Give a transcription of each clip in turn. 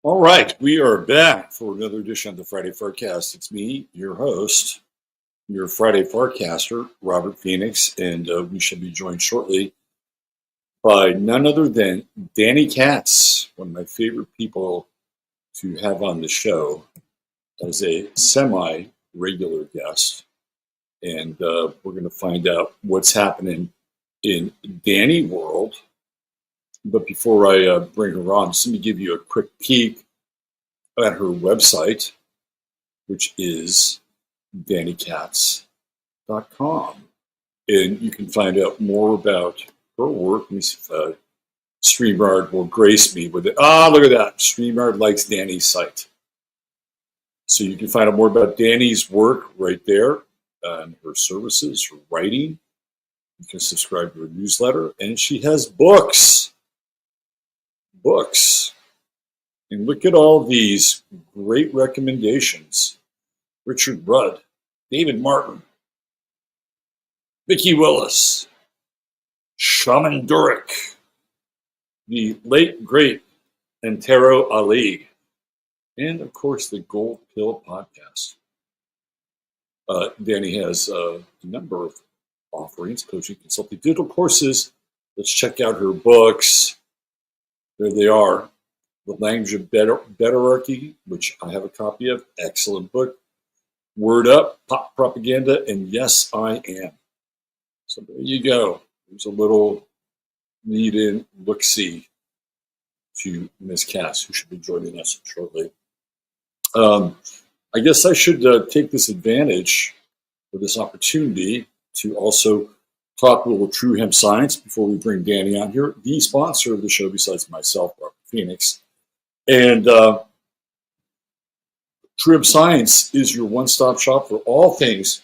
All right, we are back for another edition of the Friday FARcast. It's me, your host, your Friday FARcaster, Robert Phoenix, and we shall be joined shortly by none other than Dani Katz, one of my favorite people to have on the show as a semi-regular guest. And we're going to find out what's happening in Dani world. But before I bring her on, just let me give you a quick peek at her website, which is danikatz.com. And you can find out more about her work. Let me see if StreamYard will grace me with it. Look at that. StreamYard likes Dani's site. So you can find out more about Dani's work right there, and her services, her writing. You can subscribe to her newsletter. And she has books. And look at all these great recommendations. Richard Rudd, David Martin, Vicki Willis, Shaman Durek, the late, great Antero Ali, and of course the Gold Pill podcast. Dani has a number of offerings, coaching, consulting, digital courses. Let's check out her books. There they are. The Language of Betterarchy, which I have a copy of. Excellent book. Word Up, Pop Propaganda, and Yes, I Am. So there you go. There's a little lead-in look-see to Ms. Cass, who should be joining us shortly. I guess I should take this advantage or this opportunity to also talk a little True Hemp Science before we bring Dani on here, the sponsor of the show besides myself, Robert Phoenix. And True Hemp Science is your one-stop shop for all things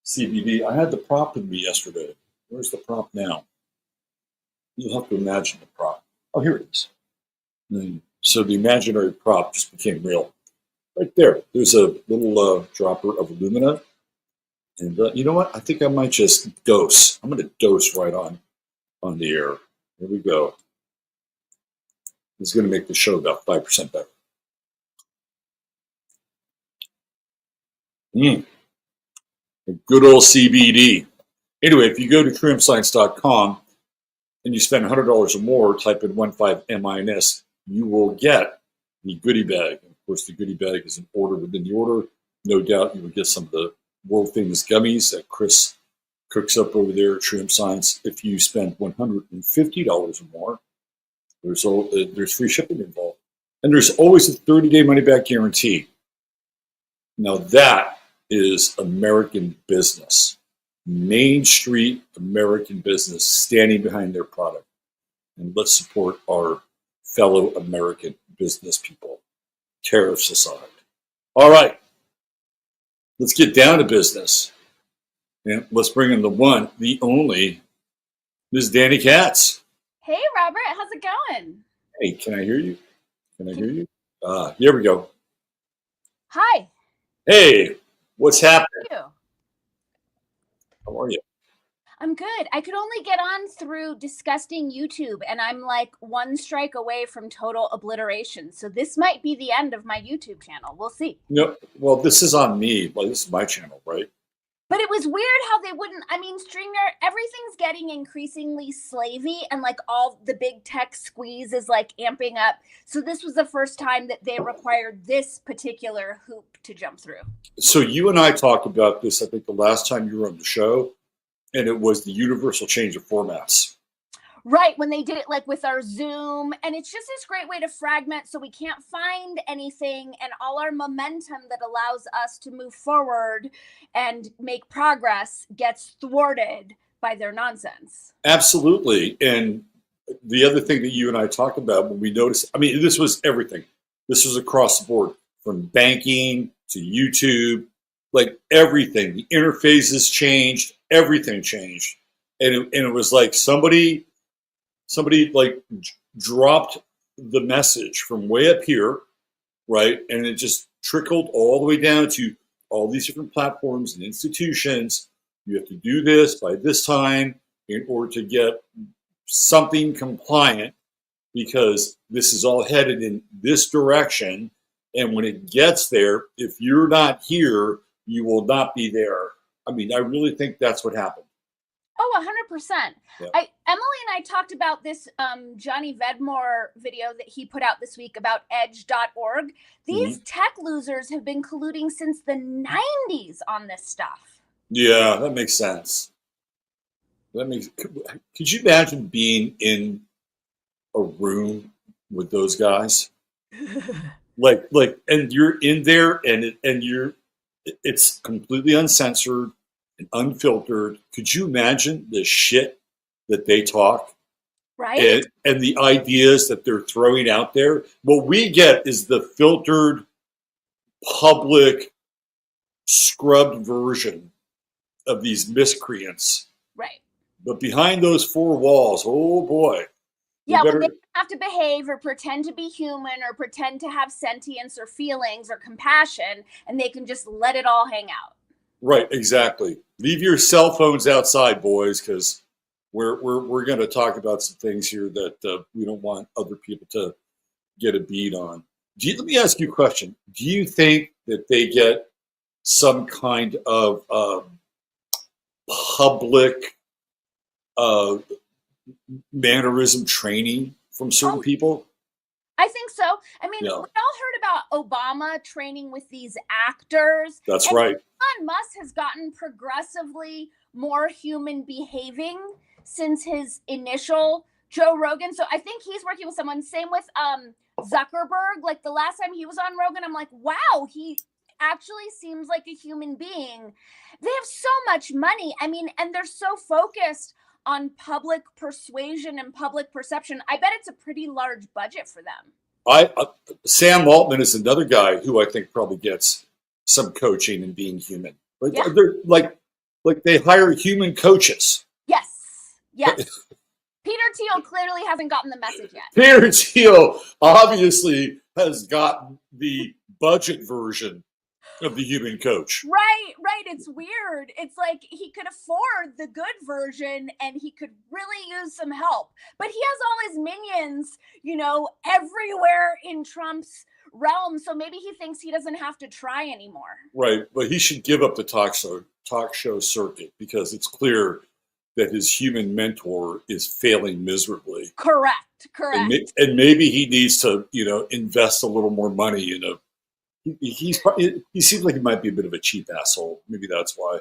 CBD. I had the prop with me yesterday. Where's the prop now? You'll have to imagine the prop. Oh, here it is. So the imaginary prop just became real. Right there. There's a little dropper of alumina. And you know what? I think I might just dose. I'm going to dose right on the air. Here we go. It's going to make the show about 5% better. Good old CBD. Anyway, if you go to truehempscience.com and you spend $100 or more, type in 15MINS, you will get the goodie bag. And of course, the goodie bag is an order within the order. No doubt you will get some of the world famous gummies that Chris cooks up over there at True Hemp Science. If you spend $150 or more, there's free shipping involved. And there's always a 30-day money-back guarantee. Now that is American business. Main Street American business standing behind their product. And let's support our fellow American business people. Tariffs aside. All right. Let's get down to business. And let's bring in the one, the only, Ms. Dani Katz. Hey, Robert. How's it going? Hey, can I hear you? Here we go. Hi. Hey, what's happening? How are you? I'm good. I could only get on through disgusting YouTube, and I'm like one strike away from total obliteration. So this might be the end of my YouTube channel. We'll see. No, well, this is on me. Well, this is my channel, right? But it was weird how they wouldn't. I mean, StreamYard, everything's getting increasingly slavey, and like all the big tech squeeze is like amping up. So this was the first time that they required this particular hoop to jump through. So you and I talked about this, I think, the last time you were on the show, and it was the universal change of formats. Right, when they did it like with our Zoom, and it's just this great way to fragment so we can't find anything, and all our momentum that allows us to move forward and make progress gets thwarted by their nonsense. Absolutely. And the other thing that you and I talked about when we noticed, I mean, this was everything. This was across the board, from banking to YouTube, like everything. The interfaces changed, everything changed. And it was like somebody like dropped the message from way up here, right? And it just trickled all the way down to all these different platforms and institutions. You have to do this by this time in order to get something compliant because this is all headed in this direction. And when it gets there, if you're not here, you will not be there. I mean, I really think that's what happened. Oh, 100%. Yeah. Emily and I talked about this Johnny Vedmore video that he put out this week about edge.org. These tech losers have been colluding since the 90s on this stuff. Yeah, that makes sense. Could you imagine being in a room with those guys? And you're in there, and it's completely uncensored and unfiltered. Could you imagine the shit that they talk? Right. And the ideas that they're throwing out there? What we get is the filtered, public, scrubbed version of these miscreants. Right. But behind those four walls, oh boy. Yeah, when they have to behave or pretend to be human or pretend to have sentience or feelings or compassion, and they can just let it all hang out. Right, exactly. Leave your cell phones outside, boys, because we're going to talk about some things here that we don't want other people to get a bead on. Let me ask you a question. Do you think that they get some kind of public mannerism training from certain people? I think so. I mean, we all heard about Obama training with these actors. That's right. Elon Musk has gotten progressively more human behaving since his initial Joe Rogan. So I think he's working with someone. Same with Zuckerberg. Like the last time he was on Rogan, I'm like, wow, he actually seems like a human being. They have so much money. I mean, and they're so focused on public persuasion and public perception. I bet it's a pretty large budget for them. Sam Altman is another guy who I think probably gets some coaching in being human. But they're like they hire human coaches. Yes. Peter Thiel clearly hasn't gotten the message yet. Peter Thiel obviously has gotten the budget version of the human coach. Right. It's weird. It's like he could afford the good version and he could really use some help. But he has all his minions, everywhere in Trump's realm. So maybe he thinks he doesn't have to try anymore. Right. But he should give up the talk show circuit because it's clear that his human mentor is failing miserably. Correct. And maybe he needs to, invest a little more money in a. He seems like he might be a bit of a cheap asshole. Maybe that's why.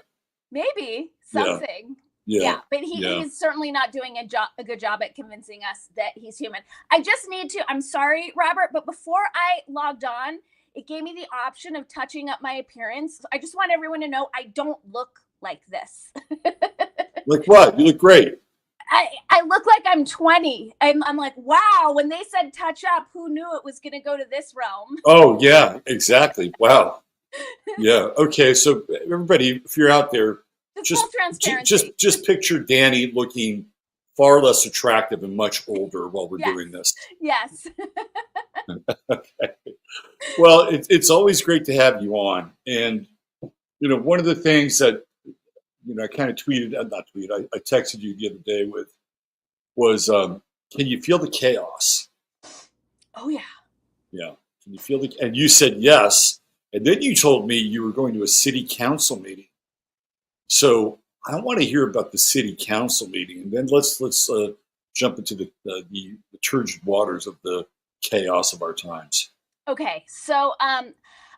Maybe something. Yeah. But he's certainly not doing a good job at convincing us that he's human. I just need to. I'm sorry, Robert, but before I logged on, it gave me the option of touching up my appearance. I just want everyone to know I don't look like this. Like what? You look great. I look like I'm 20. I'm like, wow, when they said touch up, who knew it was going to go to this realm? Oh, yeah, exactly. Wow. Yeah. Okay. So everybody, if you're out there, just picture Dani looking far less attractive and much older while we're doing this. Yes. Okay. Well, it's always great to have you on. And, one of the things that, I kind of I texted you the other day was, can you feel the chaos? Oh, yeah. Yeah. Can you feel and you said yes. And then you told me you were going to a city council meeting. So I want to hear about the city council meeting. And then let's jump into the turgid waters of the chaos of our times. Okay. So,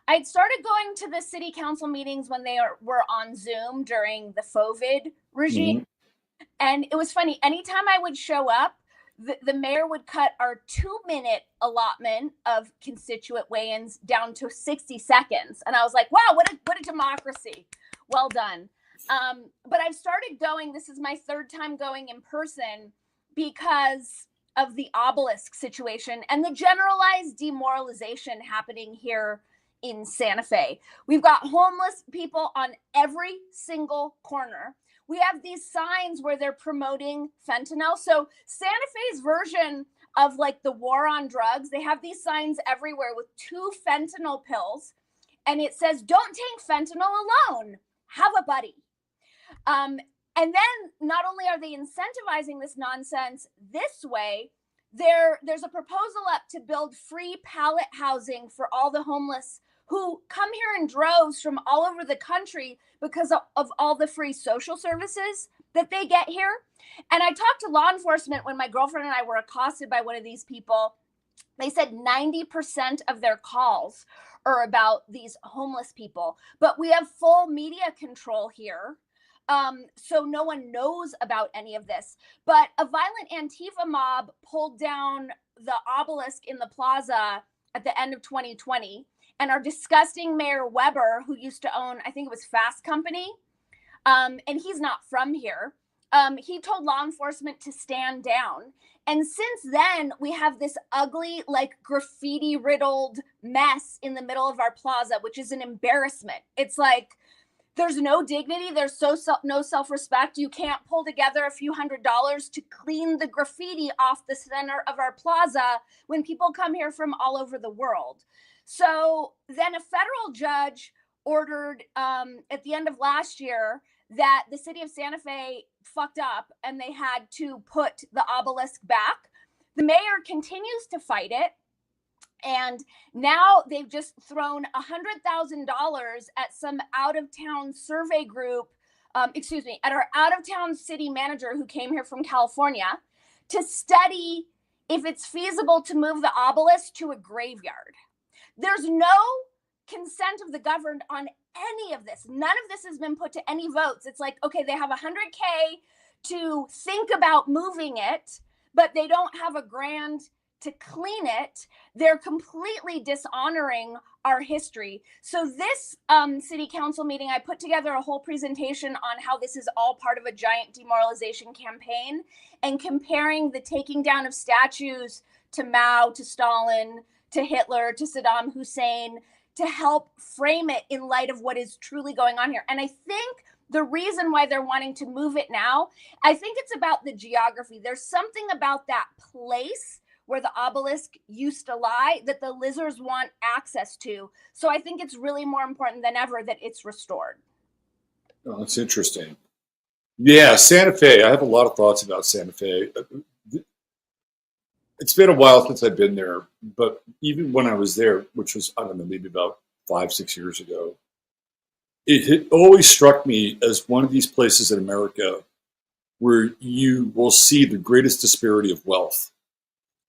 I'd started going to the city council meetings when they were on Zoom during the COVID regime. Mm-hmm. And it was funny. Anytime I would show up, the mayor would cut our 2-minute allotment of constituent weigh-ins down to 60 seconds. And I was like, wow, what a democracy. Well done. But I've started going. This is my third time going in person because of the obelisk situation and the generalized demoralization happening here in Santa Fe. We've got homeless people on every single corner. We have these signs where they're promoting fentanyl. So Santa Fe's version of like the war on drugs, they have these signs everywhere with 2 fentanyl pills. And it says, don't take fentanyl alone, have a buddy. And then not only are they incentivizing this nonsense this way, there's a proposal up to build free pallet housing for all the homeless who come here in droves from all over the country because of all the free social services that they get here. And I talked to law enforcement when my girlfriend and I were accosted by one of these people. They said 90% of their calls are about these homeless people, but we have full media control here. So no one knows about any of this. But a violent Antifa mob pulled down the obelisk in the plaza at the end of 2020. And our disgusting Mayor Weber, who used to own, I think it was Fast Company, and he's not from here, he told law enforcement to stand down. And since then, we have this ugly, like graffiti riddled mess in the middle of our plaza, which is an embarrassment. It's like, there's no dignity. There's no self-respect. You can't pull together a few $100s to clean the graffiti off the center of our plaza when people come here from all over the world. So then a federal judge ordered at the end of last year that the city of Santa Fe fucked up and they had to put the obelisk back. The mayor continues to fight it. And now they've just thrown $100,000 at some out-of-town survey group, at our out-of-town city manager who came here from California to study if it's feasible to move the obelisk to a graveyard. There's no consent of the governed on any of this. None of this has been put to any votes. It's like, okay, they have $100K to think about moving it, but they don't have a grand to clean it. They're completely dishonoring our history. So this city council meeting, I put together a whole presentation on how this is all part of a giant demoralization campaign and comparing the taking down of statues to Mao, to Stalin, to Hitler, to Saddam Hussein, to help frame it in light of what is truly going on here. And I think the reason why they're wanting to move it now, I think it's about the geography. There's something about that place where the obelisk used to lie that the lizards want access to. So I think it's really more important than ever that it's restored. Oh, that's interesting. Yeah, Santa Fe. I have a lot of thoughts about Santa Fe. It's been a while since I've been there, but even when I was there, which was, I don't know, maybe about 5-6 years ago, it always struck me as one of these places in America where you will see the greatest disparity of wealth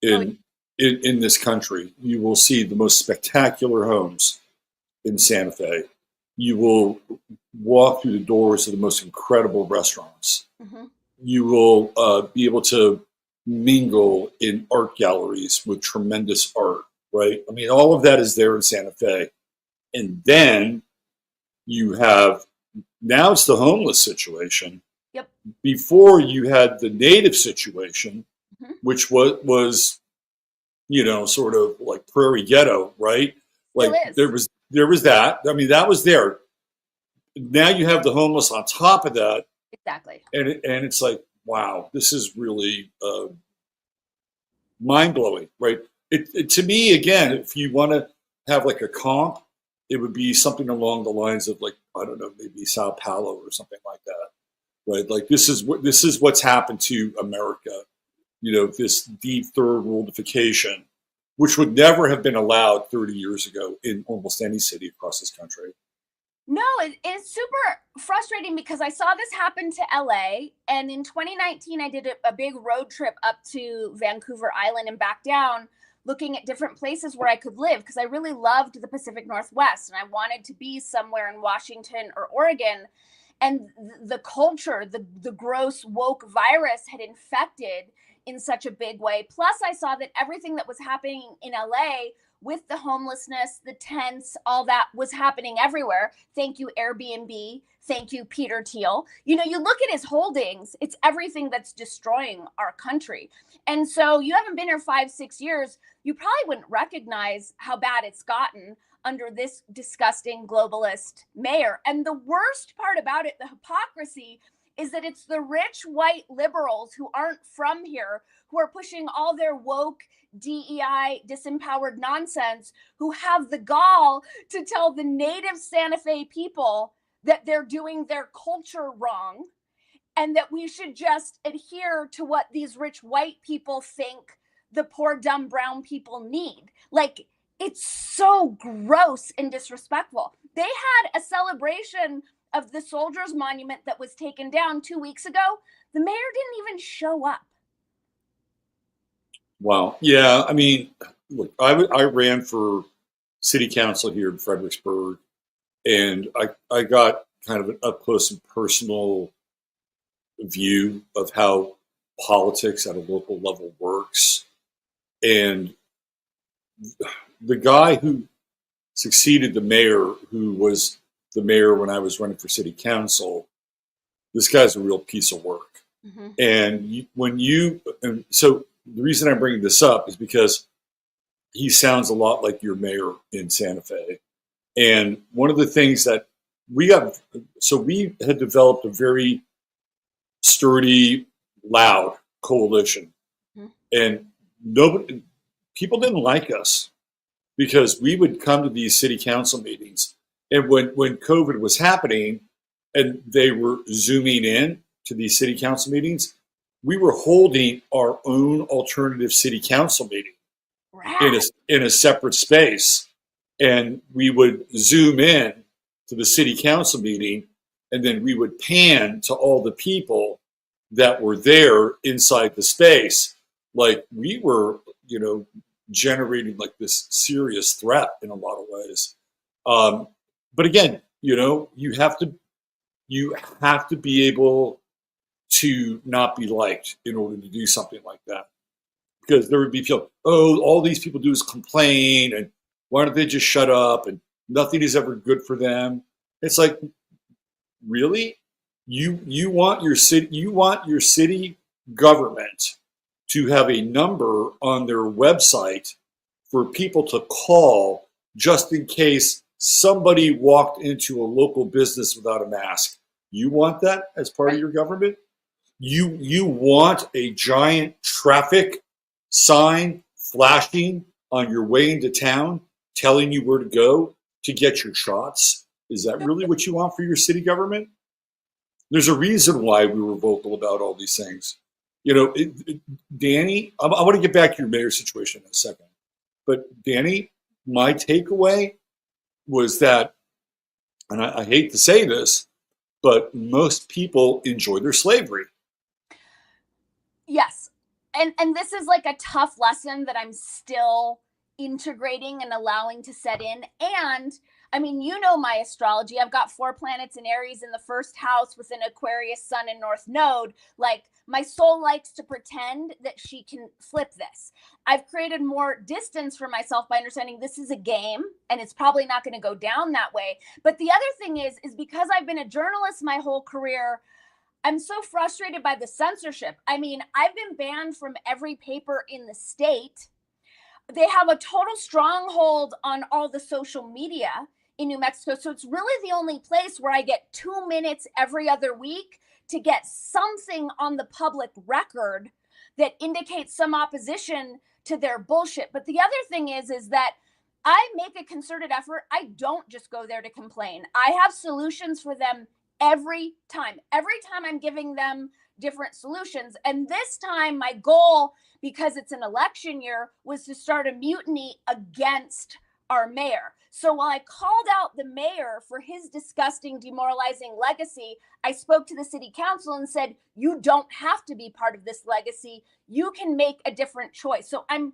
in this country. You will see the most spectacular homes in Santa Fe. You will walk through the doors of the most incredible restaurants. Mm-hmm. You will be able to mingle in art galleries with tremendous art, right? I mean, all of that is there in Santa Fe. And then you have, now it's the homeless situation. Yep. Before you had the native situation, mm-hmm. which was, you know, sort of like prairie ghetto, right? Like there was that. I mean, that was there. Now you have the homeless on top of that. Exactly. And it's like, wow, this is really mind-blowing, right? It to me, again, if you want to have like a comp, it would be something along the lines of like, I don't know, maybe Sao Paulo or something like that, right? Like this is what's happened to America, you know, this deep third worldification, which would never have been allowed 30 years ago in almost any city across this country. No, it's super frustrating because I saw this happen to LA. And in 2019, I did a big road trip up to Vancouver Island and back down, looking at different places where I could live because I really loved the Pacific Northwest and I wanted to be somewhere in Washington or Oregon. And the culture, the gross woke virus had infected in such a big way. Plus, I saw that everything that was happening in LA with the homelessness, the tents, all that was happening everywhere. Thank you, Airbnb. Thank you, Peter Thiel. You know, you look at his holdings, it's everything that's destroying our country. And so you haven't been here 5-6 years, you probably wouldn't recognize how bad it's gotten under this disgusting globalist mayor. And the worst part about it, the hypocrisy, is that it's the rich white liberals who aren't from here who are pushing all their woke DEI disempowered nonsense, who have the gall to tell the native Santa Fe people that they're doing their culture wrong and that we should just adhere to what these rich white people think the poor dumb brown people need. Like, it's so gross and disrespectful. They had a celebration of the soldiers monument that was taken down 2 weeks ago. The mayor didn't even show up. Wow. Yeah. I mean, look, I ran for city council here in Fredericksburg, and I got kind of an up close and personal view of how politics at a local level works. And the guy who succeeded the mayor, who was the mayor when I was running for city council, this guy's a real piece of work. Mm-hmm. And so the reason I'm bringing this up is because he sounds a lot like your mayor in Santa Fe. And one of the things that we had developed a very sturdy, loud coalition. Mm-hmm. And people didn't like us because we would come to these city council meetings. And when COVID was happening and they were Zooming in to these city council meetings, we were holding our own alternative city council meeting in a separate space. And we would Zoom in to the city council meeting, and then we would pan to all the people that were there inside the space. Like, we were, generating like this serious threat in a lot of ways. But again, you have to be able to not be liked in order to do something like that. Because there would be people, all these people do is complain, and why don't they just shut up, and nothing is ever good for them. It's like, really? You want your city government to have a number on their website for people to call just in case somebody walked into a local business without a mask. You want that as part of your government? You want a giant traffic sign flashing on your way into town telling you where to go to get your shots? Is that really what you want for your city government? There's a reason why we were vocal about all these things. Dani, I want to get back to your mayor situation in a second. But Dani, my takeaway was that, and I hate to say this, but most people enjoy their slavery. Yes. And this is like a tough lesson that I'm still integrating and allowing to set in. And I mean, my astrology. I've got 4 planets in Aries in the first house with an Aquarius sun and North Node. Like, my soul likes to pretend that she can flip this. I've created more distance for myself by understanding this is a game and it's probably not going to go down that way. But the other thing is because I've been a journalist my whole career, I'm so frustrated by the censorship. I mean, I've been banned from every paper in the state. They have a total stronghold on all the social media in New Mexico. So it's really the only place where I get 2 minutes every other week to get something on the public record that indicates some opposition to their bullshit. But the other thing is that I make a concerted effort. I don't just go there to complain. I have solutions for them every time. Every time I'm giving them different solutions. And this time my goal, because it's an election year, was to start a mutiny against our mayor. So while I called out the mayor for his disgusting, demoralizing legacy, I spoke to the city council and said, you don't have to be part of this legacy. You can make a different choice. So I'm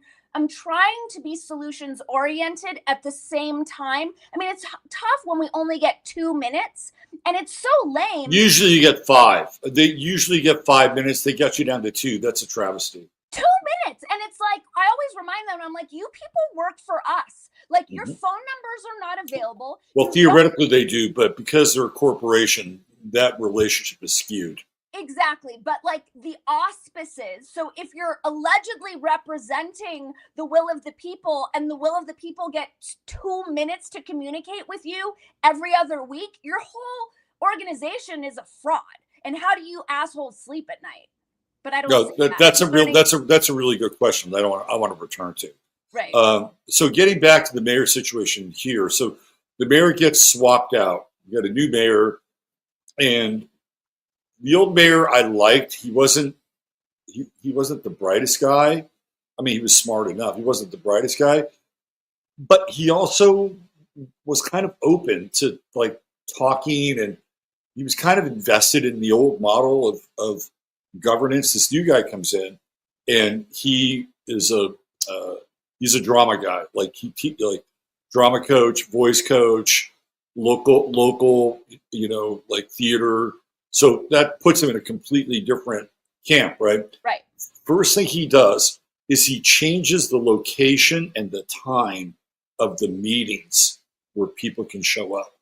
trying to be solutions oriented at the same time. I mean, it's tough when we only get 2 minutes, and it's so lame. Usually you get 5. They usually get 5 minutes. They get you down to 2. That's a travesty. 2 minutes. And it's like, I always remind them, I'm like, you people work for us. Like, your phone numbers are not available. Well, theoretically they do, but because they're a corporation, that relationship is skewed. Exactly. But like the auspices. So if you're allegedly representing the will of the people and the will of the people get 2 minutes to communicate with you every other week, your whole organization is a fraud. And how do you assholes sleep at night? But I don't know. That's a really good question that I want to return to. Right. So getting back to the mayor situation here. So the mayor gets swapped out. You got a new mayor, and the old mayor I liked. He wasn't the brightest guy, I mean, he was smart enough. He wasn't the brightest guy, but he also was kind of open to like talking, and he was kind of invested in the old model of governance. This new guy comes in, and he is he's a drama guy. Like like drama coach, voice coach, local, like theater. So that puts him in a completely different camp, right? Right. First thing he does is he changes the location and the time of the meetings where people can show up,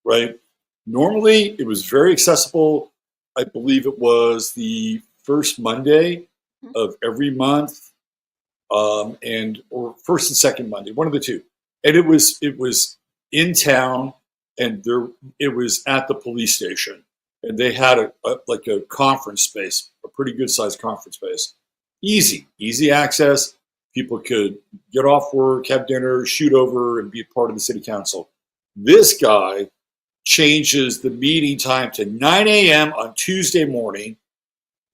right? Normally, it was very accessible. I believe it was the first Monday of every month, or first and second Monday, one of the two. And it was in town, and it was at the police station, and they had a conference space, a pretty good sized conference space. Easy access. People could get off work, have dinner, shoot over, and be a part of the city council. This guy changes the meeting time to 9 a.m. on Tuesday morning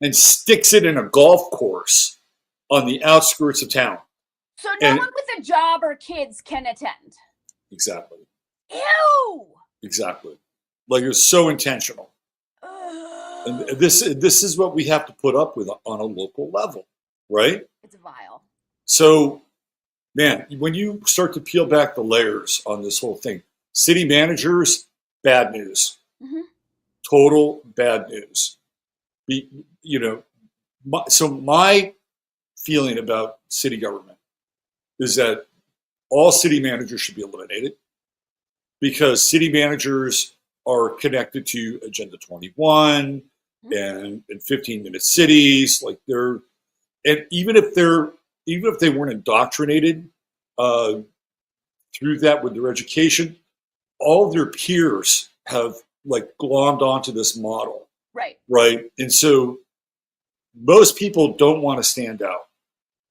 and sticks it in a golf course on the outskirts of town. So no one with a job or kids can attend. Exactly. Ew! Exactly. Like, it was so intentional. And this is what we have to put up with on a local level, right? It's vile. So, man, when you start to peel back the layers on this whole thing, city managers, bad news. Mm-hmm. Total bad news. So my feeling about city government is that all city managers should be eliminated, because city managers are connected to Agenda 21 and 15-minute cities. Like, and even if they weren't indoctrinated through that with their education, all of their peers have like glommed onto this model. Right. And so most people don't want to stand out.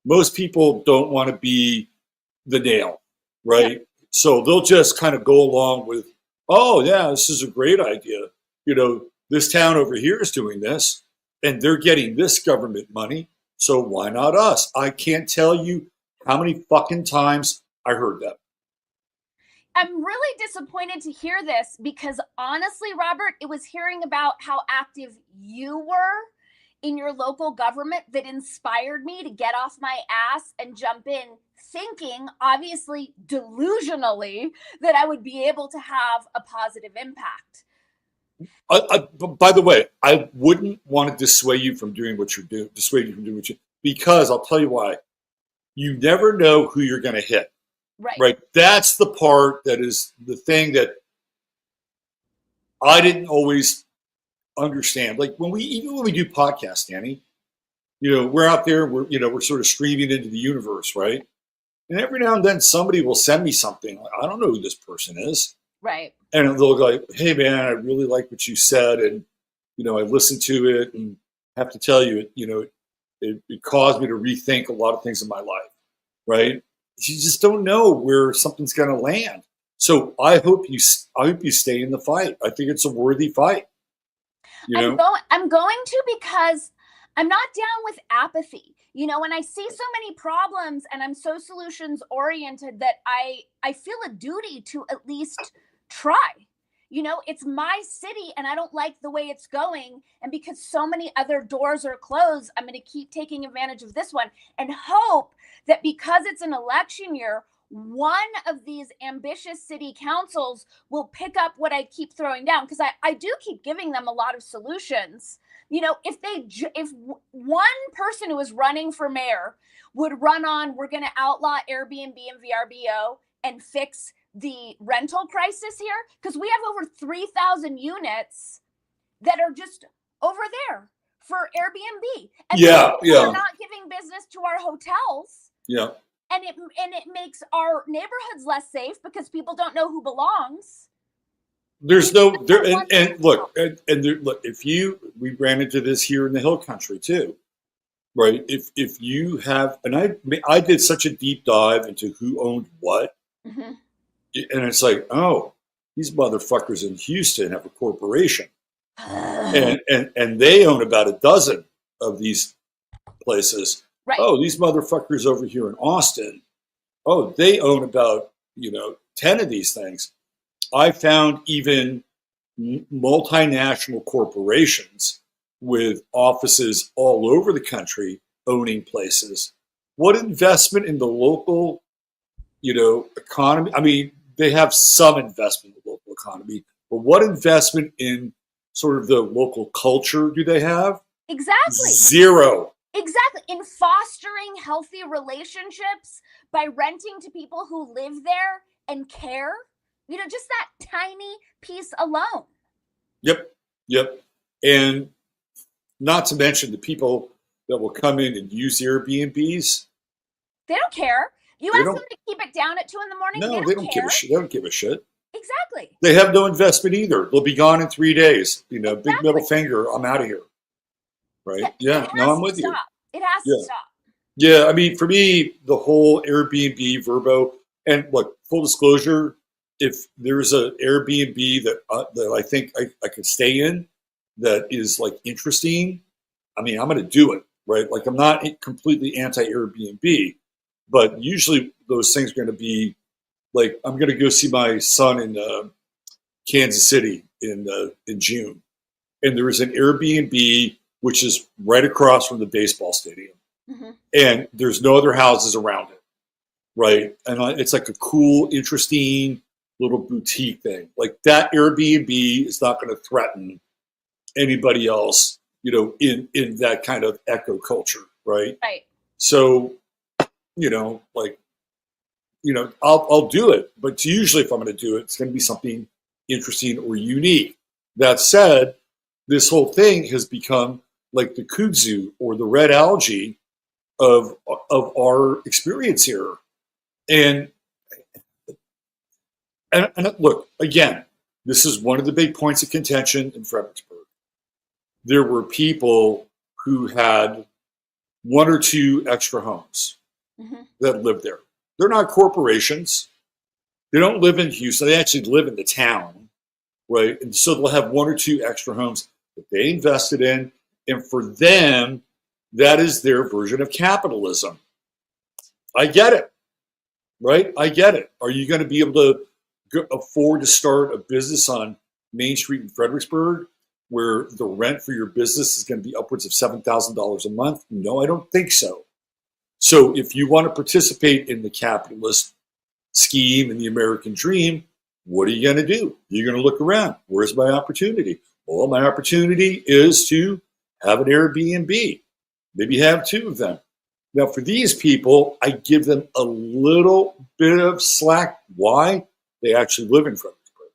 Most people don't want to be the nail, right? Yeah. So they'll just kind of go along with, oh yeah, this is a great idea. This town over here is doing this, and they're getting this government money, so why not us? I can't tell you how many fucking times I heard that. I'm really disappointed to hear this, because honestly, Robert, it was hearing about how active you were in your local government that inspired me to get off my ass and jump in, thinking, obviously delusionally, that I would be able to have a positive impact. By the way, I wouldn't want to dissuade you from doing what you're doing, because I'll tell you why. You never know who you're going to hit. Right. That's the part that is the thing that I didn't always understand. Like, when we do podcasts, Dani, we're out there, we're sort of streaming into the universe, right? And every now and then somebody will send me something. Like, I don't know who this person is. Right. And they'll go like, hey man, I really like what you said. And, I listened to it, and have to tell you, it caused me to rethink a lot of things in my life. Right. You just don't know where something's going to land. So I hope you stay in the fight. I think it's a worthy fight. I'm going to, because I'm not down with apathy. When I see so many problems and I'm so solutions oriented, that I feel a duty to at least try. It's my city and I don't like the way it's going. And because so many other doors are closed, I'm going to keep taking advantage of this one and hope that, because it's an election year, one of these ambitious city councils will pick up what I keep throwing down, because I do keep giving them a lot of solutions. If one person who is running for mayor would run on, we're going to outlaw Airbnb and VRBO and fix the rental crisis here, because we have over 3,000 units that are just over there for Airbnb, and we're not giving business to our hotels. Yeah. And it makes our neighborhoods less safe because people don't know who belongs. There's no there, and look, we ran into this here in the Hill Country too, right? If you have, and I did such a deep dive into who owned what, and it's like, oh, these motherfuckers in Houston have a corporation, and they own about a dozen of these places. Right. Oh, these motherfuckers over here in Austin, oh, they own about, 10 of these things. I found even multinational corporations with offices all over the country owning places. What investment in the local, economy? I mean, they have some investment in the local economy, but what investment in sort of the local culture do they have? Exactly. Zero. Exactly. In fostering healthy relationships by renting to people who live there and care, just that tiny piece alone. Yep. And not to mention the people that will come in and use Airbnbs. They don't care. You They ask don't- them to keep it down at 2 a.m. No, they don't give a shit. They don't give a shit. Exactly. They have no investment either. They'll be gone in 3 days. Big Exactly. middle finger. I'm out of here. Right? Yeah. No, I'm with you. It has to stop. Yeah. I mean, for me, the whole Airbnb verbo, and look, full disclosure, if there's an Airbnb that I think I could stay in that is like interesting, I mean, I'm going to do it, right? Like I'm not completely anti-Airbnb, but usually those things are going to be like, I'm going to go see my son in Kansas City in June. And there is an Airbnb, which is right across from the baseball stadium. Mm-hmm. And there's no other houses around it, right? And it's like a cool, interesting little boutique thing. Like that Airbnb is not going to threaten anybody else, in that kind of echo culture, right? Right. So, I'll do it. But usually if I'm going to do it, it's going to be something interesting or unique. That said, this whole thing has become like the kudzu or the red algae of our experience here. And look, again, this is one of the big points of contention in Fredericksburg. There were people who had 1 or 2 extra homes that lived there. They're not corporations. They don't live in Houston. They actually live in the town, right? And so they'll have 1 or 2 extra homes that they invested in. And for them, that is their version of capitalism. I get it, right? I get it. Are you going to be able to afford to start a business on Main Street in Fredericksburg where the rent for your business is going to be upwards of $7,000 a month? No, I don't think so. So if you want to participate in the capitalist scheme and the American dream, what are you going to do? You're going to look around. Where's my opportunity? Well, my opportunity is to have an Airbnb. Maybe have 2 of them. Now, for these people, I give them a little bit of slack. Why? They actually live in Fredericksburg,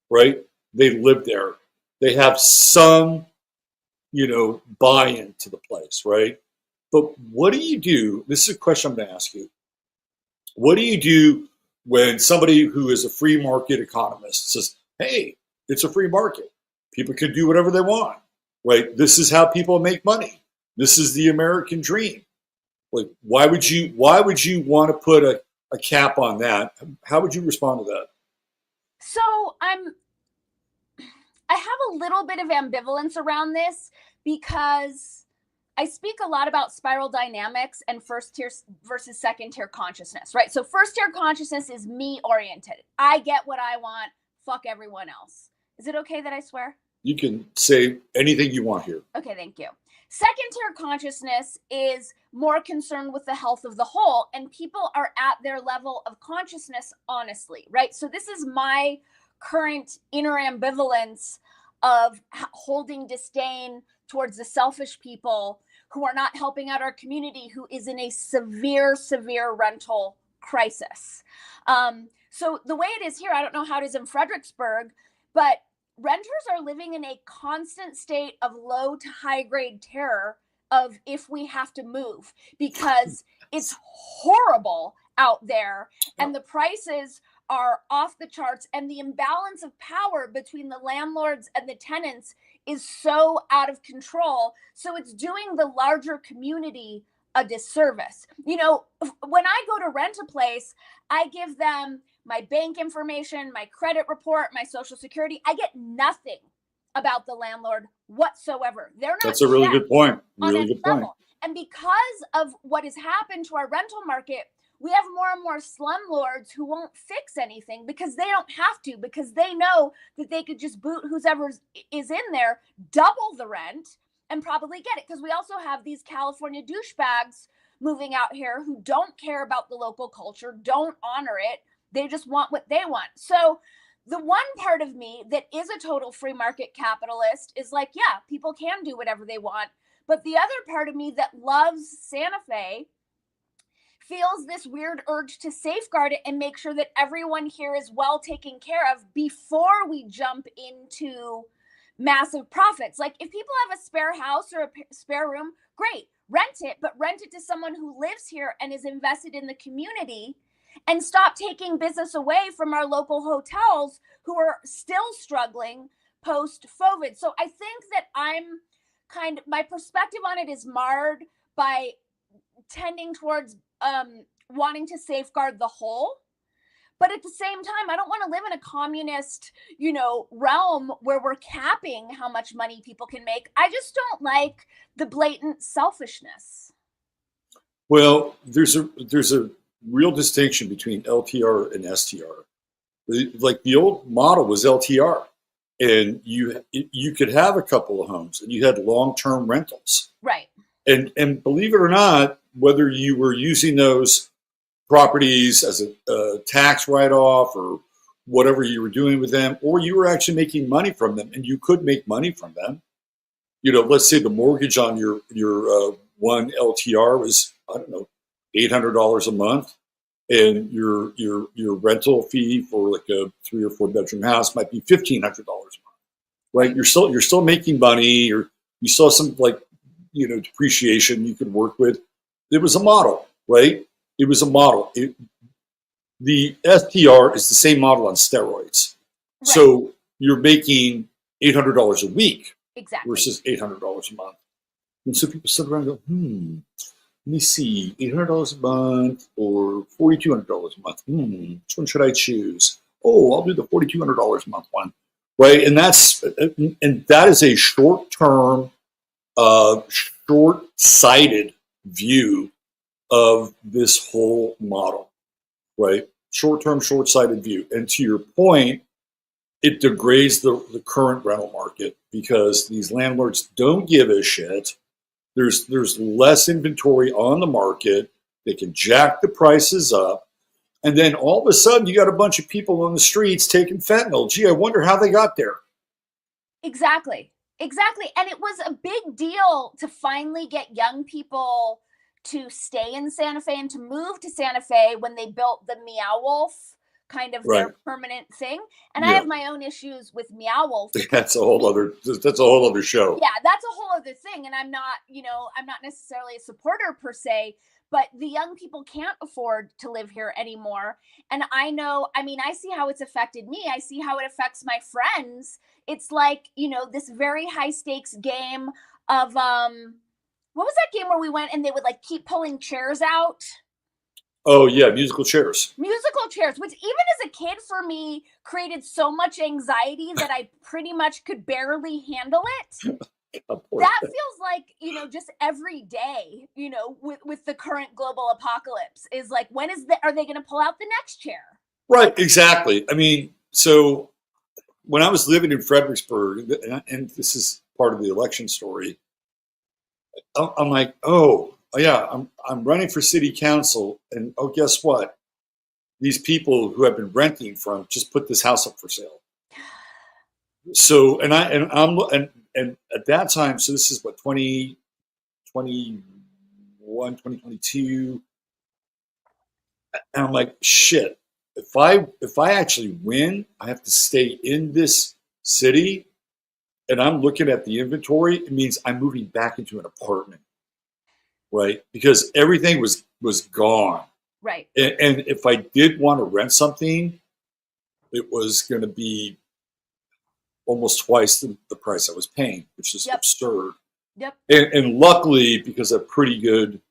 right? They live there. They have some, buy-in to the place, right? But what do you do? This is a question I'm going to ask you. What do you do when somebody who is a free market economist says, hey, it's a free market. People can do whatever they want, right? This is how people make money. This is the American dream. Like, why would you want to put a cap on that? How would you respond to that? So I have a little bit of ambivalence around this because I speak a lot about spiral dynamics and first tier versus second tier consciousness, right? So first tier consciousness is me oriented. I get what I want. Fuck everyone else. Is it okay that I swear? You can say anything you want here. Okay, thank you. Second tier consciousness is more concerned with the health of the whole, and people are at their level of consciousness, honestly, right? So this is my current inner ambivalence of holding disdain towards the selfish people who are not helping out our community, who is in a severe rental crisis. So the way it is here, I don't know how it is in Fredericksburg, but renters are living in a constant state of low to high grade terror of if we have to move, because it's horrible out there and the prices are off the charts, and the imbalance of power between the landlords and the tenants is so out of control. So it's doing the larger community a disservice. When I go to rent a place, I give them my bank information, my credit report, my social security. I get nothing about the landlord whatsoever. They're not. That's a really good point. Really good point. And because of what has happened to our rental market, we have more and more slumlords who won't fix anything because they don't have to, because they know that they could just boot whoever is in there, double the rent, and probably get it. Because we also have these California douchebags moving out here who don't care about the local culture, don't honor it. They just want what they want. So the one part of me that is a total free market capitalist is like, yeah, people can do whatever they want. But the other part of me that loves Santa Fe feels this weird urge to safeguard it and make sure that everyone here is well taken care of before we jump into massive profits. Like if people have a spare house or a spare room, great, rent it, but rent it to someone who lives here and is invested in the community, and stop taking business away from our local hotels who are still struggling post-COVID. So I think that my perspective on it is marred by tending towards wanting to safeguard the whole. But at the same time, I don't want to live in a communist, realm where we're capping how much money people can make. I just don't like the blatant selfishness. Well, there's a real distinction between LTR and STR. Like the old model was LTR, and you could have a couple of homes and you had long-term rentals. Right. And believe it or not, whether you were using those properties as a tax write-off or whatever you were doing with them, or you were actually making money from them, and you could make money from them. Let's say the mortgage on your one LTR was, I don't know, $800 a month, and your rental fee for like a 3 or 4 bedroom house might be $1,500 a month, right? You're still making money, or you still have some depreciation you could work with. It was a model, right? It was a model. The STR is the same model on steroids. Right. So you're making $800 a week versus $800 a month. And so people sit around and go, let me see, $800 a month or $4,200 a month. Which one should I choose? Oh, I'll do the $4,200 a month one, right? And that is a short-term, short-sighted view of this whole model, right? Short-term, short-sighted view. And to your point, it degrades the current rental market because these landlords don't give a shit. There's less inventory on the market. They can jack the prices up. And then all of a sudden you got a bunch of people on the streets taking fentanyl. Gee, I wonder how they got there. Exactly. And it was a big deal to finally get young people to stay in Santa Fe and to move to Santa Fe when they built the Meow Wolf, kind of their permanent thing. And I have my own issues with Meow Wolf. That's a whole other show. Yeah, that's a whole other thing. And I'm not necessarily a supporter per se, but the young people can't afford to live here anymore. And I see how it's affected me. I see how it affects my friends. It's like, this very high stakes game of, what was that game where we went and they would like keep pulling chairs out? Oh yeah, musical chairs, which even as a kid for me created so much anxiety that I pretty much could barely handle it. That feels like, just every day, with the current global apocalypse is like, are they going to pull out the next chair? Right, exactly. I mean, so when I was living in Fredericksburg, and this is part of the election story, I'm like, oh yeah, I'm running for city council, and guess what? These people who have been renting from just put this house up for sale. So, and at that time, so this is what 2021, 2022, and I'm like, shit. If I actually win, I have to stay in this city. And I'm looking at the inventory, it means I'm moving back into an apartment, right? Because everything was gone. Right. And if I did want to rent something, it was going to be almost twice the price I was paying, which is absurd. Yep. And luckily, because of pretty good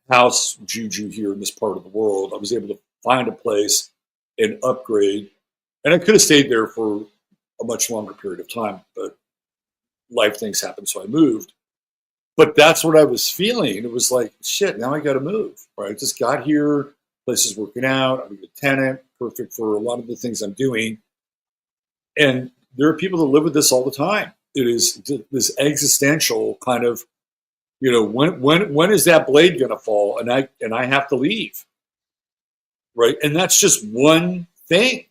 house juju here in this part of the world, I was able to find a place and upgrade. And I could have stayed there for a much longer period of time, but life things happened, so I moved. But that's what I was feeling. It was like, shit, now I got to move. Right? I just got here. Place is working out. I'm a good tenant, perfect for a lot of the things I'm doing. And there are people that live with this all the time. It is this existential kind of, when is that blade going to fall? And I have to leave. Right? And that's just one thing.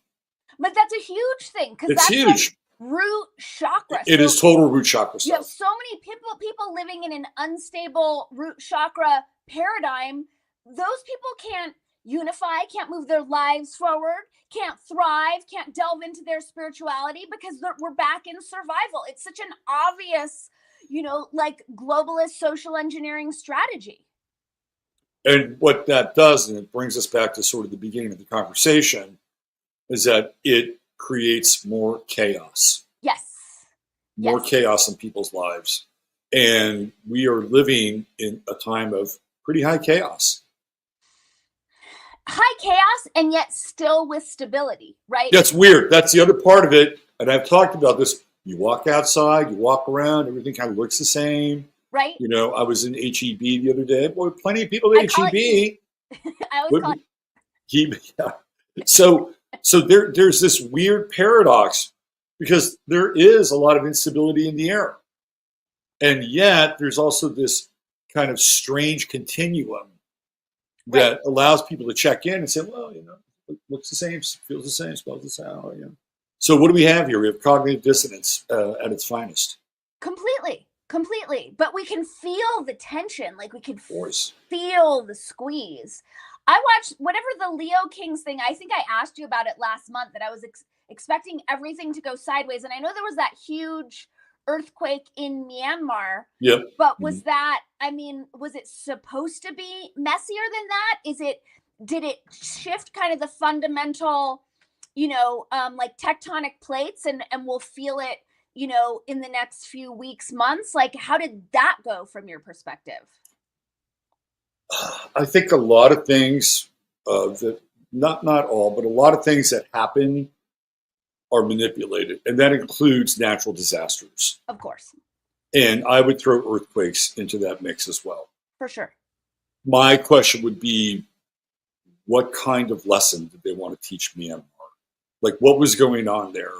But that's a huge thing because It's that's huge. Like root chakra. It is total root chakra stuff. You have so many people living in an unstable root chakra paradigm. Those people can't unify, can't move their lives forward, can't thrive, can't delve into their spirituality because we're back in survival. It's such an obvious, like globalist social engineering strategy. And what that does, and it brings us back to sort of the beginning of the conversation, is that it creates more chaos. Yes. More chaos in people's lives. And we are living in a time of pretty high chaos. High chaos, and yet still with stability, right? That's weird. That's the other part of it. And I've talked about this. You walk outside, you walk around, everything kind of looks the same. Right. I was in HEB the other day. Boy, plenty of people at HEB. I always call it. Yeah. So there's this weird paradox because there is a lot of instability in the air. And yet there's also this kind of strange continuum that allows people to check in and say, well, it looks the same, feels the same, smells the same. So what do we have here? We have cognitive dissonance at its finest. Completely. But we can feel the tension. Like we can Force. Feel the squeeze. I watched whatever the Leo Kings thing. I think I asked you about it last month that I was expecting everything to go sideways. And I know there was that huge earthquake in Myanmar. Yep. But was was it supposed to be messier than that? Did it shift kind of the fundamental, like tectonic plates and we'll feel it, in the next few weeks, months? Like, how did that go from your perspective? I think a lot of things that not all, but a lot of things that happen are manipulated, and that includes natural disasters. Of course. And I would throw earthquakes into that mix as well. For sure. My question would be, what kind of lesson did they want to teach Myanmar? Like, what was going on there?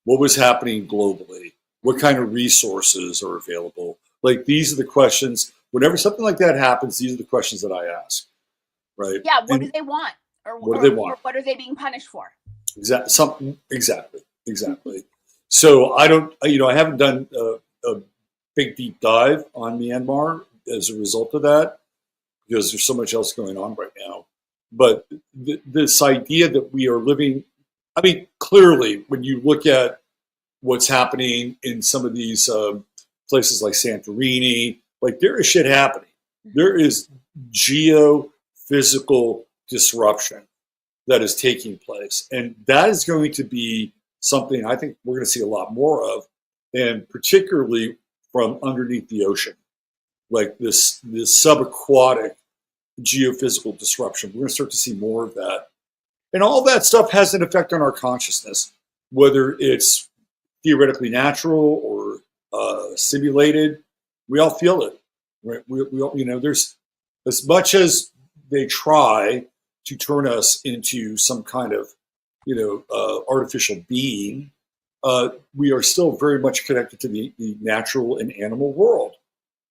What was happening globally? What kind of resources are available? Like, these are the questions. Whenever something like that happens, these are the questions that I ask, right? Yeah, what do they want? Or what do they want? Or what are they being punished for? Exactly. So I don't, I haven't done a big deep dive on Myanmar as a result of that because there's so much else going on right now. But this idea that we are living, clearly, when you look at what's happening in some of these places like Santorini, like there is shit happening. There is geophysical disruption that is taking place. And that is going to be something I think we're going to see a lot more of, and particularly from underneath the ocean, like this subaquatic geophysical disruption. We're going to start to see more of that. And all that stuff has an effect on our consciousness, whether it's theoretically natural or simulated. We all feel it, right? We all, there's, as much as they try to turn us into some kind of, artificial being, we are still very much connected to the natural and animal world.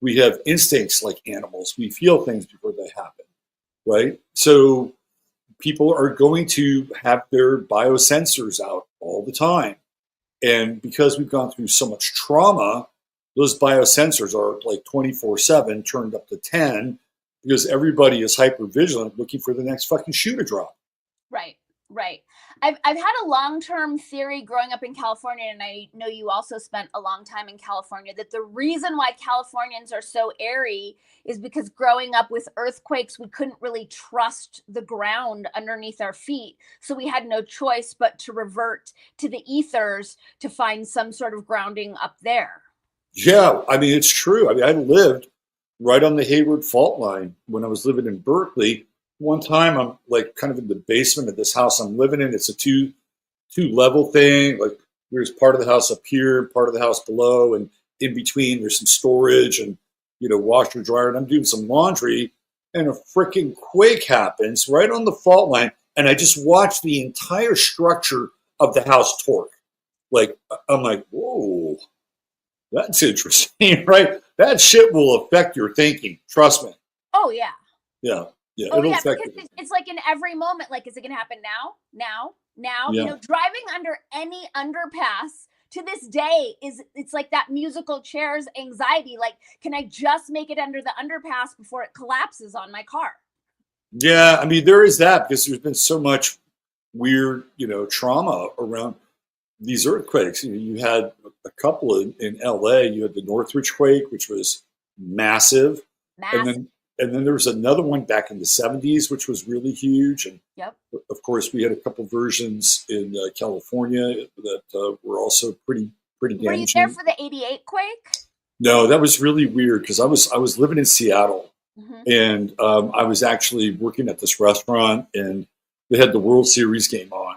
We have instincts like animals. We feel things before they happen, right? So people are going to have their biosensors out all the time. And because we've gone through so much trauma, those biosensors are like 24/7 turned up to 10 because everybody is hyper vigilant looking for the next fucking shoe to drop. Right. I've had a long-term theory growing up in California, and I know you also spent a long time in California, that the reason why Californians are so airy is because growing up with earthquakes, we couldn't really trust the ground underneath our feet. So we had no choice but to revert to the ethers to find some sort of grounding up there. Yeah, it's true. I lived right on the Hayward fault line when I was living in Berkeley. One time I'm like kind of in the basement of this house I'm living in. It's a two level thing. Like there's part of the house up here, part of the house below, and in between there's some storage. And washer dryer, and I'm doing some laundry, and a freaking quake happens right on the fault line, and I just watch the entire structure of the house torque. Like, I'm like, whoa, that's interesting, right? That shit will affect your thinking. Trust me. Oh, yeah. Yeah. Oh, yeah, because it's like in every moment, like, is it going to happen now? Yeah. Driving under any underpass to this day it's like that musical Chairs anxiety. Like, can I just make it under the underpass before it collapses on my car? Yeah, I mean, there is that, because there's been so much weird, trauma around these earthquakes. You had a couple in LA. You had the Northridge quake, which was massive. And then there was another one back in the 70s, which was really huge. And of course, we had a couple versions in California that were also pretty damaging. Were you there for the 88 quake? No, that was really weird, because I was living in Seattle, and I was actually working at this restaurant, and they had the World Series game on.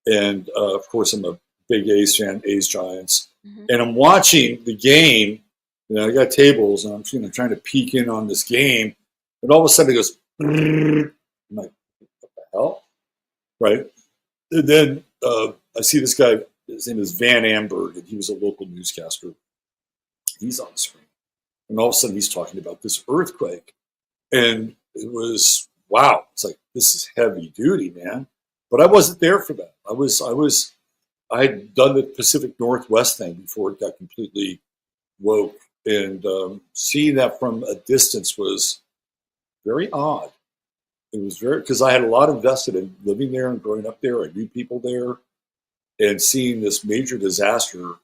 And of course, I'm a big A's fan, A's Giants. And I'm watching the game. I got tables, and I'm trying to peek in on this game. And all of a sudden it goes, I'm like, what the hell? Right? And then I see this guy, his name is Van Amberg, and he was a local newscaster. He's on the screen. And all of a sudden he's talking about this earthquake. And it was, wow, it's like, this is heavy duty, man. But I wasn't there for that. I had done the Pacific Northwest thing before it got completely woke. And seeing that from a distance was very odd. It was because I had a lot invested in living there and growing up there. I knew people there, and seeing this major disaster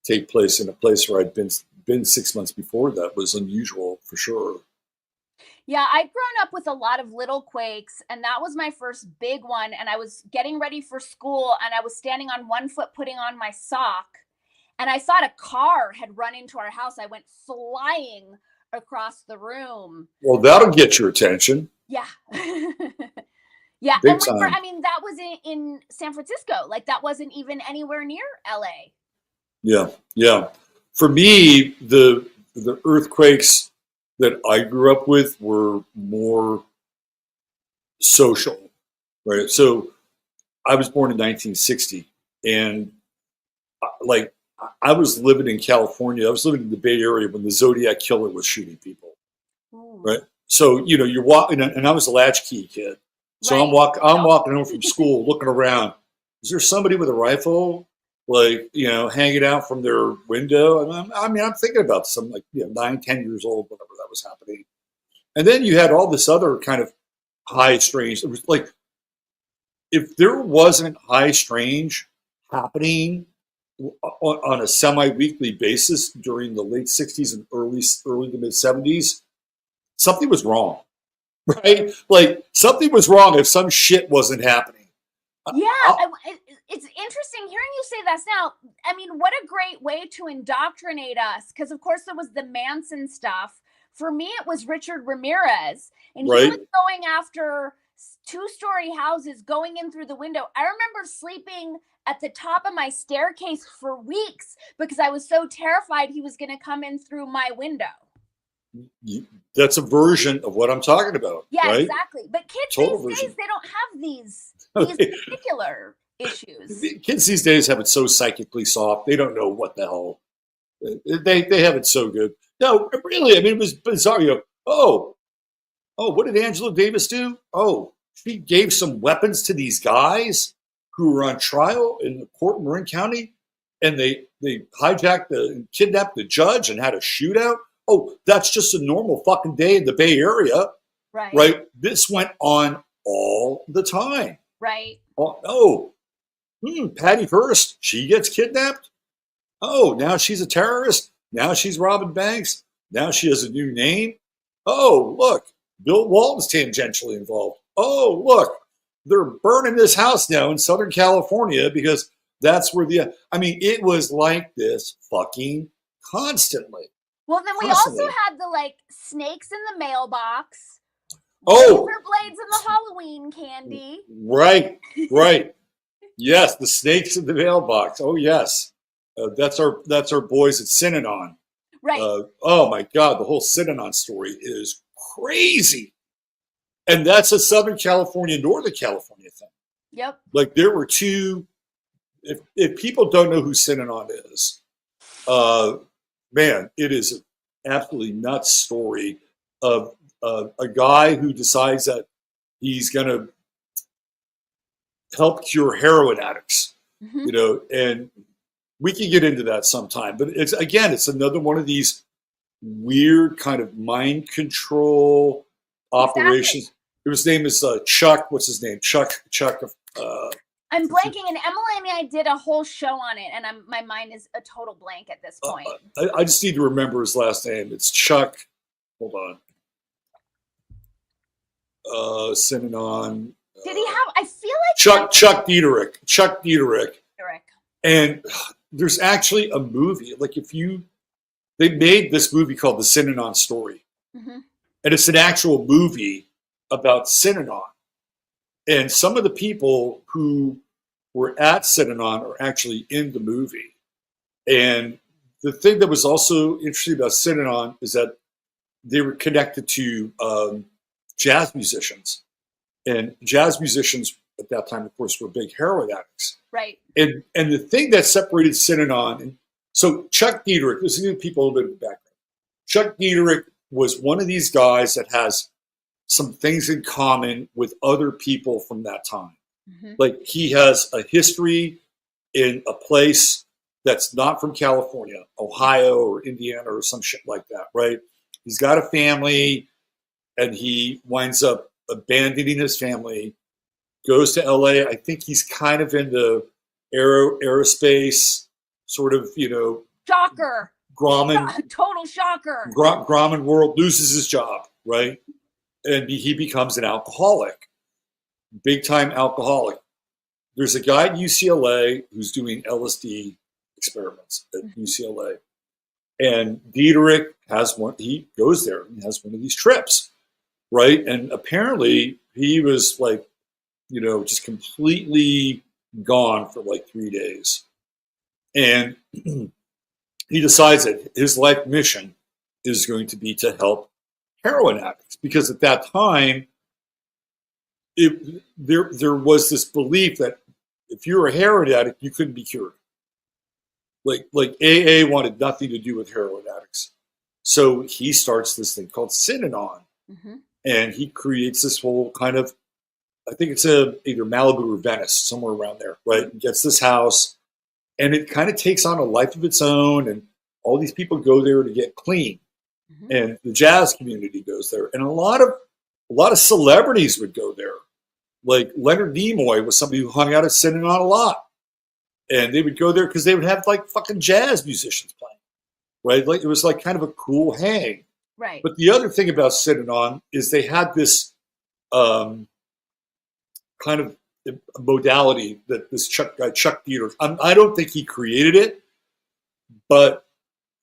take place in a place where I'd been 6 months before that was unusual for sure. Yeah, I'd grown up with a lot of little quakes, and that was my first big one. And I was getting ready for school, and I was standing on one foot putting on my sock, and I thought a car had run into our house. I went flying across the room. Well, that'll get your attention. Yeah. Yeah. Big and time. that was in San Francisco. Like, that wasn't even anywhere near LA. Yeah. For me, the earthquakes that I grew up with were more social, right? So I was born in 1960, and I was living in California. I was living in the Bay Area when the Zodiac Killer was shooting people, right? So, you're walking, and I was a latchkey kid. So I'm walking home from school, looking around. Is there somebody with a rifle, hanging out from their window? And I'm thinking about some 9, 10 years old, whenever that was happening. And then you had all this other kind of high strange. It was like, if there wasn't high strange happening on a semi-weekly basis during the late 60s and early to mid 70s, something was wrong, right? Like, something was wrong if some shit wasn't happening. Yeah, it's interesting hearing you say that now. I mean, what a great way to indoctrinate us, because of course there was the Manson stuff. For me, it was Richard Ramirez, and he was going after 2-story houses, going in through the window. I remember sleeping at the top of my staircase for weeks because I was so terrified he was going to come in through my window. That's a version of what I'm talking about. Yeah, right? Exactly. But kids these days, they don't have these particular issues. Kids these days have it so psychically soft. They don't know what the hell. They have it so good. No, really, I mean, it was bizarre. What did Angela Davis do? Oh, she gave some weapons to these guys who were on trial in the court in Marin County, and they hijacked and kidnapped the judge and had a shootout. Oh, that's just a normal fucking day in the Bay Area. Right? This went on all the time. Right. Patty Hearst, she gets kidnapped. Oh, now she's a terrorist. Now she's robbing banks. Now she has a new name. Oh, look, Bill Walton's tangentially involved. Oh, look, they're burning this house now in Southern California because that's where it was like this fucking constantly. Well, then we also had the snakes in the mailbox. Oh, razor blades in the Halloween candy. Right. Yes, the snakes in the mailbox. Oh, yes, that's our boys at Synanon. Right. Oh my God, the whole Synanon story is crazy. And that's a Southern California, Northern California thing. Yep. Like there were two, if people don't know who Synanon is, man, it is an absolutely nuts story of a guy who decides that he's going to help cure heroin addicts, you know, and we can get into that sometime. But it's another one of these weird kind of mind control operations. Exactly. His name is Chuck. What's his name? Chuck. I'm blanking, and Emily and I did a whole show on it, and my mind is a total blank at this point. I just need to remember his last name. It's Chuck. Hold on. Synanon. Did he have? I feel like Chuck Dieterich. Chuck Dieterich. Dieterich. And there's actually a movie. Like they made this movie called The Synanon Story, and it's an actual movie about Synanon. And some of the people who were at Synanon are actually in the movie. And the thing that was also interesting about Synanon is that they were connected to jazz musicians. And jazz musicians at that time, of course, were big heroin addicts. Right. And the thing that separated Synanon, and so Chuck Dieterich, let's give people a little bit of background. Chuck Dieterich was one of these guys that has some things in common with other people from that time. Like he has a history in a place that's not from California, Ohio or Indiana or some shit like that, right? He's got a family and he winds up abandoning his family, goes to LA. I think he's kind of in the aerospace sort of, you know, shocker. Grauman, total shocker. Grauman world, loses his job, right? And he becomes an alcoholic, big time alcoholic. There's a guy at UCLA who's doing LSD experiments at UCLA. And Dieterich has one, he goes there and has one of these trips, right? And apparently he was like, you know, just completely gone for like 3 days. And he decides that his life mission is going to be to help heroin addicts, because at that time, there was this belief that if you're a heroin addict, you couldn't be cured. Like AA wanted nothing to do with heroin addicts. So he starts this thing called Synanon. And he creates this whole kind of, I think it's either Malibu or Venice, somewhere around there, right? He gets this house, and it kind of takes on a life of its own, and all these people go there to get clean. And the jazz community goes there, and a lot of celebrities would go there. Like Leonard Nimoy was somebody who hung out at Synanon a lot, and they would go there because they would have like fucking jazz musicians playing, right? Like it was like kind of a cool hang. Right. But the other thing about Synanon is they had this kind of modality that this Chuck Dieterich, I don't think he created it, but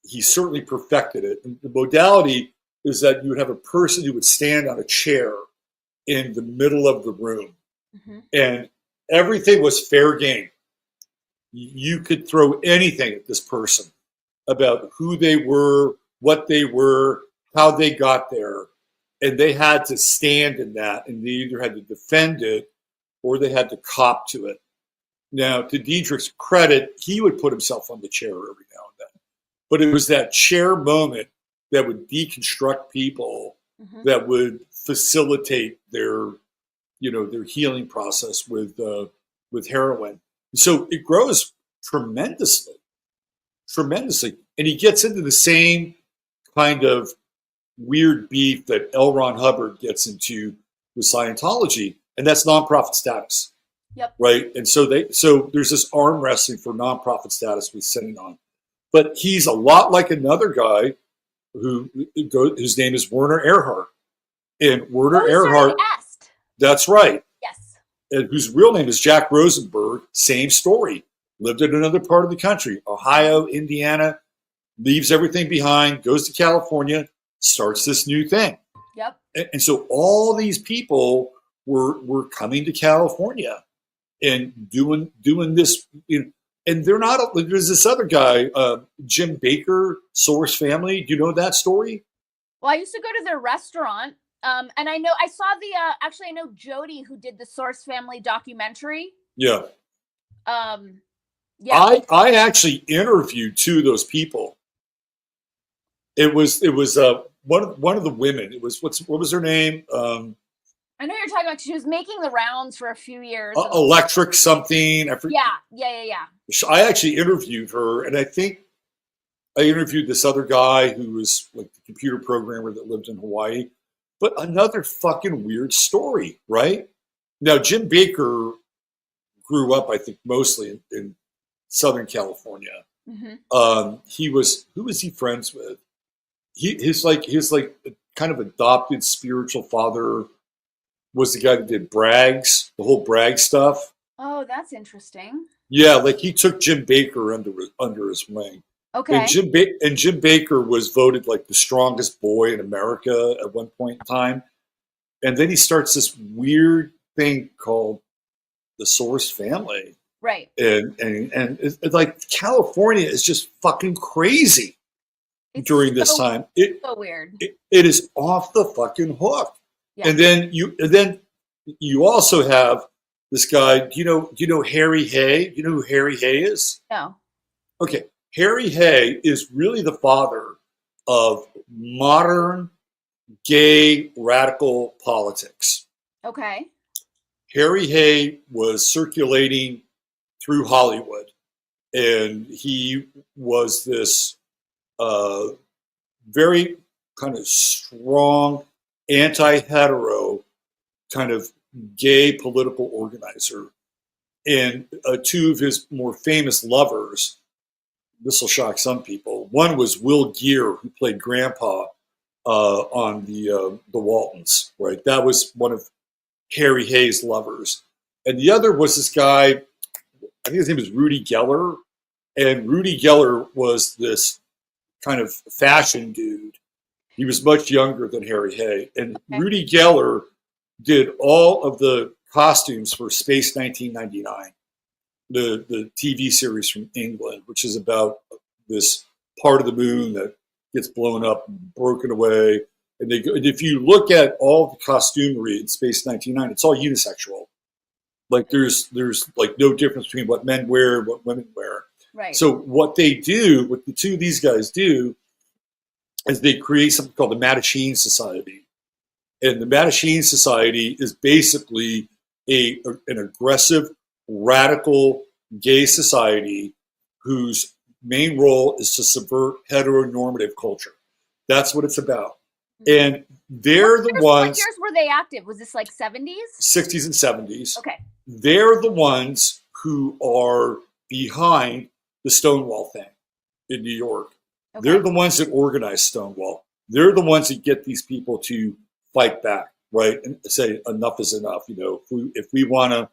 he certainly perfected it. And the modality is that you would have a person who would stand on a chair in the middle of the room, and everything was fair game. You could throw anything at this person about who they were, what they were, how they got there, and they had to stand in that, and they either had to defend it or they had to cop to it. Now, to Dietrich's credit, he would put himself on the chair every now and then. But it was that chair moment that would deconstruct people, that would facilitate their, you know, their healing process with heroin. So it grows tremendously. And he gets into the same kind of weird beef that L. Ron Hubbard gets into with Scientology, and that's nonprofit status. Yep. Right. And so there's this arm wrestling for nonprofit status with Synanon. But he's a lot like another guy whose name is Werner Erhard. And Werner Erhard, that's right. Yes. And whose real name is Jack Rosenberg. Same story. Lived in another part of the country, Ohio, Indiana, leaves everything behind, goes to California, starts this new thing. Yep. And so all these people were coming to California and doing this, you know, And they're not, there's this other guy, Jim Baker, Source Family. Do you know that story? Well, I used to go to their restaurant. And I know I saw actually I know Jody, who did the Source Family documentary. Yeah. Yeah. I actually interviewed two of those people. It was one of the women. It was what was her name? I know you're talking about. She was making the rounds for a few years. Electric something. Yeah. I actually interviewed her, and I think I interviewed this other guy who was like the computer programmer that lived in Hawaii. But another fucking weird story, right? Now, Jim Baker grew up, I think, mostly in Southern California. Mm-hmm. Who was he friends with? His kind of adopted spiritual father was the guy that did Bragg's, the whole Bragg stuff. Oh, that's interesting. Yeah, like he took Jim Baker under his wing. Okay. And Jim Baker was voted like the strongest boy in America at one point in time. And then he starts this weird thing called the Source Family. Right. And it's like California is just fucking crazy during this time. It's so weird. It is off the fucking hook. Yeah. And then you also have this guy. Do you know Harry Hay? You know who Harry Hay is? No. Okay. Harry Hay is really the father of modern gay radical politics. Okay. Harry Hay was circulating through Hollywood, and he was this very kind of strong anti-hetero kind of gay political organizer. And two of his more famous lovers, this will shock some people. One was Will Geer, who played Grandpa on the Waltons, right? That was one of Harry Hay's lovers. And the other was this guy, I think his name is Rudy Geller. And Rudy Geller was this kind of fashion dude. He was much younger than Harry Hay. And Rudy Geller did all of the costumes for Space 1999, the TV series from England, which is about this part of the moon that gets blown up, broken away. And if you look at all the costumery in Space 1999, it's all unisexual. Like there's like no difference between what men wear and what women wear. Right. So what they do, what the two of these guys do, is they create something called the Mattachine Society. And the Mattachine Society is basically an aggressive, radical gay society whose main role is to subvert heteronormative culture. That's what it's about. And they're the ones. What years were they active? Was this like 70s? 60s and 70s. Okay. They're the ones who are behind the Stonewall thing in New York. Okay. They're the ones that organize Stonewall. They're the ones that get these people to fight back, right? And say enough is enough. If we want to,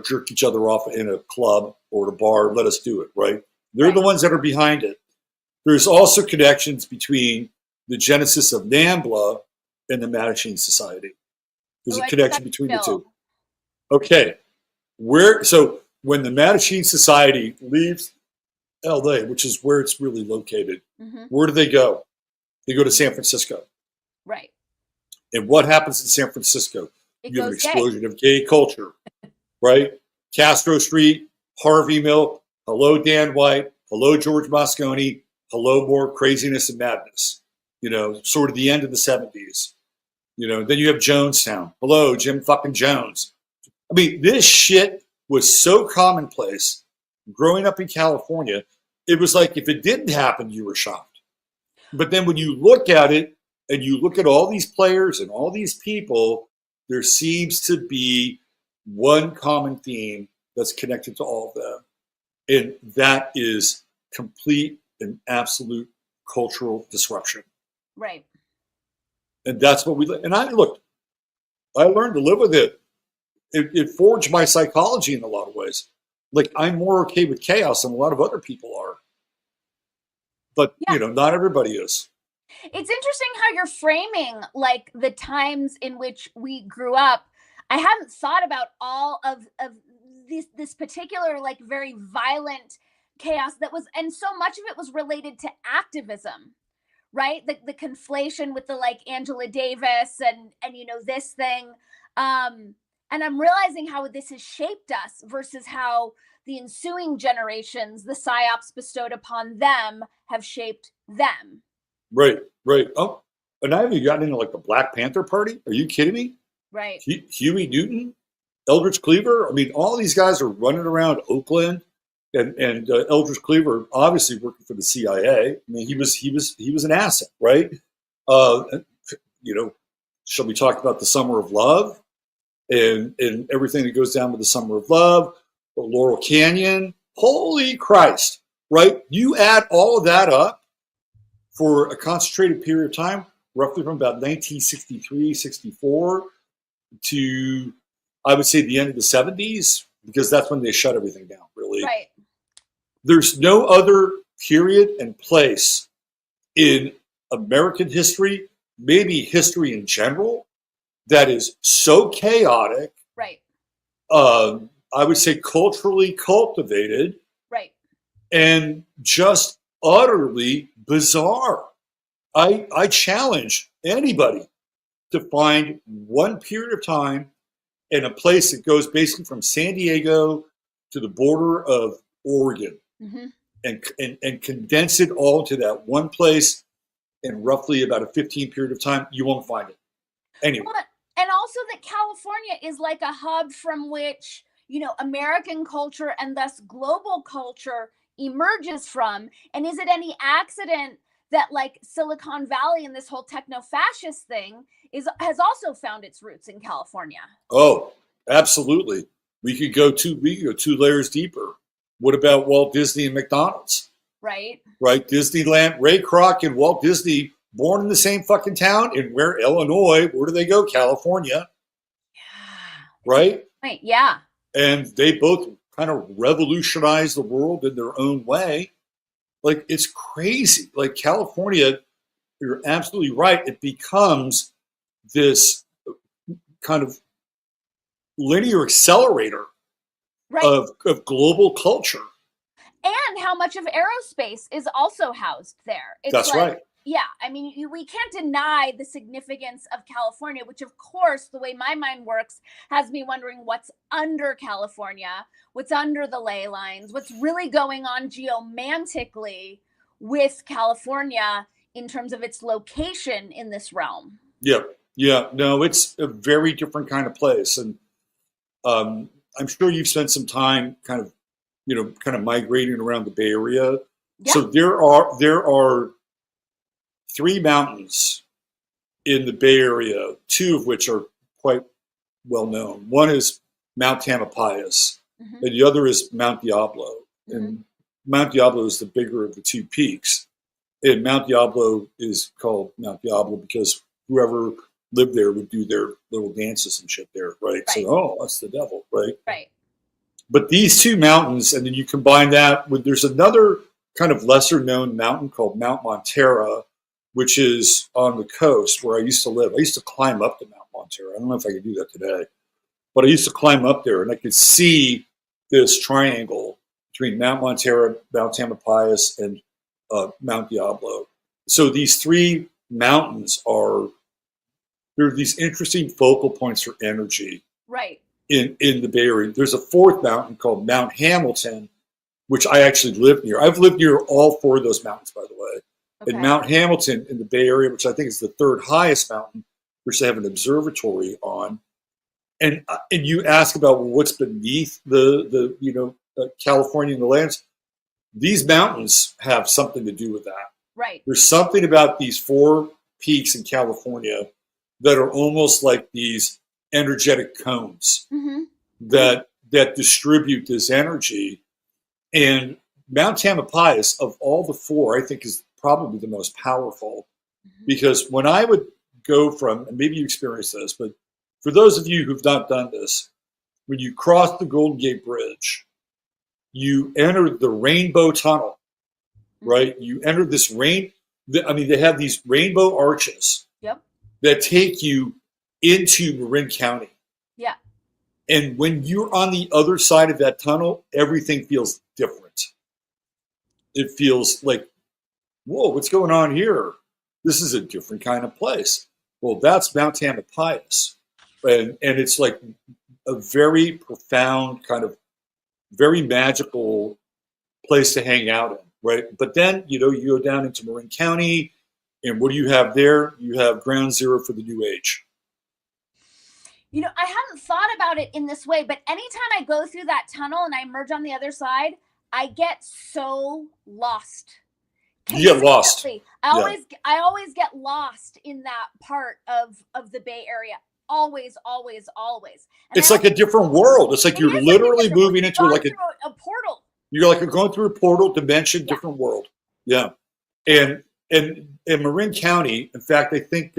jerk each other off in a club or a bar, let us do it, right? They're the ones that are behind it. There's also connections between the genesis of NAMBLA and the Mattachine Society. There's a connection between the two. Okay. So when the Mattachine Society leaves LA, which is where it's really located, where do they go? They go to San Francisco. Right. And what happens in San Francisco? You have an explosion gay. Of gay culture, right? Castro Street, Harvey Milk, hello Dan White, hello George Moscone, hello more craziness and madness. Sort of the end of the 70s. Then you have Jonestown. Hello, Jim fucking Jones. I mean, this shit was so commonplace growing up in California. It was like if it didn't happen, you were shocked. But then when you look at it and you look at all these players and all these people, there seems to be one common theme that's connected to all of them. And that is complete and absolute cultural disruption. Right. And that's what and I learned to live with it. It forged my psychology in a lot of ways. Like I'm more okay with chaos than a lot of other people are. But, not everybody is. It's interesting how you're framing like the times in which we grew up. I hadn't thought about all of this particular like very violent chaos that was, and so much of it was related to activism, right? The conflation with the like Angela Davis and this thing. And I'm realizing how this has shaped us versus how the ensuing generations, the psyops bestowed upon them, have shaped them. Right. Oh, and I haven't gotten into like the Black Panther Party. Are you kidding me? Right. Huey Newton, Eldridge Cleaver. I mean, all these guys are running around Oakland, and Eldridge Cleaver obviously working for the CIA. I mean, he was an asset, right? Shall we talk about the Summer of Love and everything that goes down with the Summer of Love, Laurel Canyon? Holy Christ, right? You add all of that up for a concentrated period of time, roughly from about 1963, 64 to, I would say, the end of the 70s, because that's when they shut everything down, really. Right. There's no other period and place in American history, maybe history in general, that is so chaotic. Right. I would say culturally cultivated. Right. And just utterly bizarre. I challenge anybody to find one period of time in a place that goes basically from San Diego to the border of Oregon, mm-hmm. and condense it all to that one place in roughly about a 15 period of time. You won't find it anyway. And also that California is like a hub from which, American culture and thus global culture emerges from. And is it any accident that like Silicon Valley and this whole techno-fascist thing has also found its roots in California? Oh, absolutely. We could go two layers deeper. What about Walt Disney and McDonald's? Right. Disneyland, Ray Kroc and Walt Disney, born in the same fucking town. And where? Illinois. Where do they go? California. Yeah. Right? Right. Yeah. And they both kind of revolutionized the world in their own way. Like, it's crazy. Like, California, you're absolutely right. It becomes this kind of linear accelerator, right, of global culture. And how much of aerospace is also housed there. That's like, right. Yeah, I mean, we can't deny the significance of California, which, of course, the way my mind works has me wondering what's under California, what's under the ley lines, what's really going on geomantically with California in terms of its location in this realm. Yeah. No, it's a very different kind of place. And I'm sure you've spent some time kind of migrating around the Bay Area. Yeah. So there are 3 mountains in the Bay Area, 2 of which are quite well known. One is Mount Tamalpais, mm-hmm. and the other is Mount Diablo. Mm-hmm. And Mount Diablo is the bigger of the 2 peaks. And Mount Diablo is called Mount Diablo because whoever lived there would do their little dances and shit there, right? So, that's the devil, right? Right. But these 2 mountains, and then you combine that with, there's another kind of lesser known mountain called Mount Montera, which is on the coast where I used to live. I used to climb up to Mount Montera. I don't know if I could do that today, but I used to climb up there and I could see this triangle between Mount Montera, Mount Tamalpais, and Mount Diablo. So these 3 mountains there are these interesting focal points for energy. Right. In the Bay Area. There's a 4th mountain called Mount Hamilton, which I actually live near. I've lived near all 4 of those mountains, by the way. Okay. And Mount Hamilton in the Bay Area, which I think is the 3rd highest mountain, which they have an observatory on. And you ask about what's beneath the California and the lands. These mountains have something to do with that. Right. There's something about these 4 peaks in California that are almost like these energetic cones, mm-hmm. that distribute this energy. And Mount Tamalpais, of all the 4, I think is probably the most powerful, mm-hmm. because when I would go from, and maybe you experienced this, but for those of you who've not done this, when you cross the Golden Gate Bridge, you enter the Rainbow Tunnel, mm-hmm. right? You enter this they have these rainbow arches, yep. that take you into Marin County. Yeah. And when you're on the other side of that tunnel, everything feels different. It feels like, whoa, what's going on here? This is a different kind of place. Well, that's Mount Tamalpais. And it's like a very profound, kind of very magical place to hang out in, right? But then, you go down into Marin County, and what do you have there? You have ground zero for the New Age. I hadn't thought about it in this way, but anytime I go through that tunnel and I emerge on the other side, I get so lost. You get lost. I always get lost in that part of the Bay Area. Always. And it's like a different world. It's like you're literally moving into like a portal. You're like going through a portal dimension, different world. Yeah. And in Marin County, in fact, I think,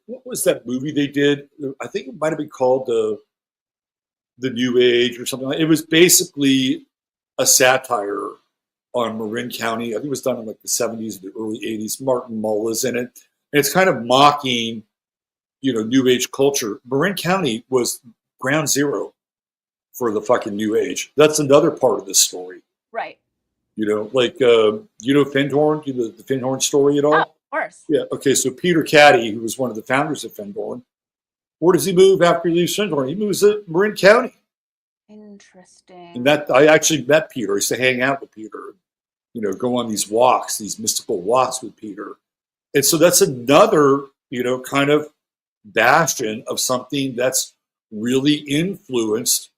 what was that movie they did? I think it might have been called The New Age or something like that. It was basically a satire on Marin County. I think it was done in like the 70s, the early 80s. Martin Mull is in it. And it's kind of mocking, New Age culture. Marin County was ground zero for the fucking New Age. That's another part of this story. Right. Like, Findhorn? The Findhorn story at all? Oh, of course. Yeah. Okay. So Peter Caddy, who was one of the founders of Findhorn, where does he move after he leaves Findhorn? He moves to Marin County. Interesting. And that I actually met Peter. I used to hang out with Peter, go on these walks, these mystical walks with Peter. And so that's another, kind of bastion of something that's really influenced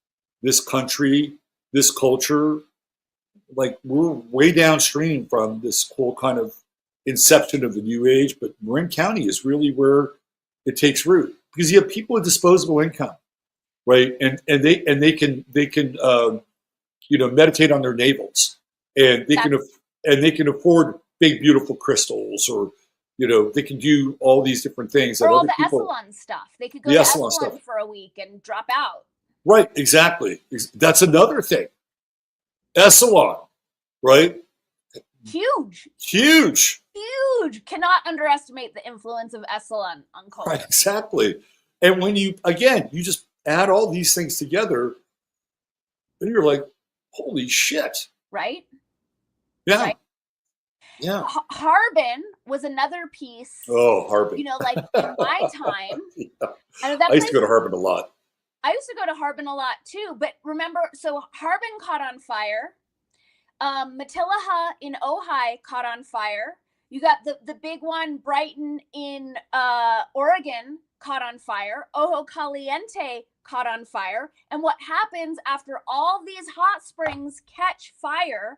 this country, this culture. Like, we're way downstream from this whole kind of inception of the New Age, but Marin County is really where it takes root, because you have people with disposable income, right? And they can meditate on their navels, and they can afford big beautiful crystals, or they can do all these different things. Or all the Esalen stuff. They could go to Esalen for a week and drop out. Right, exactly. That's another thing. Esalen, right? Huge. Cannot underestimate the influence of Esalen on culture. Right, exactly. And when you just add all these things together, then you're like, holy shit. Right? Yeah. Right? Yeah. Harbin was another piece. Oh, Harbin. Like in my time. Yeah. I used to go to Harbin a lot. I used to go to Harbin a lot too, but remember, so Harbin caught on fire. Matilaha in Ojai caught on fire. You got the big one, Brighton in Oregon, caught on fire. Ojo Caliente caught on fire. And what happens after all these hot springs catch fire,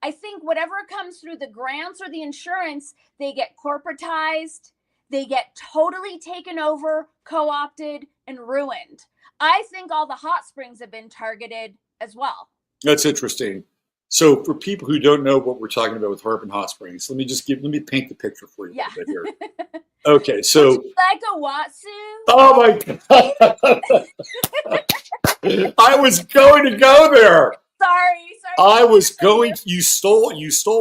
I think whatever comes through the grants or the insurance, they get corporatized, they get totally taken over, co-opted, and ruined. I think all the hot springs have been targeted as well. That's interesting. So for people who don't know what we're talking about with Harbin Hot Springs, let me paint the picture for you a little bit here. Okay, so like a Watsu? Oh my God. I was going to go there. Sorry. I was going to, you stole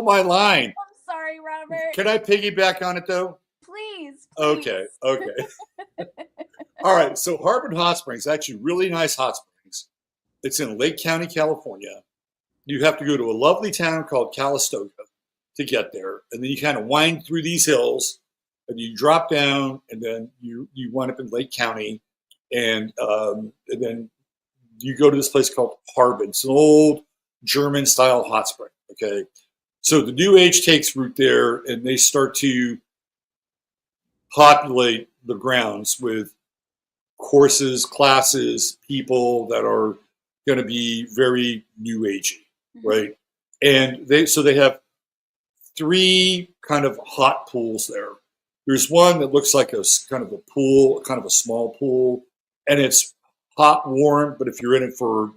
my line. I'm sorry, Robert. Can I piggyback on it though? Please. Okay. All right, so Harbin Hot Springs, actually really nice hot springs. It's in Lake County, California. You have to go to a lovely town called Calistoga to get there. And then you kind of wind through these hills and you drop down, and then you wind up in Lake County. And then you go to this place called Harbin. It's an old German style hot spring. Okay. So the New Age takes root there, and they start to populate the grounds with courses, classes, people that are going to be very New Agey, right? And they have three kind of hot pools there. There's one that looks like a kind of a pool, kind of a small pool, and it's hot, warm. But if you're in it for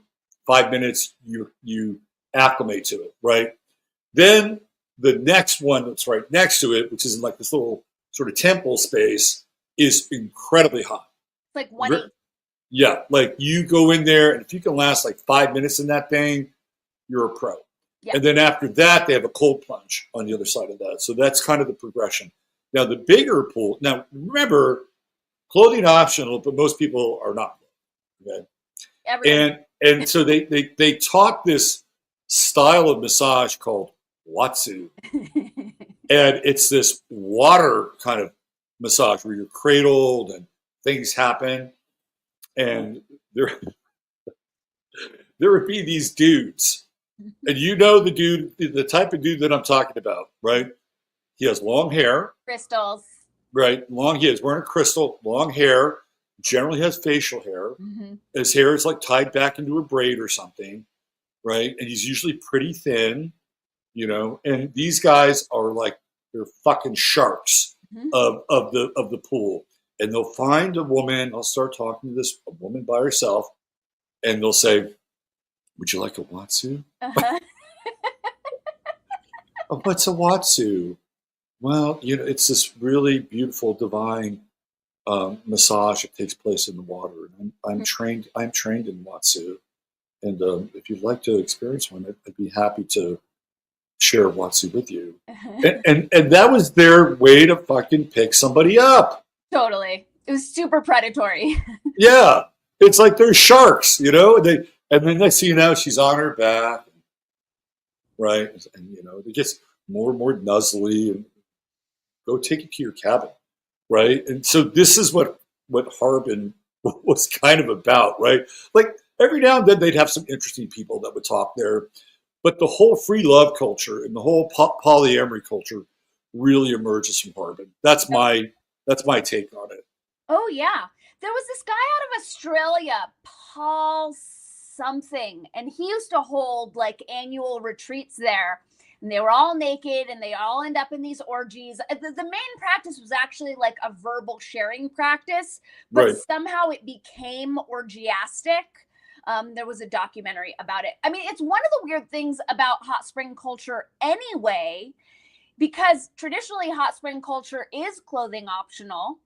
5 minutes, you acclimate to it, right? Then the next one that's right next to it, which is in like this little sort of temple space, is incredibly hot. Like 180. Yeah, like you go in there, and if you can last like 5 minutes in that thing, you're a pro. Yeah. And then after that, they have a cold plunge on the other side of that. So that's kind of the progression. Now, the bigger pool, now remember, clothing optional, but most people are not. Okay? Everyone. And so they taught this style of massage called Watsu. And it's this water kind of massage where you're cradled and things happen. And there would be these dudes. And you know the type of dude that I'm talking about, right? He has long hair. Crystals. Right. He is wearing a crystal, long hair, generally has facial hair. Mm-hmm. His hair is like tied back into a braid or something. Right. And he's usually pretty thin, and these guys are like, they're fucking sharks Mm-hmm. of the pool. And they'll find a woman. I'll start talking to this woman by herself, and they'll say, "Would you like a Watsu?" Uh-huh. Oh, what's a Watsu? Well, it's this really beautiful, divine massage that takes place in the water. And I'm trained in Watsu, and if you'd like to experience one, I'd be happy to share Watsu with you. And that was their way to fucking pick somebody up. Totally. It was super predatory. Yeah, it's like they're sharks, and then next thing you know, she's on her back, right? And it gets more and more nuzzly, and go take it to your cabin, right? And so this is what Harbin was kind of about, right? Like every now and then they'd have some interesting people that would talk there, but the whole free love culture and the whole polyamory culture really emerges from Harbin. That's my take on it. Oh yeah, there was this guy out of Australia, Paul something, and he used to hold like annual retreats there. And they were all naked and they all end up in these orgies. The main practice was actually like a verbal sharing practice, but Right. somehow it became orgiastic. There was a documentary about it. I mean, it's one of the weird things about hot spring culture anyway, because traditionally hot spring culture is clothing optional.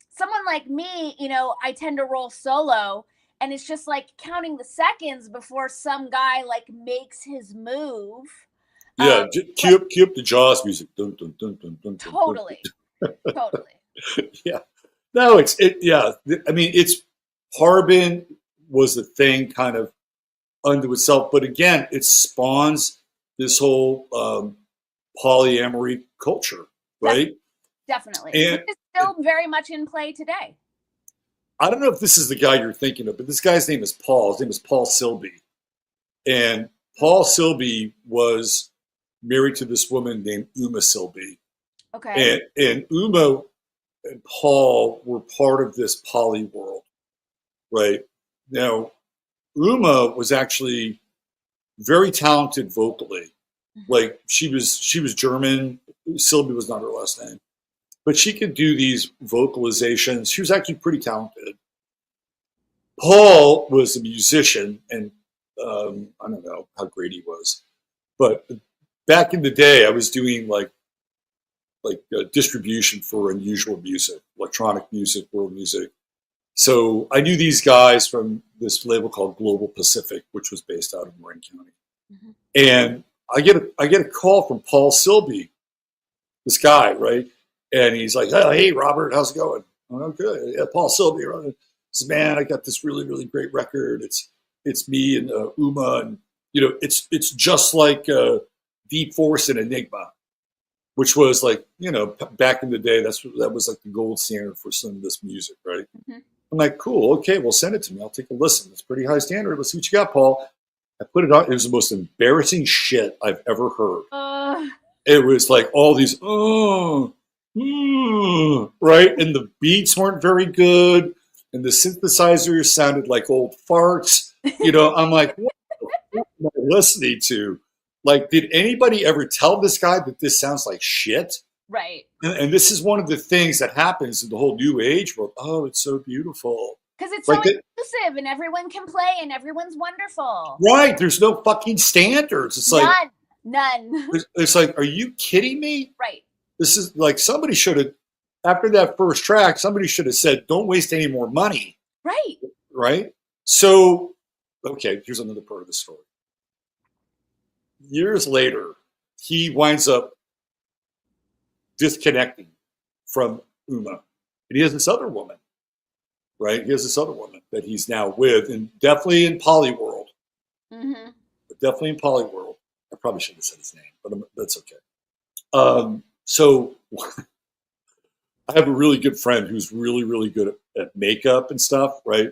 Someone like me, I tend to roll solo, and it's just like counting the seconds before some guy like makes his move. Yeah, cue up the Jaws music. Dun, dun, dun, dun, dun, Totally. Totally. Yeah. No, yeah. I mean, Harbin was the thing kind of unto itself. But again, it spawns this whole polyamory culture, right? Definitely. And Which is still very much in play today. I don't know if this is the guy you're thinking of, but this guy's name is Paul. His name is Paul Silby. And Paul Silby was married to this woman named Uma Silby. Okay. And Uma and Paul were part of this poly world, right? Now, Uma was actually very talented vocally. Mm-hmm. Like she was German. Silby was not her last name, but she could do these vocalizations. She was actually pretty talented. Paul was a musician, and I don't know how great he was, but back in the day, I was doing like distribution for unusual music, electronic music, world music. So I knew these guys from this label called Global Pacific, which was based out of Marin County. Mm-hmm. And I get a call from Paul Silby, this guy, right? And he's like, "Oh, hey, Robert, how's it going?" "Oh, good." "Yeah, Paul Silby." He says, "Man, I got this really, really great record. It's me and Uma, and it's just like Deep Force and Enigma, which was like, back in the day, that was like the gold standard for some of this music, right?" Mm-hmm. I'm like, "Cool, okay, well, send it to me. I'll take a listen. It's pretty high standard. Let's see what you got, Paul." I put it on. It was the most embarrassing shit I've ever heard. It was like all these, right? And the beats weren't very good. And the synthesizers sounded like old farts. I'm like, what am I listening to? Like, did anybody ever tell this guy that this sounds like shit? Right. And this is one of the things that happens in the whole new age world. Oh, it's so beautiful. Because it's like so inclusive and everyone can play and everyone's wonderful. Right. There's no fucking standards. It's like None. It's like, are you kidding me? Right. This is like somebody should have, after that first track, somebody should have said, "Don't waste any more money." Right. Right. So, okay, here's another part of the story. Years later, he winds up disconnecting from Uma. And he has this other woman. right? He has this other woman that he's now with, and definitely in poly world. Mm-hmm. But definitely in poly world. I probably shouldn't have said his name, but that's okay. So I have a really good friend who's really, really good at makeup and stuff, right?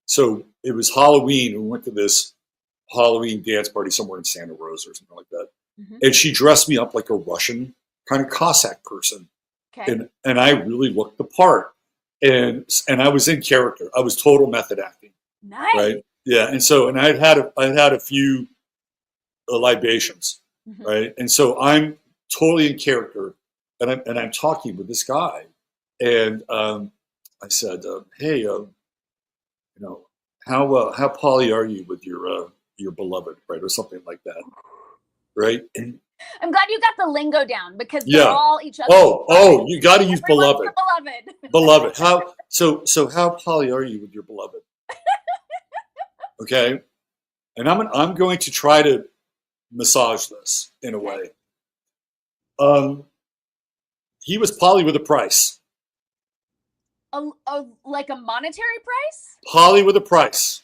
So it was Halloween, and we went to this Halloween dance party somewhere in Santa Rosa or something like that. Mm-hmm. And she dressed me up like a Russian kind of Cossack person. Okay. And I really looked the part. And I was in character. I was total method acting. Nice. Right? Yeah. And I'd had a few libations, Mm-hmm. right? And so I'm totally in character, and I'm talking with this guy, and I said, "Hey, how poly are you with your beloved, right, or something like that, right?" And I'm glad you got the lingo down because yeah, they're all each other. oh, you got to use Everyone's beloved, your beloved. beloved. So how poly are you with your beloved? Okay, and I'm going to try to massage this in a way. He was poly with a price. Like a monetary price? Poly with a price.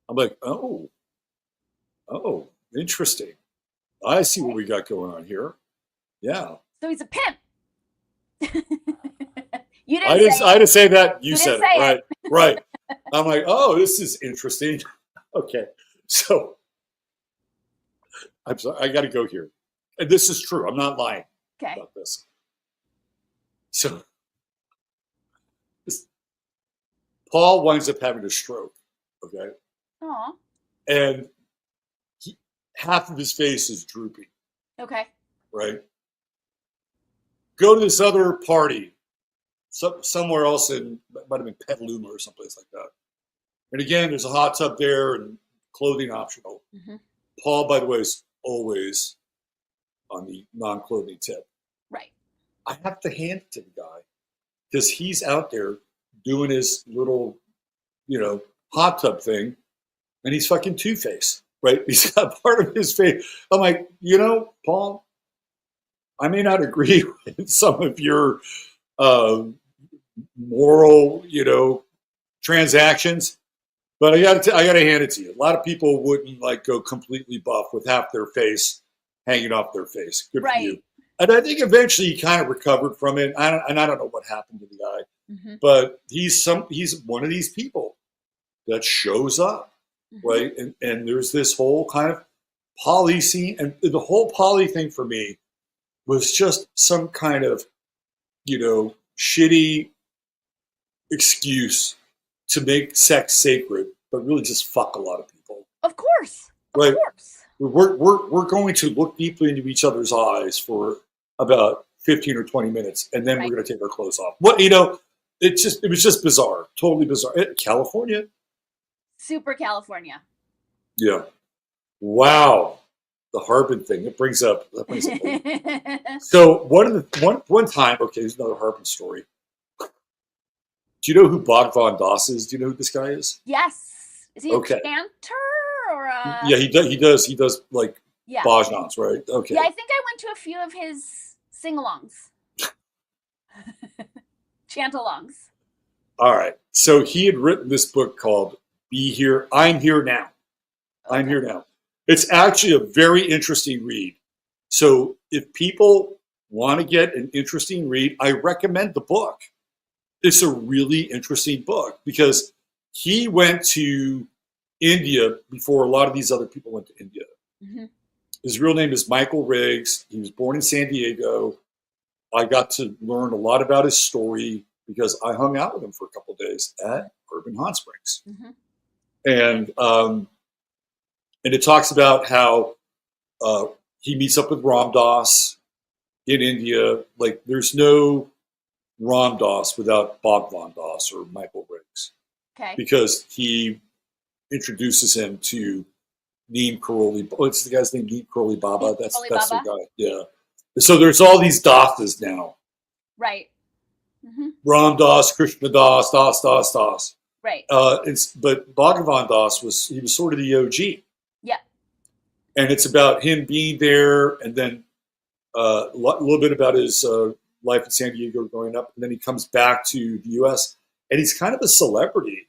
I'm like, oh, interesting. I see what we got going on here. Yeah. So he's a pimp. I didn't say that. You said say it. Right. I'm like, oh, this is interesting. Okay. So I'm sorry, I got to go here. And this is true. I'm not lying about this. So Paul winds up having a stroke. Okay. Aw. And half of his face is droopy. Okay. Right. Go to this other party, somewhere else might have been Petaluma or someplace like that. And again, there's a hot tub there and clothing optional. Mm-hmm. Paul, by the way, is always on the non-clothing tip. Right. I have to hand it to the guy because he's out there doing his little, hot tub thing, and he's fucking two-faced, right? He's got part of his face. I'm like, Paul, I may not agree with some of your moral, transactions, but I got to hand it to you. A lot of people wouldn't go completely buff with half their face hanging off their face. Good for you. And I think eventually he kind of recovered from it. I don't know what happened to the guy, mm-hmm. but he's one of these people that shows up, mm-hmm. right? And there's this whole kind of poly scene, and the whole poly thing for me was just some kind of, shitty excuse to make sex sacred, but really just fuck a lot of people. Of course. Right. Of course. We're going to look deeply into each other's eyes for about 15 or 20 minutes, and then we're going to take our clothes off. It was just bizarre. Totally bizarre. California. Super California. Yeah. Wow. The Harbin thing. That brings up. So one time, okay, there's another Harbin story. Do you know who Bogvan Das is? Do you know who this guy is? Yes. Is he a chanter or a... Yeah, he does bhajanans, right? Okay. Yeah, I think I went to a few of his sing-alongs. Chant-alongs. All right. So he had written this book called Be Here, I'm Here Now. Okay. I'm Here Now. It's actually a very interesting read. So if people want to get an interesting read, I recommend the book. It's a really interesting book because he went to India before a lot of these other people went to India. Mm-hmm. His real name is Michael Riggs. He was born in San Diego. I got to learn a lot about his story because I hung out with him for a couple of days at Urban Hot Springs. Mm-hmm. And it talks about how he meets up with Ram Dass in India. Like, there's no Ram Dass without Bogvan Das or Michael Riggs. Okay. Because he introduces him to Neem Karoli. What's the guy's name? Neem Karoli Baba. That's the guy. Yeah. So there's all these dasas now. Right. Mm-hmm. Ram Das, Krishna Das, Das. Right. But Bhagavan Das was sort of the OG. Yeah. And it's about him being there, and then a little bit about his life in San Diego growing up, and then he comes back to the U.S. And he's kind of a celebrity,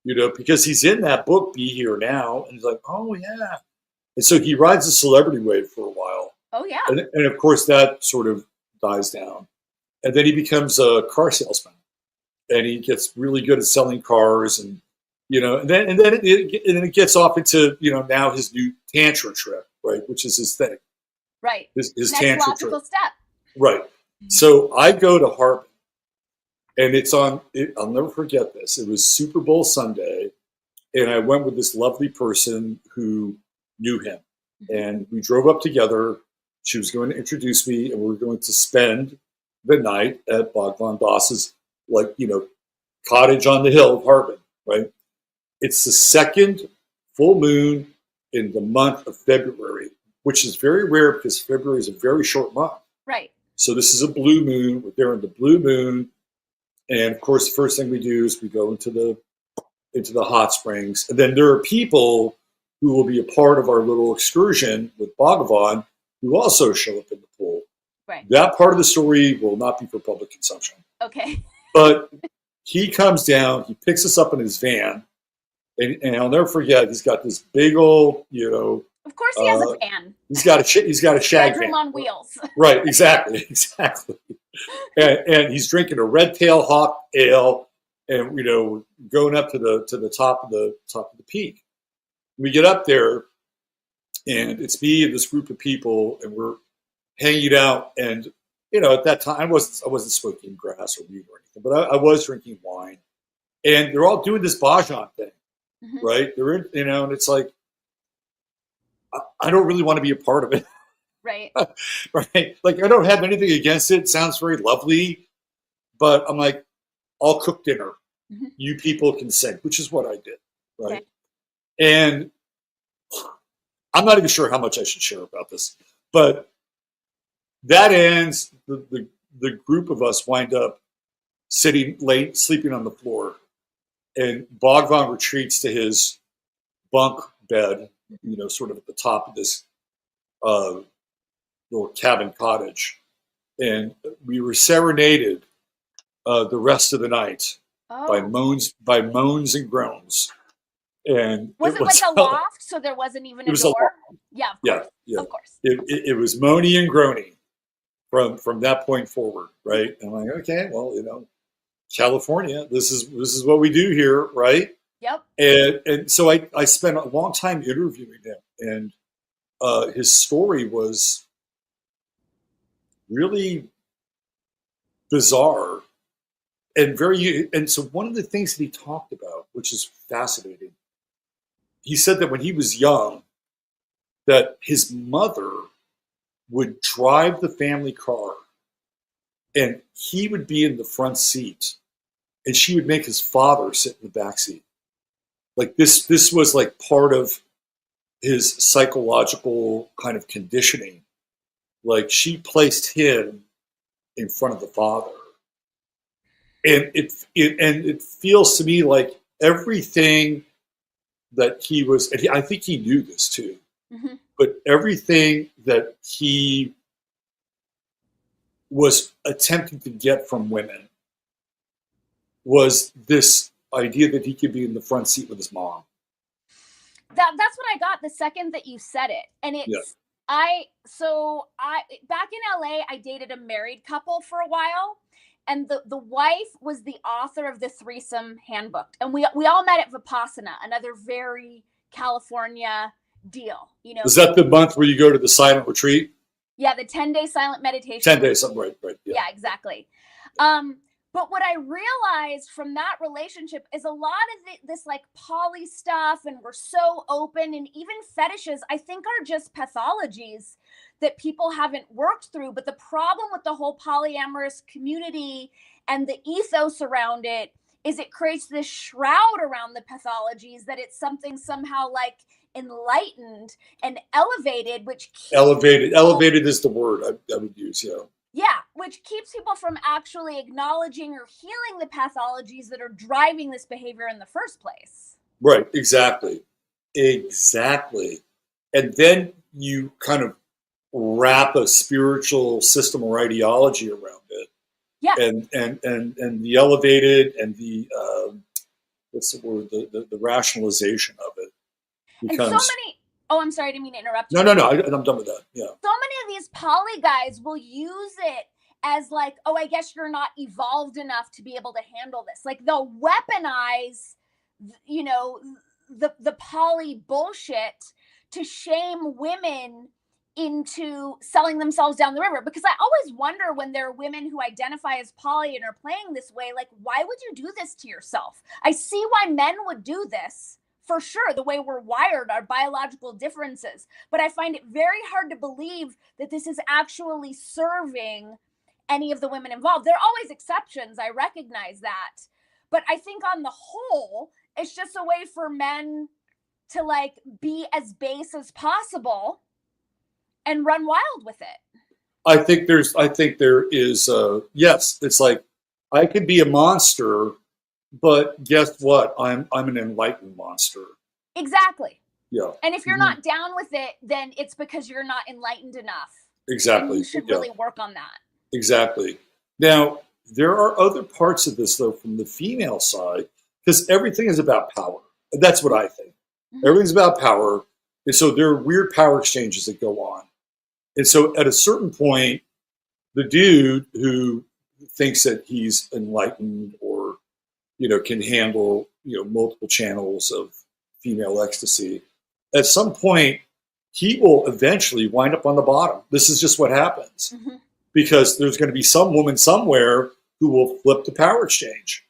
because he's in that book, Be Here Now. And he's like, oh, yeah. And so he rides the celebrity wave for a while. Oh, yeah. And of course, that sort of dies down. And then he becomes a car salesman. And he gets really good at selling cars. And, and then it gets off into, now his new tantra trip, right? Which is his thing. Right. His Next tantra logical trip. step. Right. So I go to Harbin. And I'll never forget this. It was Super Bowl Sunday, and I went with this lovely person who knew him. And we drove up together. She was going to introduce me, and we were going to spend the night at Bhagwan Das's, cottage on the hill of Harbin, right? It's the second full moon in the month of February, which is very rare because February is a very short month. Right. So this is a blue moon. We're there in the blue moon. And of course, the first thing we do is we go into the hot springs. And then there are people who will be a part of our little excursion with Bhagavan who also show up in the pool. Right. That part of the story will not be for public consumption. Okay. But he comes down, he picks us up in his van, and I'll never forget, he's got this big old, Of course he has a van. He's got a shag Bedroom van. on wheels. Right, exactly. And he's drinking a Red Tail Hawk ale, and going up to the top of the peak. We get up there, and it's me and this group of people, and we're hanging out. And at that time, I wasn't smoking grass or weed or anything, but I was drinking wine. And they're all doing this Bhajan thing, right? They're in, and it's like, I don't really want to be a part of it. Right. Right. Like, I don't have anything against it. It sounds very lovely, but I'm like, I'll cook dinner. You people can sing, which is what I did. Right. Okay. And I'm not even sure how much I should share about this, but that ends. The group of us wind up sitting late, sleeping on the floor, and Bhagwan retreats to his bunk bed, sort of at the top of this little cabin cottage, and we were serenaded the rest of the night by moans and groans. And was it like a loft, so there wasn't even a door? Yeah, of course. Yeah. Of course. It was moany and groany from that point forward, right? And I'm like, okay, well, California, this is what we do here, right? Yep. And so I spent a long time interviewing him, and his story was really bizarre and so one of the things that he talked about, which is fascinating, he said that when he was young, that his mother would drive the family car and he would be in the front seat and she would make his father sit in the back seat. Like this was like part of his psychological kind of conditioning. Like she placed him in front of the father. And it feels to me like everything that he was, and I think he knew this too, but everything that he was attempting to get from women was this idea that he could be in the front seat with his mom. That's what I got the second that you said it. And it's, I back in LA, I dated a married couple for a while. And the wife was the author of the threesome handbook. And we all met at Vipassana, another very California deal. Is that the month where you go to the silent retreat? Yeah, the 10-day silent meditation. 10 days, right. Yeah, exactly. But what I realized from that relationship is a lot of this like poly stuff, and we're so open, and even fetishes, I think, are just pathologies that people haven't worked through. But the problem with the whole polyamorous community and the ethos around it is it creates this shroud around the pathologies that it's something somehow like enlightened and elevated, which elevated is the word I would use. Yeah, which keeps people from actually acknowledging or healing the pathologies that are driving this behavior in the first place. Right, exactly. And then you kind of wrap a spiritual system or ideology around it. Yeah. And the elevated and the what's the word, the rationalization of it becomes. And so many. Oh, I'm sorry, I didn't mean to interrupt you. No, I'm done with that. Yeah. So many of these poly guys will use it as like, oh, I guess you're not evolved enough to be able to handle this. Like they'll weaponize, you know, the poly bullshit to shame women into selling themselves down the river. Because I always wonder when there are women who identify as poly and are playing this way, like, why would you do this to yourself? I see why men would do this. For sure, the way we're wired, our biological differences. But I find it very hard to believe that this is actually serving any of the women involved. There are always exceptions. I recognize that. But I think on the whole, it's just a way for men to like be as base as possible and run wild with it. I think there is, yes, it's like, I could be a monster, but guess what? I'm an enlightened monster. Exactly. Yeah. And if you're not down with it, then it's because you're not enlightened enough. Exactly. And you should really work on that. Exactly. Now, there are other parts of this, though, from the female side, because everything is about power. That's what I think. Mm-hmm. Everything's about power. And so there are weird power exchanges that go on. And so at a certain point, the dude who thinks that he's enlightened or, can handle, multiple channels of female ecstasy, at some point, he will eventually wind up on the bottom. This is just what happens. Mm-hmm. Because there's going to be some woman somewhere who will flip the power exchange.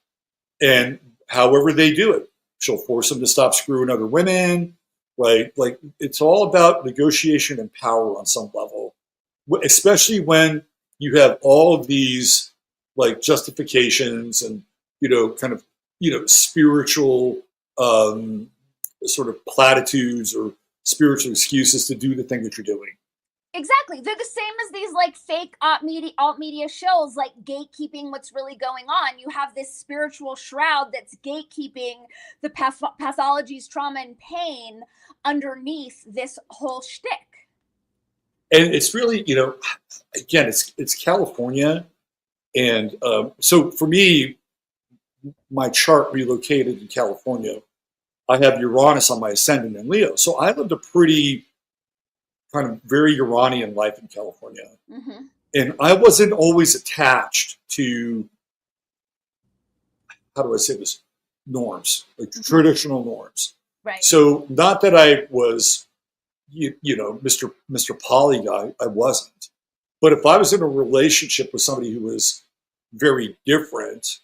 And however they do it, she'll force him to stop screwing other women, right? Like, it's all about negotiation and power on some level, especially when you have all of these like justifications and, kind of, spiritual sort of platitudes or spiritual excuses to do the thing that you're doing. Exactly. They're the same as these like fake alt media shows, like gatekeeping what's really going on. You have this spiritual shroud that's gatekeeping the pathologies, trauma, and pain underneath this whole shtick. And it's really, again, it's California. And so for me, my chart relocated in California. I have Uranus on my ascendant in Leo. So I lived a pretty kind of very Uranian life in California. Mm-hmm. And I wasn't always attached to, how do I say this, norms, like traditional norms. Right. So not that I was, Mr. Poly guy, I wasn't. But if I was in a relationship with somebody who was very different,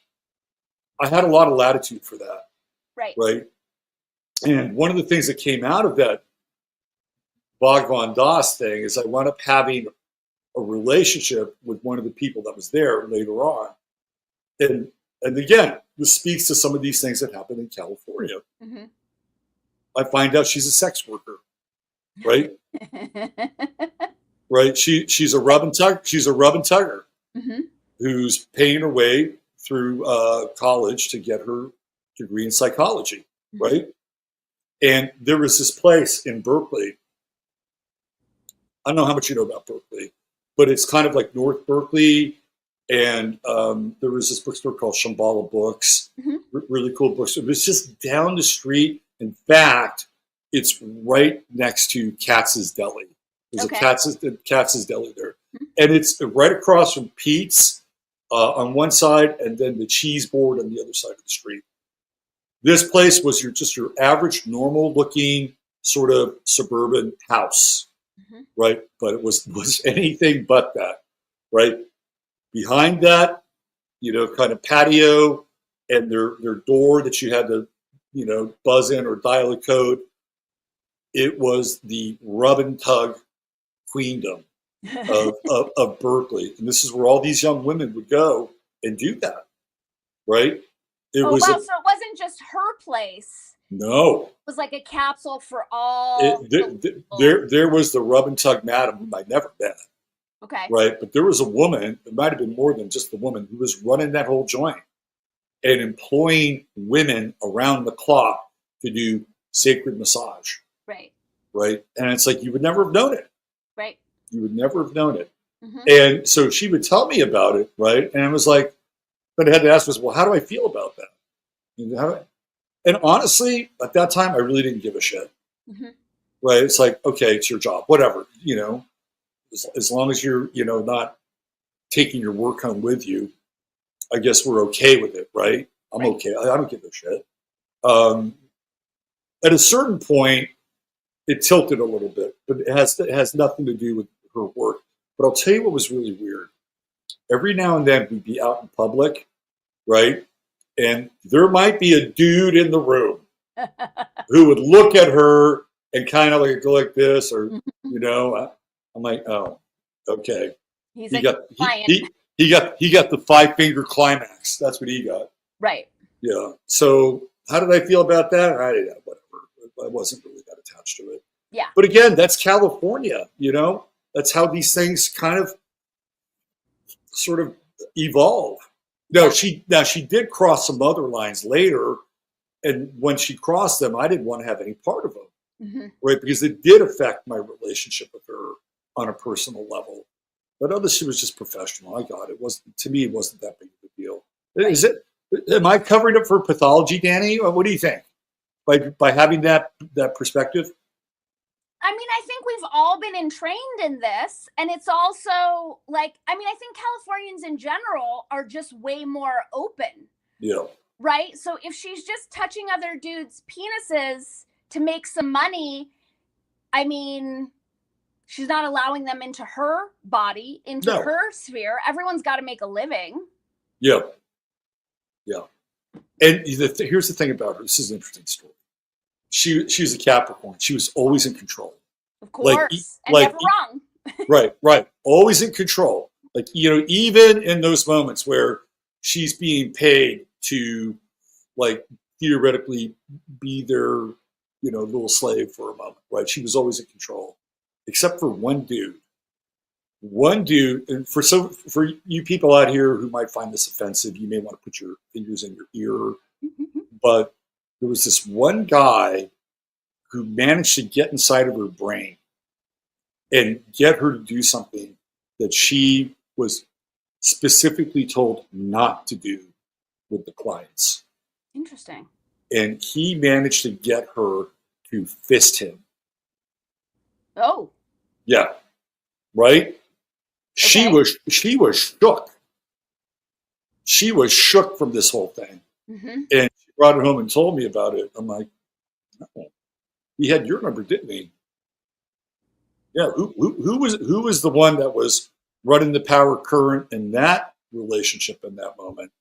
I had a lot of latitude for that. Right. Right. And one of the things that came out of that Bhagwan Das thing is I wound up having a relationship with one of the people that was there later on. And again, this speaks to some of these things that happen in California. Mm-hmm. I find out she's a sex worker, right? Right. She's a rub and tug. She's a rub and tugger mm-hmm. who's paying her way through college to get her degree in psychology, mm-hmm. right? And there was this place in Berkeley. I don't know how much you know about Berkeley, but it's kind of like North Berkeley. And there was this bookstore called Shambhala Books, mm-hmm. really cool bookstore. It was just down the street. In fact, it's right next to Katz's Deli. There's a Katz's Deli there. Mm-hmm. And it's right across from Pete's on one side and then the cheese board on the other side of the street. This place was your average, normal-looking sort of suburban house, mm-hmm. right? But it was anything but that, right? Behind that, kind of patio and their door that you had to, buzz in or dial a code. It was the rub and tug queendom of Berkeley. And this is where all these young women would go and do that, right? So it wasn't just her place. No. It was like a capsule for all. There was the rub and tug madam whom I never met. Okay. Right. But there was a woman, it might have been more than just the woman, who was running that whole joint and employing women around the clock to do sacred massage. Right. Right. And it's like you would never have known it. Right. You would never have known it. And so she would tell me about it, right? And I was like, but I had to ask myself, well, how do I feel about that? And honestly, at that time, I really didn't give a shit. Right? It's like, okay, it's your job, whatever, as long as you're, not taking your work home with you, I guess we're okay with it, right? I'm okay. I don't give a shit. At a certain point, it tilted a little bit, but it has nothing to do with her work. But I'll tell you what was really weird. Every now and then we'd be out in public, right? And there might be a dude in the room who would look at her and kind of like go like this, or I'm like, oh, okay. He got the 5-finger climax. That's what he got. Right. Yeah. So how did I feel about that? I didn't know, whatever. I wasn't really that attached to it. Yeah. But again, that's California. That's how these things kind of sort of evolve. No, she did cross some other lines later, and when she crossed them, I didn't want to have any part of them, right? Because it did affect my relationship with her on a personal level. But others, she was just professional. I got it. To me, it wasn't that big of a deal. Right. Is it? Am I covering it for pathology, Dani? What do you think? By having that perspective? I mean, I think we've all been entrained in this. And it's also I think Californians in general are just way more open. Yeah. Right? So if she's just touching other dudes' penises to make some money, I mean, she's not allowing them into her body, into her sphere. Everyone's got to make a living. Yeah. Yeah. And here's the thing about her. This is an interesting story. She was a Capricorn. She was always in control. Of course. And never wrong. Right. Always in control. Even in those moments where she's being paid to, theoretically be their, little slave for a moment, right? She was always in control, except for one dude. And for you people out here who might find this offensive, you may want to put your fingers in your ear. But there was this one guy who managed to get inside of her brain and get her to do something that she was specifically told not to do with the clients. Interesting. And he managed to get her to fist him. Oh. Yeah. Right? Okay. She was shook. She was shook from this whole thing. And she brought it home and told me about it. I'm like, oh, he had your number, didn't he? Yeah. Who was the one that was running the power current in that relationship in that moment?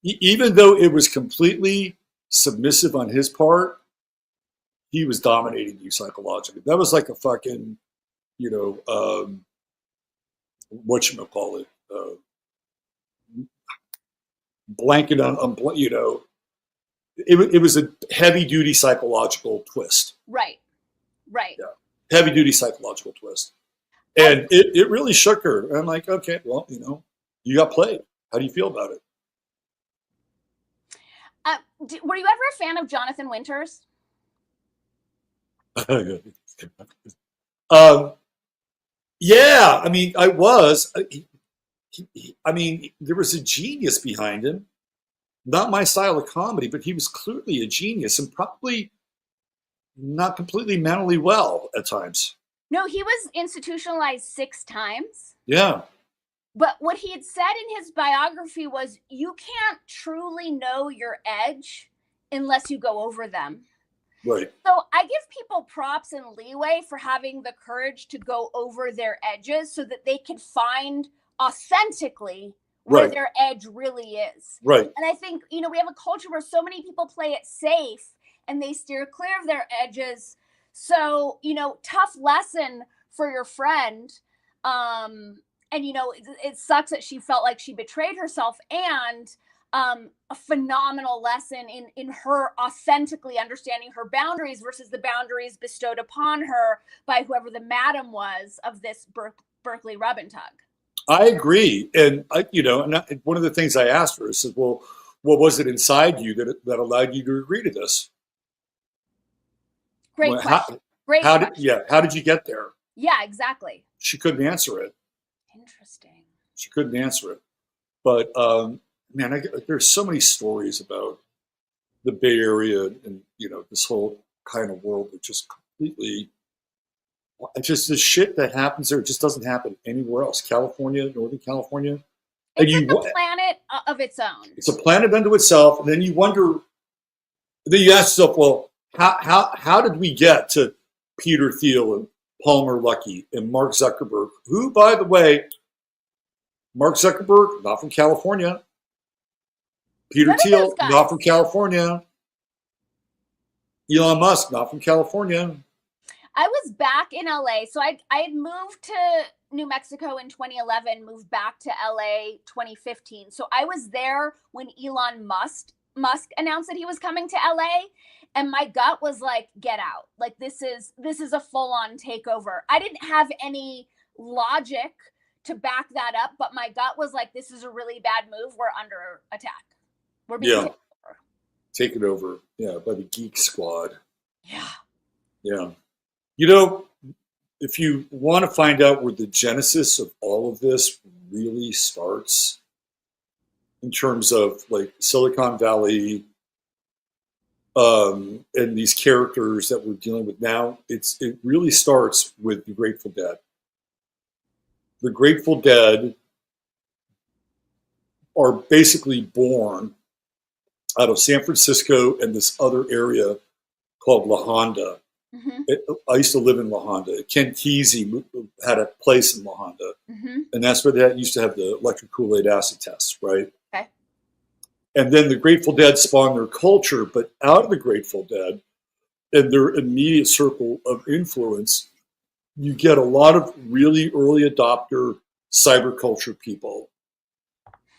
Even though it was completely submissive on his part, he was dominating you psychologically. That was like a fucking, whatchamacallit, blanket on, it was a heavy duty psychological twist. Right. Yeah. Heavy duty psychological twist. And it really shook her. And I'm like, okay, well, you got played. How do you feel about it? Were you ever a fan of Jonathan Winters? Yeah, I mean, I was. There was a genius behind him. Not my style of comedy, but he was clearly a genius and probably not completely mentally well at times. No, he was institutionalized 6 times. Yeah. But what he had said in his biography was, you can't truly know your edge unless you go over them. Right. So I give people props and leeway for having the courage to go over their edges so that they can find authentically where their edge really is. Right. And I think, we have a culture where so many people play it safe and they steer clear of their edges. So, tough lesson for your friend. And, it sucks that she felt like she betrayed herself, and a phenomenal lesson in her authentically understanding her boundaries versus the boundaries bestowed upon her by whoever the madam was of this Berkeley rub and tug. I agree. And, one of the things I asked her is, well, what was it inside you that allowed you to agree to this? Great question. How did you get there? Yeah, exactly. She couldn't answer it. Interesting. She couldn't answer it. But man, there's so many stories about the Bay Area and this whole kind of world that just completely, just the shit that happens there just doesn't happen anywhere else. California, Northern California, it's like a planet of its own. It's a planet unto itself, and then you wonder. Then you ask yourself, well, how did we get to Peter Thiel and Palmer Luckey and Mark Zuckerberg? Who, by the way, Mark Zuckerberg, not from California. Peter Thiel, not from California. Elon Musk, not from California. I was back in LA. So I had moved to New Mexico in 2011, moved back to LA 2015. So I was there when Elon Musk announced that he was coming to LA, and my gut was like, get out. Like this is a full-on takeover. I didn't have any logic to back that up, but my gut was like, this is a really bad move. We're under attack. We're being taken over. Yeah, by the Geek Squad. Yeah. Yeah. If you want to find out where the genesis of all of this really starts, in terms of like Silicon Valley and these characters that we're dealing with now, it really starts with the Grateful Dead. The Grateful Dead are basically born out of San Francisco and this other area called La Honda. Mm-hmm. I used to live in La Honda. Ken Kesey had a place in La Honda, and that's where they used to have the electric Kool-Aid acid tests, right? Okay. And then the Grateful Dead spawned their culture, but out of the Grateful Dead and their immediate circle of influence, you get a lot of really early adopter cyberculture people,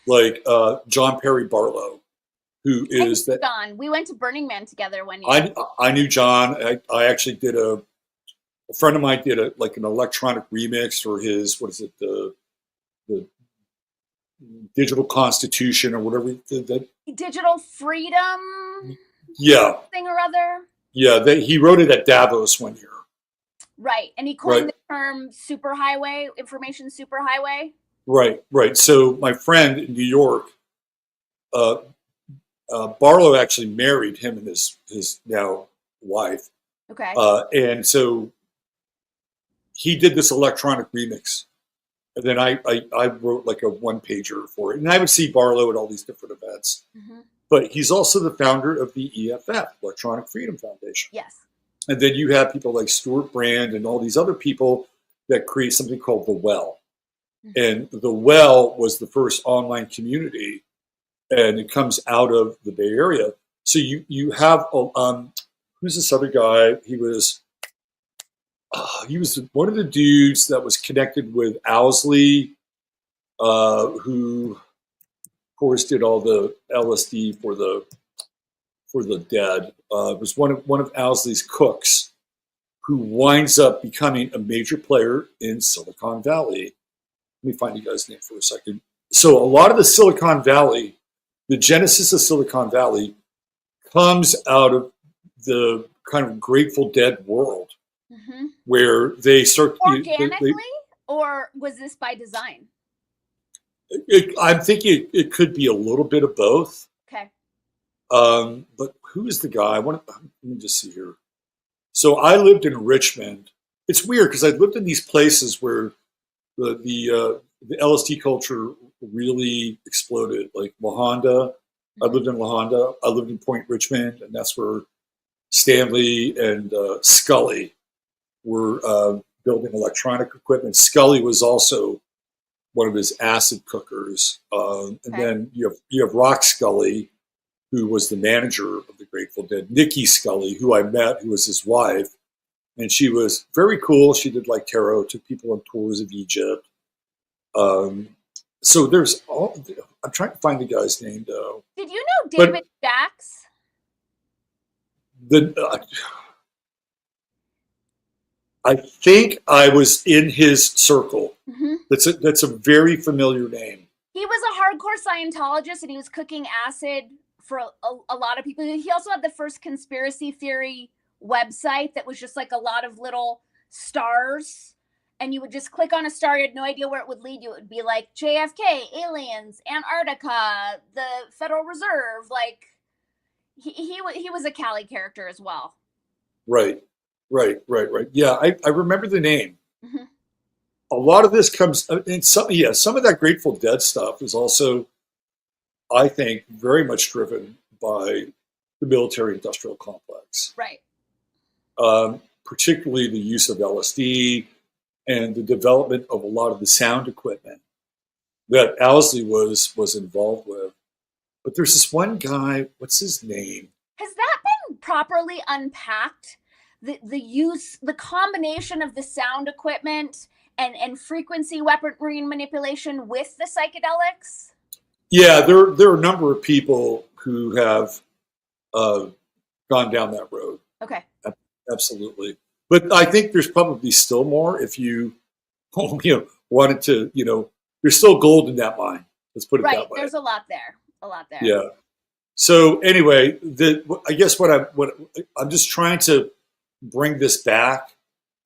like John Perry Barlow, who is that. John, we went to Burning Man together one year. I knew John. I actually did a friend of mine did an electronic remix for his, what is it, the Digital Constitution or whatever. Digital Freedom. Yeah. Thing or other. Yeah, he wrote it at Davos one year. Right, and he coined the term superhighway, information superhighway. Right. So my friend in New York, Barlow actually married him and his now wife. Okay. And so he did this electronic remix. And then I wrote like a one-pager for it. And I would see Barlow at all these different events. Mm-hmm. But he's also the founder of the EFF, Electronic Freedom Foundation. Yes. And then you have people like Stuart Brand and all these other people that create something called The Well. Mm-hmm. And The Well was the first online community, and it comes out of the Bay Area. So you have, who's this other guy? He was one of the dudes that was connected with Owsley, who, of course, did all the LSD for the dead. It was one of Owsley's cooks, who winds up becoming a major player in Silicon Valley. Let me find you guys' name for a second. So a lot of the Silicon Valley, the genesis of Silicon Valley, comes out of the kind of Grateful Dead world. Mm-hmm. Where they start organically, or was this by design? I'm thinking it could be a little bit of both. Okay. But who is the guy? Let me just see here. So I lived in Richmond. It's weird because I lived in these places where the LSD culture really exploded, like La Honda. Mm-hmm. I lived in La Honda. I lived in Point Richmond, and that's where Stanley and Scully were building electronic equipment. Scully was also one of his acid cookers. And then you have Rock Scully, who was the manager of the Grateful Dead. Nikki Scully, who I met, who was his wife. And she was very cool. She did like tarot, took people on tours of Egypt. So there's I'm trying to find the guy's name though. Did you know David Jacks? I think I was in his circle. Mm-hmm. That's a very familiar name. He was a hardcore Scientologist, and he was cooking acid for a lot of people. He also had the first conspiracy theory website that was just like a lot of little stars and you would just click on a star. You had no idea where it would lead you. It would be like JFK, aliens, Antarctica, the Federal Reserve. Like he was a Cali character as well. Right. Yeah, I remember the name. Mm-hmm. A lot of this comes in some of that Grateful Dead stuff is also, I think, very much driven by the military-industrial complex. Right. Particularly the use of LSD and the development of a lot of the sound equipment that Owsley was involved with. But there's this one guy, what's his name? Has that been properly unpacked? The combination of the sound equipment and frequency weaponry manipulation with the psychedelics? Yeah, there are a number of people who have gone down that road. Okay. Absolutely. But I think there's probably still more if you wanted to, there's still gold in that mine. Let's put it that way. Right. There's a lot there. Yeah. So anyway, I guess what I'm just trying to bring this back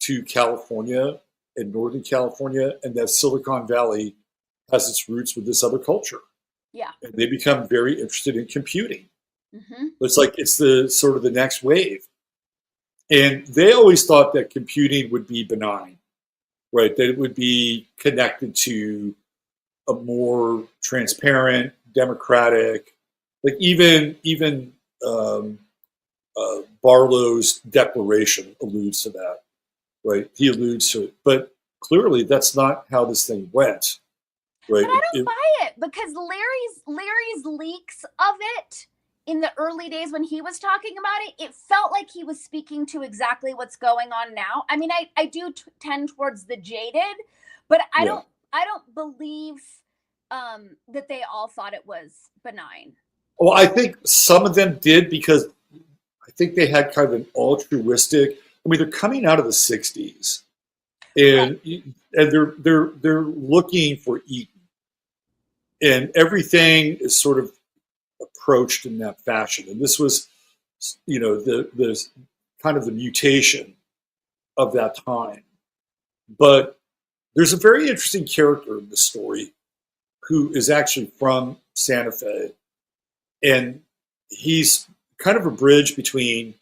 to California and Northern California, and that Silicon Valley has its roots with this other culture. Yeah. And they become very interested in computing. Mm-hmm. It's like it's the sort of the next wave. And they always thought that computing would be benign, right? That it would be connected to a more transparent, democratic, like even Barlow's declaration alludes to that, right? He alludes to it, but clearly that's not how this thing went, right? But I don't buy it because Larry's leaks of it in the early days when he was talking about it, it felt like he was speaking to exactly what's going on now. I mean, I do tend towards the jaded, but I don't believe that they all thought it was benign. Well, I think some of them did because I think they had kind of an altruistic. I mean, they're coming out of the '60s, and they're looking for Eden, and everything is sort of approached in that fashion. And this was, the kind of the mutation of that time. But there's a very interesting character in the story who is actually from Santa Fe, and he's kind of a bridge between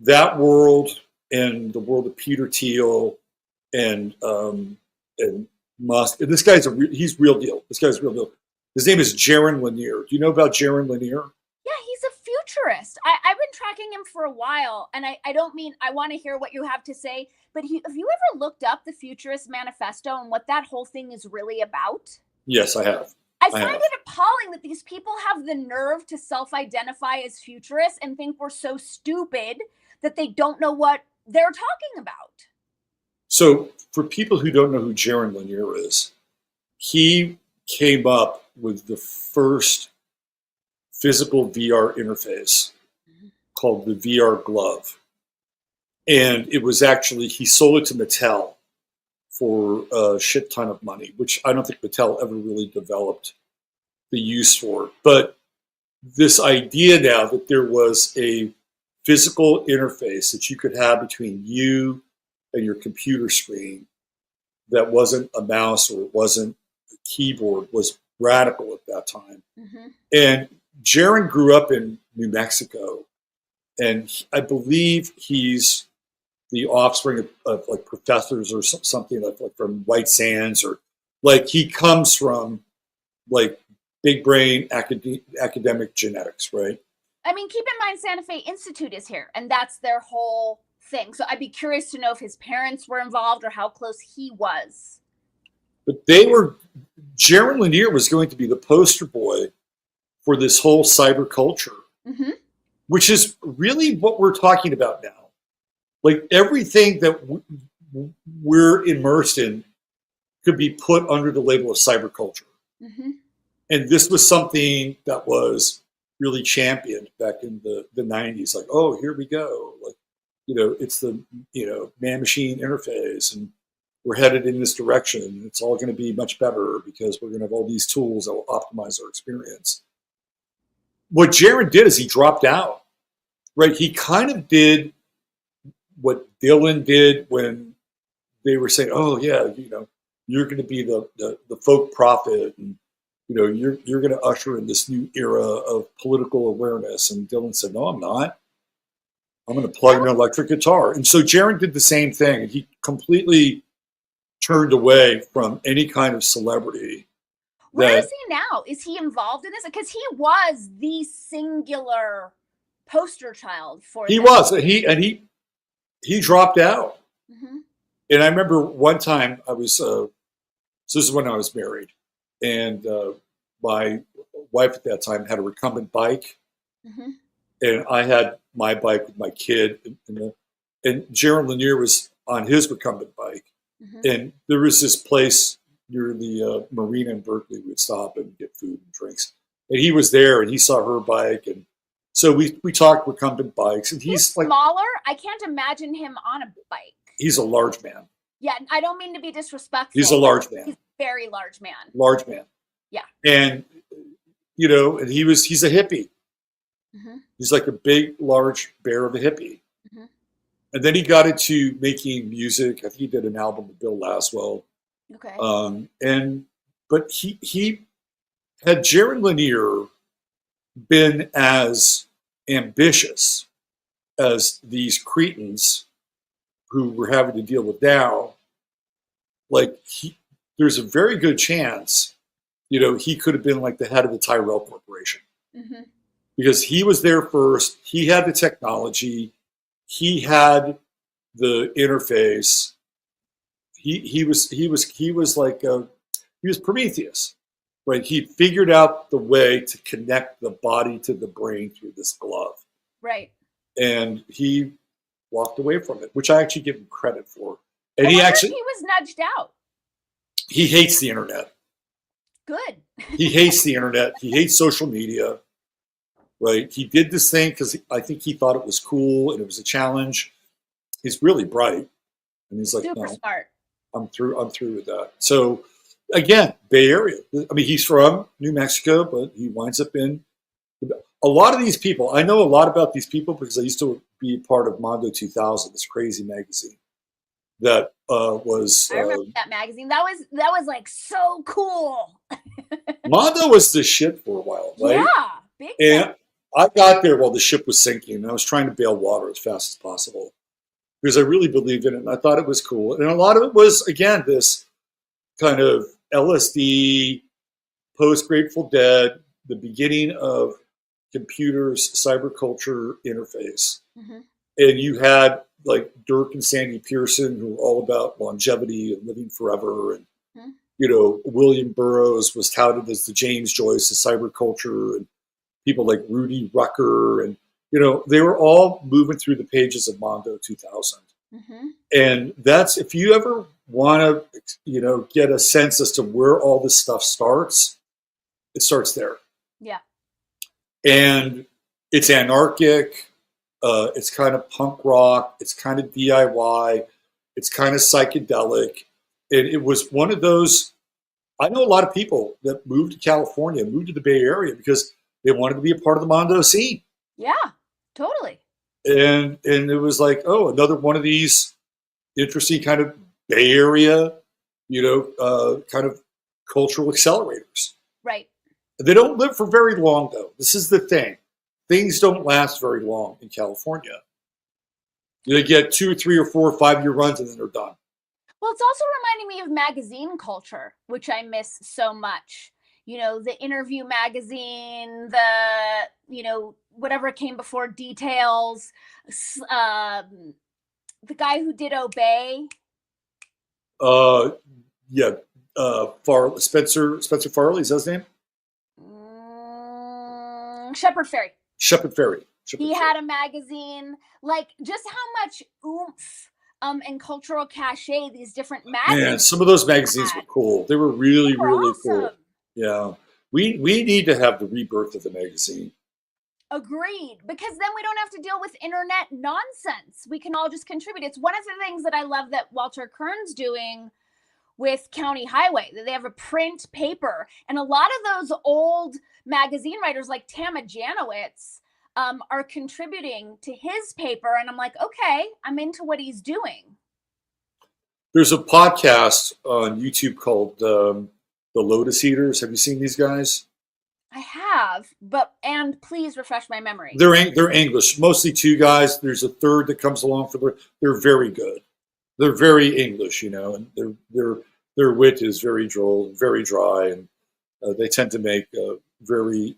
that world and the world of Peter Thiel and Musk. And this guy's he's real deal. This guy's real deal. His name is Jaron Lanier. Do you know about Jaron Lanier? Yeah, he's a futurist. I've been tracking him for a while, and I don't mean I want to hear what you have to say, but have you ever looked up the Futurist Manifesto and what that whole thing is really about? Yes, I have. I find it appalling that these people have the nerve to self-identify as futurists and think we're so stupid that they don't know what they're talking about. So for people who don't know who Jaron Lanier is, he came up with the first physical VR interface called the VR glove. And it was actually, he sold it to Mattel for a shit ton of money, which I don't think Mattel ever really developed the use for. But this idea now that there was a physical interface that you could have between you and your computer screen that wasn't a mouse or it wasn't a keyboard was radical at that time. Mm-hmm. And Jaron grew up in New Mexico, and I believe he's the offspring of like professors or something like from White Sands, or like he comes from like big brain academic genetics, right? I mean, keep in mind Santa Fe Institute is here, and that's their whole thing. So I'd be curious to know if his parents were involved or how close he was. But Jaron Lanier was going to be the poster boy for this whole cyber culture, mm-hmm. which is really what we're talking about now. Like everything that we're immersed in could be put under the label of cyber culture. Mm-hmm. And this was something that was really championed back in the 90s. Like, oh, here we go. Like, it's the, man-machine interface, and we're headed in this direction. It's all going to be much better because we're going to have all these tools that will optimize our experience. What Jaron did is he dropped out, right? He kind of did what Dylan did when they were saying, oh yeah, you're going to be the folk prophet, and you're going to usher in this new era of political awareness. And Dylan said, no, I'm not. I'm going to plug an electric guitar. And so Jaron did the same thing. He completely turned away from any kind of celebrity. Where is he now? Is he involved in this? Because he was the singular poster child for he this. was. He dropped out. Mm-hmm. And I remember one time I was, so this is when I was married, and my wife at that time had a recumbent bike, mm-hmm. and I had my bike with my kid, and Jaron Lanier was on his recumbent bike, mm-hmm. and there was this place near the marina in Berkeley. We'd stop and get food and drinks, and he was there, and he saw her bike, and so we talked recumbent bikes, and he's like smaller. I can't imagine him on a bike. He's a large man. Yeah, I don't mean to be disrespectful. He's a large man. He's a very large man. Large man. Yeah. And and he's a hippie. Mm-hmm. He's like a big, large bear of a hippie. Mm-hmm. And then he got into making music. I think he did an album with Bill Laswell. Okay. But he had Jaron Lanier been as ambitious as these cretins who we're having to deal with now, there's a very good chance, he could have been like the head of the Tyrell Corporation, mm-hmm. because he was there first. He had the technology, he had the interface. He was Prometheus, right? He figured out the way to connect the body to the brain through this glove, right? And he walked away from it, which I actually give him credit for. And he was nudged out. He hates the internet. Good. He hates the internet. He hates social media, right? He did this thing because I think he thought it was cool and it was a challenge. He's really bright, and he's like, super smart. I'm through with that. So again, Bay Area. I mean, he's from New Mexico, but he winds up in a lot of these people. I know a lot about these people because I used to be part of Mondo 2000, this crazy magazine that was. I remember that magazine. That was like so cool. Mondo was the shit for a while, right? Yeah, big. And I got there while the ship was sinking, and I was trying to bail water as fast as possible because I really believed in it, and I thought it was cool. And a lot of it was, again, this kind of LSD, post-Grateful Dead, the beginning of computers, cyberculture interface. Mm-hmm. And you had like Dirk and Sandy Pearson, who were all about longevity and living forever. And, mm-hmm. William Burroughs was touted as the James Joyce of cyberculture, and people like Rudy Rucker. And, they were all moving through the pages of Mondo 2000. Mm-hmm. And that's, if you ever want to, get a sense as to where all this stuff starts, it starts there. Yeah. And it's anarchic. It's kind of punk rock. It's kind of DIY. It's kind of psychedelic. And it was one of those, I know a lot of people that moved to California, moved to the Bay Area because they wanted to be a part of the Mondo scene. Yeah, totally. And it was like, oh, another one of these interesting kind of Bay Area, kind of cultural accelerators. Right. They don't live for very long, though. This is the thing. Things don't last very long in California. They get 2 or 3 or 4 or 5 year runs and then they're done. Well, it's also reminding me of magazine culture, which I miss so much. The Interview magazine, the, whatever came before Details, the guy who did Obey. Yeah. Spencer Farley, is that his name? Shepard Fairey. He had a magazine, like just how much oomph and cultural cachet these different magazines. Man, some of those magazines were cool. They were really awesome. Cool. Yeah. We need to have the rebirth of the magazine. Agreed. Because then we don't have to deal with internet nonsense. We can all just contribute. It's one of the things that I love that Walter Kern's doing with County Highway, that they have a print paper. And a lot of those old magazine writers like Tama Janowitz are contributing to his paper. And I'm like, okay, I'm into what he's doing. There's a podcast on YouTube called The Lotus Eaters. Have you seen these guys? I have, and please refresh my memory. They're English, mostly two guys. There's a third that comes along for they're very good. They're very English, and their wit is very droll, very dry, and they tend to make very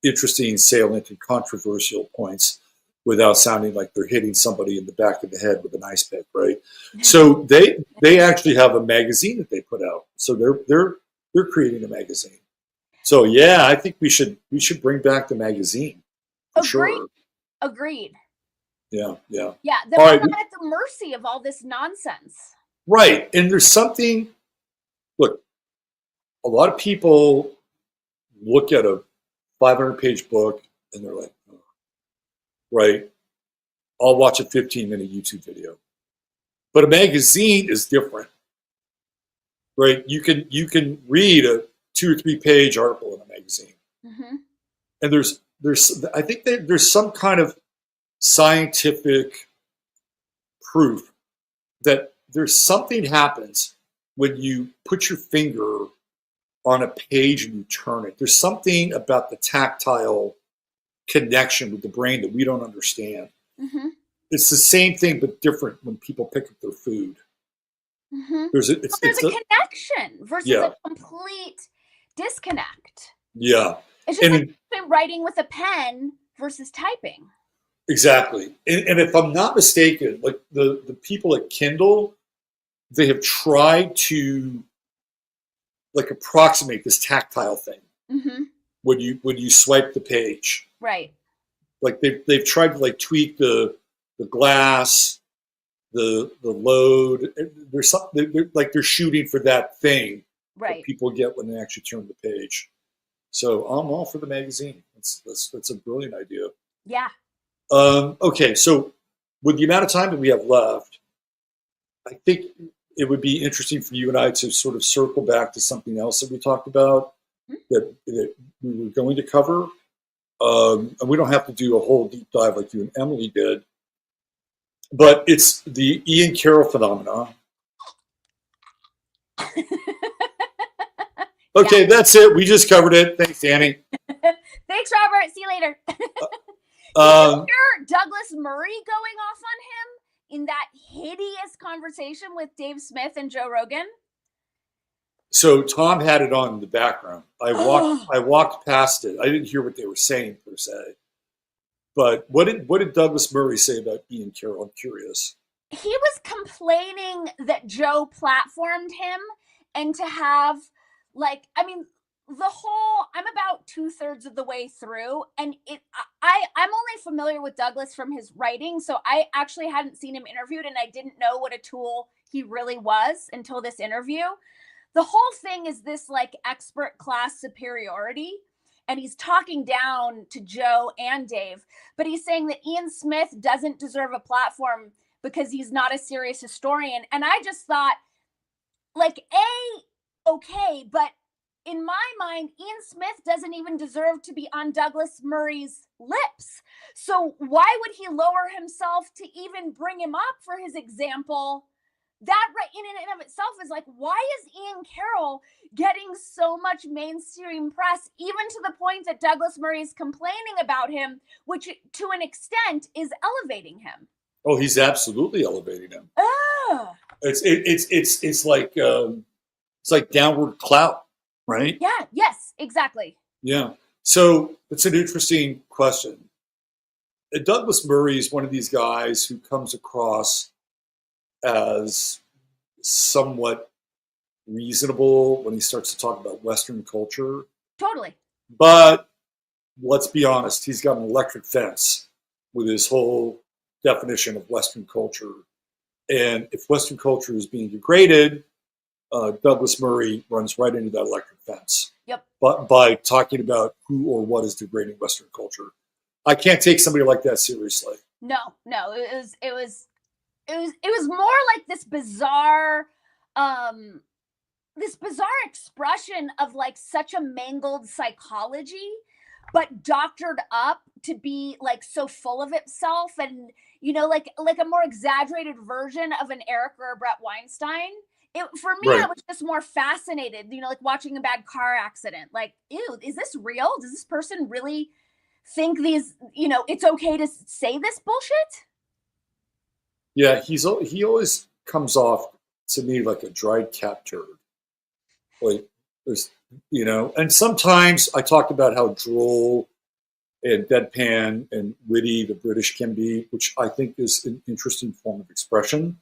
interesting, salient, and controversial points without sounding like they're hitting somebody in the back of the head with an ice pick, right? So they actually have a magazine that they put out. So they're creating a magazine. So yeah, I think we should bring back the magazine. For Agreed. Yeah. Yeah, that we're not at the mercy of all this nonsense. Right. And there's something, look, a lot of people look at a 500-page book and they're like, oh, right, I'll watch a 15-minute YouTube video. But a magazine is different, right? You can read a 2 or 3 page article in a magazine. Mm-hmm. And I think that there's some kind of scientific proof that there's something happens when you put your finger on a page and you turn it. There's something about the tactile connection with the brain that we don't understand. Mm-hmm. It's the same thing but different when people pick up their food. Mm-hmm. There's a connection versus a complete disconnect. Yeah. It's just like writing with a pen versus typing. Exactly. And if I'm not mistaken, like the people at Kindle, they have tried to like approximate this tactile thing. Mm-hmm. When you swipe the page. Right. Like they've tried to like tweak the glass, the load. There's something they're shooting for that thing that people get when they actually turn the page. So I'm all for the magazine. That's a brilliant idea. Yeah. Okay, so with the amount of time that we have left, I think it would be interesting for you and I to sort of circle back to something else that we talked about that we were going to cover. And we don't have to do a whole deep dive like you and Emily did, but it's the Ian Carroll phenomenon. Okay, that's it. We just covered it. Thanks, Dani. Thanks, Robert. See you later. Did you hear Douglas Murray going off on him in that hideous conversation with Dave Smith and Joe Rogan? So Tom had it on in the background. I walked past it. I didn't hear what they were saying per se. But what did Douglas Murray say about Ian Carroll? I'm curious. He was complaining that Joe platformed him and to have I'm about 2/3 of the way through, and I'm only familiar with Douglas from his writing, so I actually hadn't seen him interviewed, and I didn't know what a tool he really was until this interview. The whole thing is this like expert class superiority, and he's talking down to Joe and Dave, but he's saying that Ian Smith doesn't deserve a platform because he's not a serious historian. And I just thought, okay, but in my mind, Ian Smith doesn't even deserve to be on Douglas Murray's lips. So why would he lower himself to even bring him up for his example? That right in and of itself is like, why is Ian Carroll getting so much mainstream press, even to the point that Douglas Murray is complaining about him, which to an extent is elevating him? Oh, he's absolutely elevating him. It's like downward clout, right? Yeah. Yes. Exactly. Yeah. So it's an interesting question. Douglas Murray is one of these guys who comes across as somewhat reasonable when he starts to talk about Western culture. Totally. But let's be honest, he's got an electric fence with his whole definition of Western culture. And if Western culture is being degraded, Douglas Murray runs right into that electric fence. Yep. But by talking about who or what is degrading Western culture, I can't take somebody like that seriously. No, it was more like this bizarre expression of like such a mangled psychology. but doctored up to be like so full of itself, and you know, like a more exaggerated version of an Eric or a Brett Weinstein. For me, Right. I was just more fascinated, you know, like watching a bad car accident. Like, ew, is this real? Does this person really think these, you know, it's okay to say this bullshit? Yeah, he always comes off to me like a dried cat turd. Like there's, you know, and sometimes I talked about how droll and deadpan and witty the British can be, which I think is an interesting form of expression.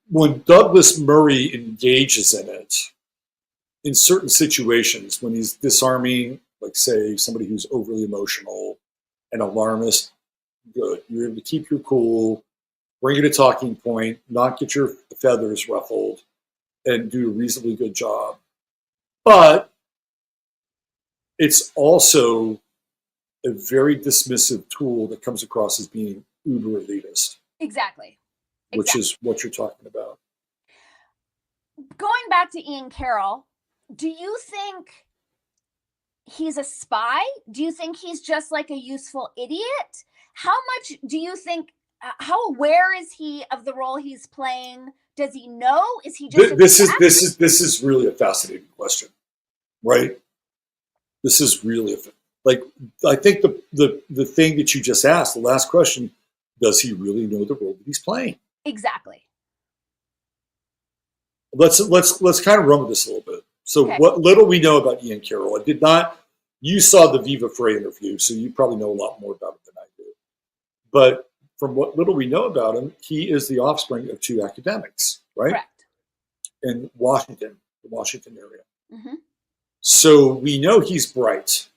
When Douglas Murray engages in it, in certain situations, when he's disarming, like say somebody who's overly emotional and alarmist, good. You're able to keep your cool, bring it a talking point, not get your feathers ruffled, and do a reasonably good job. But it's also a very dismissive tool that comes across as being uber elitist. Exactly. Which is what you're talking about. Going back to Ian Carroll, do you think he's a spy? Do you think he's just like a useful idiot? How much do you think, how aware is he of the role he's playing? Does he know? Is he just this is really a fascinating question, right? This is really like, I think the thing that you just asked, the last question, does he really know the role that he's playing? Exactly. Let's kind of run with this a little bit. So Okay. What little we know about Ian Carroll, I did not. You saw the Viva Frey interview, so you probably know a lot more about it than I do. But from what little we know about him, he is the offspring of two academics, right? Correct. In Washington, the Washington area. Mm-hmm. So we know he's bright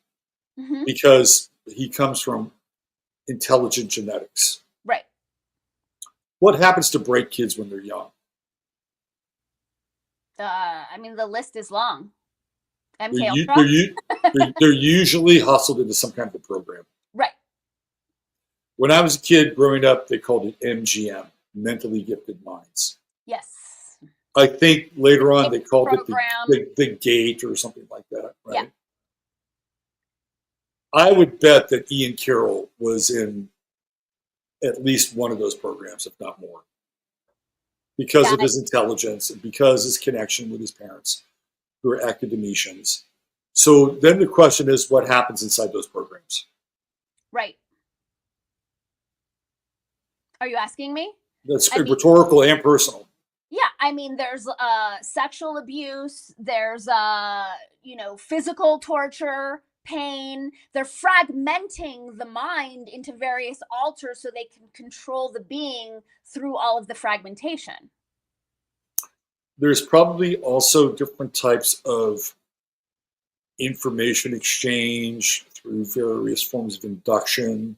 Mm-hmm. because he comes from intelligent genetics. Right. What happens to bright kids when they're young? I mean, the list is long. They're usually hustled into some kind of a program. Right. When I was a kid growing up, they called it MGM, mentally gifted minds. Yes. I think later on they called program. it the gate or something like that, right? Yeah. I would bet that Ian Carroll was in at least one of those programs, if not more, because of his intelligence and because his connection with his parents, who are academicians. So then the question is, what happens inside those programs? Right. Are you asking me? That's rhetorical and personal. Yeah, I mean, there's sexual abuse, there's you know, physical torture, pain. They're fragmenting the mind into various alters so they can control the being through all of the fragmentation. There's probably also different types of information exchange through various forms of induction,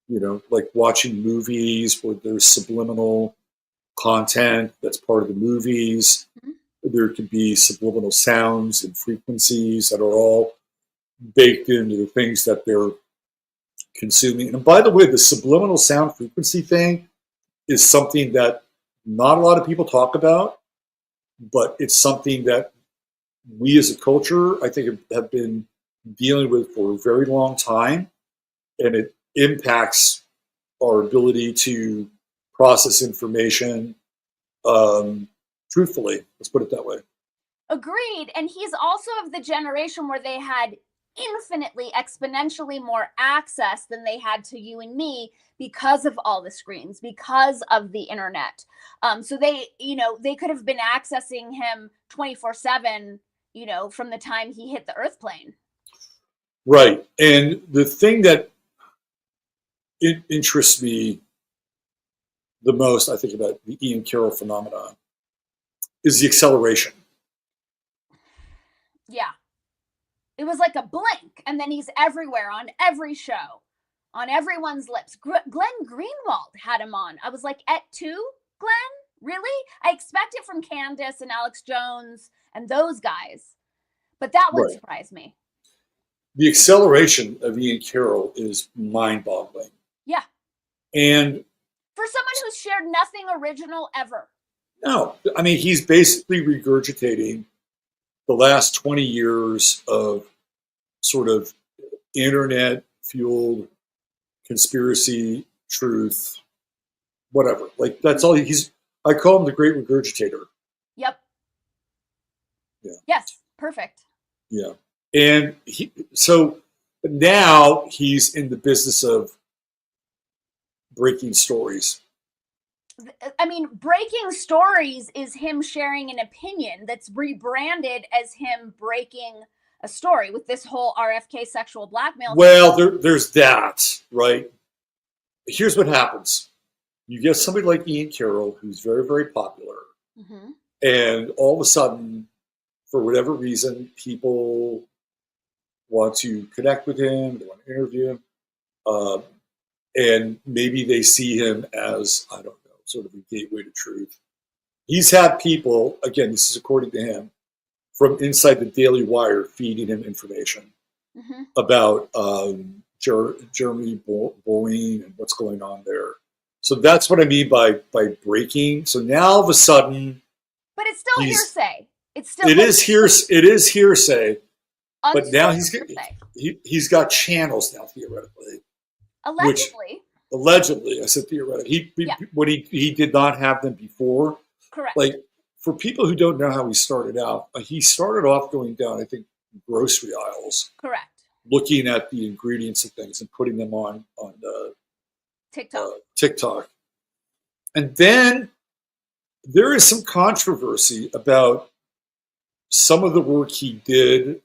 you know, like watching movies where there's subliminal content that's part of the movies. Mm-hmm. There could be subliminal sounds and frequencies that are all baked into the things that they're consuming. And by the way, the subliminal sound frequency thing is something that not a lot of people talk about, but it's something that we as a culture, I think, have been dealing with for a very long time, and it impacts our ability to process information truthfully. Let's put it that way. Agreed. And he's also of the generation where they had infinitely, exponentially more access than they had to you and me because of all the screens, because of the internet. So they, you know, they could have been accessing him 24/7, you know, from the time he hit the earth plane. Right. And the thing that interests me the most, I think, about the Ian Carroll phenomenon is the acceleration. Yeah. It was like a blink, and then he's everywhere on every show, on everyone's lips. Glenn Greenwald had him on. I was like, at 2, Glenn? Really? I expect it from Candace and Alex Jones and those guys. But that would surprise me. The acceleration of Ian Carroll is mind-boggling. Yeah. And for someone who's shared nothing original ever. No. I mean, he's basically regurgitating the last 20 years of sort of internet fueled conspiracy, truth, whatever. Like that's all I call him the great regurgitator. Yep. Yeah. Yes. Perfect. Yeah. And so now he's in the business of breaking stories. I mean, breaking stories is him sharing an opinion that's rebranded as him breaking a story with this whole RFK sexual blackmail. Well, there's that, right? Here's what happens. You get somebody like Ian Carroll, who's very, very popular, and all of a sudden, for whatever reason, people want to connect with him, they want to interview him, and maybe they see him as, I don't know, sort of a gateway to truth. He's had people, again, this is according to him, from inside the Daily Wire feeding him information about Jeremy Boyne and what's going on there. So that's what I mean by breaking. So now all of a sudden, but it's still hearsay. It is hearsay. But now he's got channels now, theoretically. Allegedly, I said theoretically. He did not have them before. Correct. Like, for people who don't know how he started out, he started off going down, I think, grocery aisles. Correct. Looking at the ingredients of things and putting them on TikTok. And then there is some controversy about some of the work he did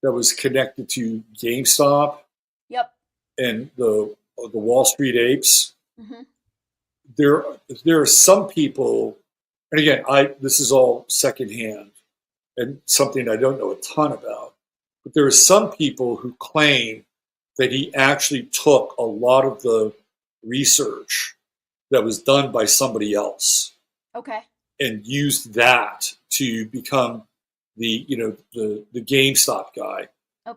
that was connected to GameStop. Yep. And the Wall Street apes. There are some people, and again, this is all secondhand and something I don't know a ton about, but there are some people who claim that he actually took a lot of the research that was done by somebody else, and used that to become the GameStop guy,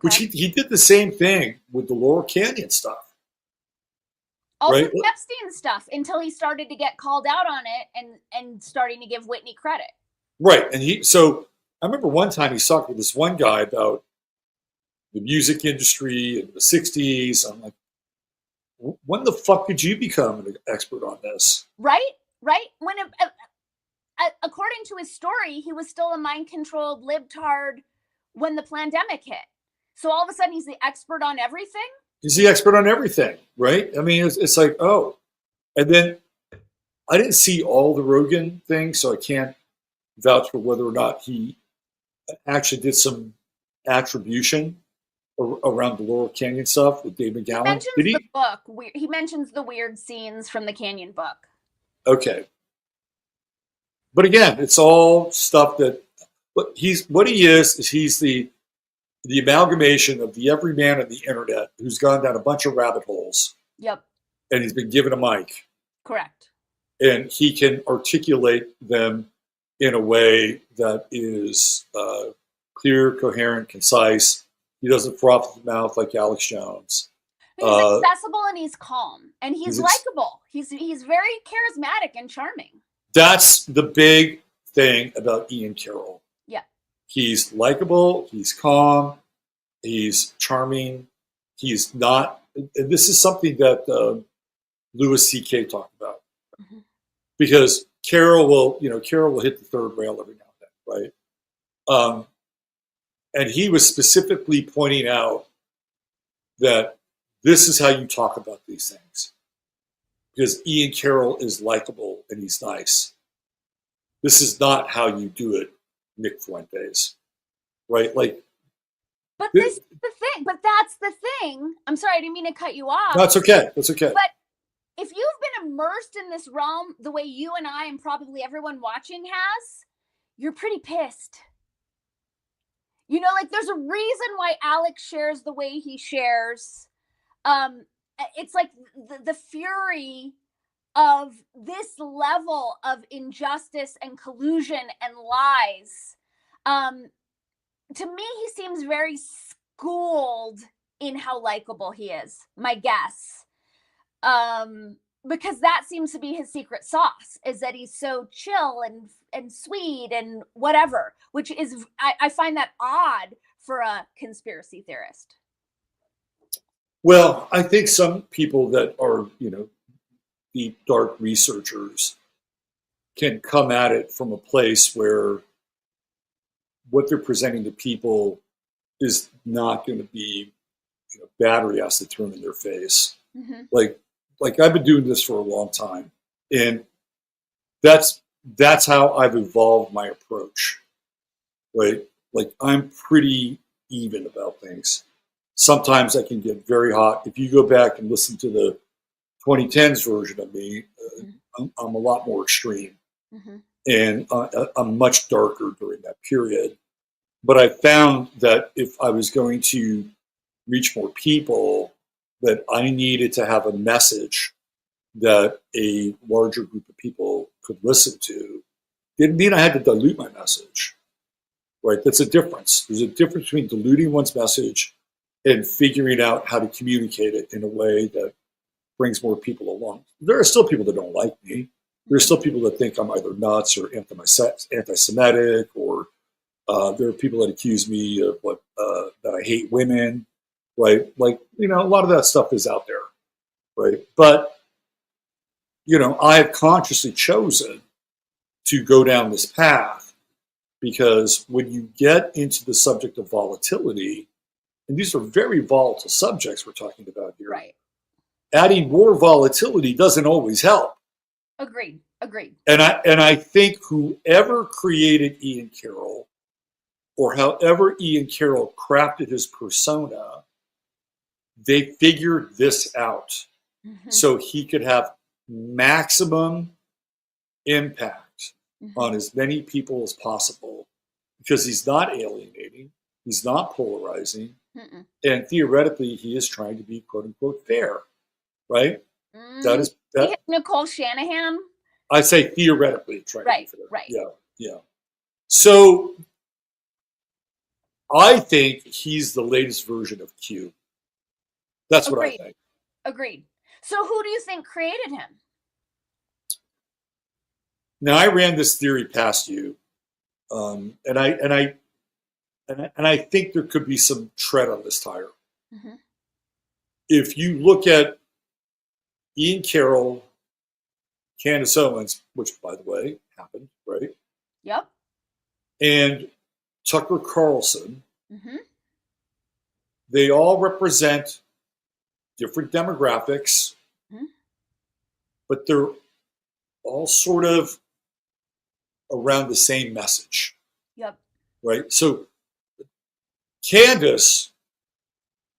which he did the same thing with the Laurel Canyon stuff. Also Epstein stuff, until he started to get called out on it and starting to give Whitney credit. Right. And so I remember one time he talked with this one guy about the music industry in the 60s. I'm like, when the fuck did you become an expert on this? Right. When, according to his story, he was still a mind-controlled libtard when the pandemic hit. So all of a sudden he's the expert on everything? He's the expert on everything, right? I mean, it's like, oh. And then I didn't see all the Rogan things, so I can't vouch for whether or not he actually did some attribution around the Laurel Canyon stuff with Dave McGowan. The book. He mentions the weird scenes from the Canyon book. Okay. But again, it's all stuff that he's the amalgamation of the everyman on the internet who's gone down a bunch of rabbit holes. Yep. And he's been given a mic. Correct. And he can articulate them in a way that is clear, coherent, concise. He doesn't froth his mouth like Alex Jones. He's accessible and he's calm and he's likable. He's very charismatic and charming. That's the big thing about Ian Carroll. Yeah. He's likable. He's calm. He's charming. He's not. And this is something that Louis C.K. talked about, because Carroll will hit the third rail every now and then, right? And he was specifically pointing out that this is how you talk about these things, because Ian Carroll is likable and he's nice. This is not how you do it, Nick Fuentes, right? Like, but that's the thing. I'm sorry, I didn't mean to cut you off. That's okay. That's okay. But if you've been immersed in this realm the way you and I and probably everyone watching has, you're pretty pissed. You know, like, there's a reason why Alex shares the way he shares. It's like the fury of this level of injustice and collusion and lies. To me, he seems very schooled in how likable he is, my guess. Because that seems to be his secret sauce, is that he's so chill and sweet and whatever, which is, I find that odd for a conspiracy theorist? Well, I think some people that are, deep, dark researchers can come at it from a place where what they're presenting to people is not going to be battery acid thrown in their face. Mm-hmm. Like I've been doing this for a long time, and that's how I've evolved my approach. Right? Like I'm pretty even about things. Sometimes I can get very hot. If you go back and listen to the 2010s version of me, I'm a lot more extreme, and I'm much darker during that period. But I found that if I was going to reach more people, that I needed to have a message that a larger group of people could listen to. Didn't mean I had to dilute my message, right? That's a difference. There's a difference between diluting one's message and figuring out how to communicate it in a way that brings more people along. There are still people that don't like me. There are still people that think I'm either nuts or anti-Semitic, or there are people that accuse me of that I hate women, right? Like, a lot of that stuff is out there, right? But, I have consciously chosen to go down this path because when you get into the subject of volatility, and these are very volatile subjects we're talking about here, right? Adding more volatility doesn't always help. Agreed. And I think whoever created Ian Carroll, or however Ian Carroll crafted his persona, they figured this out so he could have maximum impact on as many people as possible, because he's not alienating, he's not polarizing, and theoretically he is trying to be quote unquote fair, right? That is that. Nicole Shanahan. I say theoretically trying to be fair. Right. Yeah. So I think he's the latest version of Q. That's what I think. Agreed. So who do you think created him? Now I ran this theory past you, and I think there could be some tread on this tire. If you look at Ian Carroll, Candace Owens, which by the way happened, right? Yep. And Tucker Carlson, they all represent different demographics, but they're all sort of around the same message. Yep. Right? So Candace,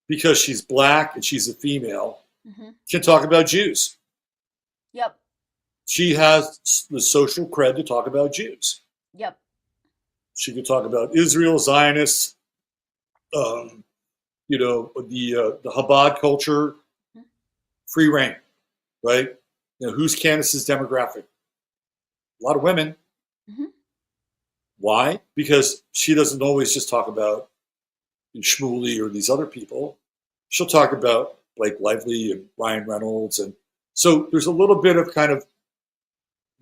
because she's black and she's a female, can talk about Jews. Yep. She has the social cred to talk about Jews. Yep. She could talk about Israel, Zionists, the Chabad culture, free reign, right? Who's Candace's demographic? A lot of women. Why? Because she doesn't always just talk about Shmuley or these other people. She'll talk about Blake Lively and Ryan Reynolds, and so there's a little bit of kind of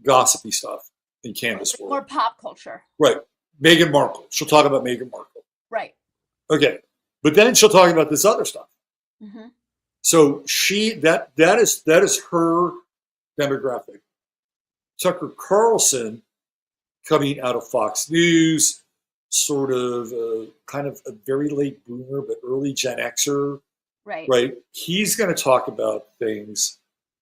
gossipy stuff in Candace's world. More pop culture. Right. Meghan Markle. She'll talk about Meghan Markle. Right. Okay. But then she'll talk about this other stuff. So that is her demographic. Tucker Carlson, coming out of Fox News, sort of kind of a very late boomer, but early Gen Xer. Right. He's going to talk about things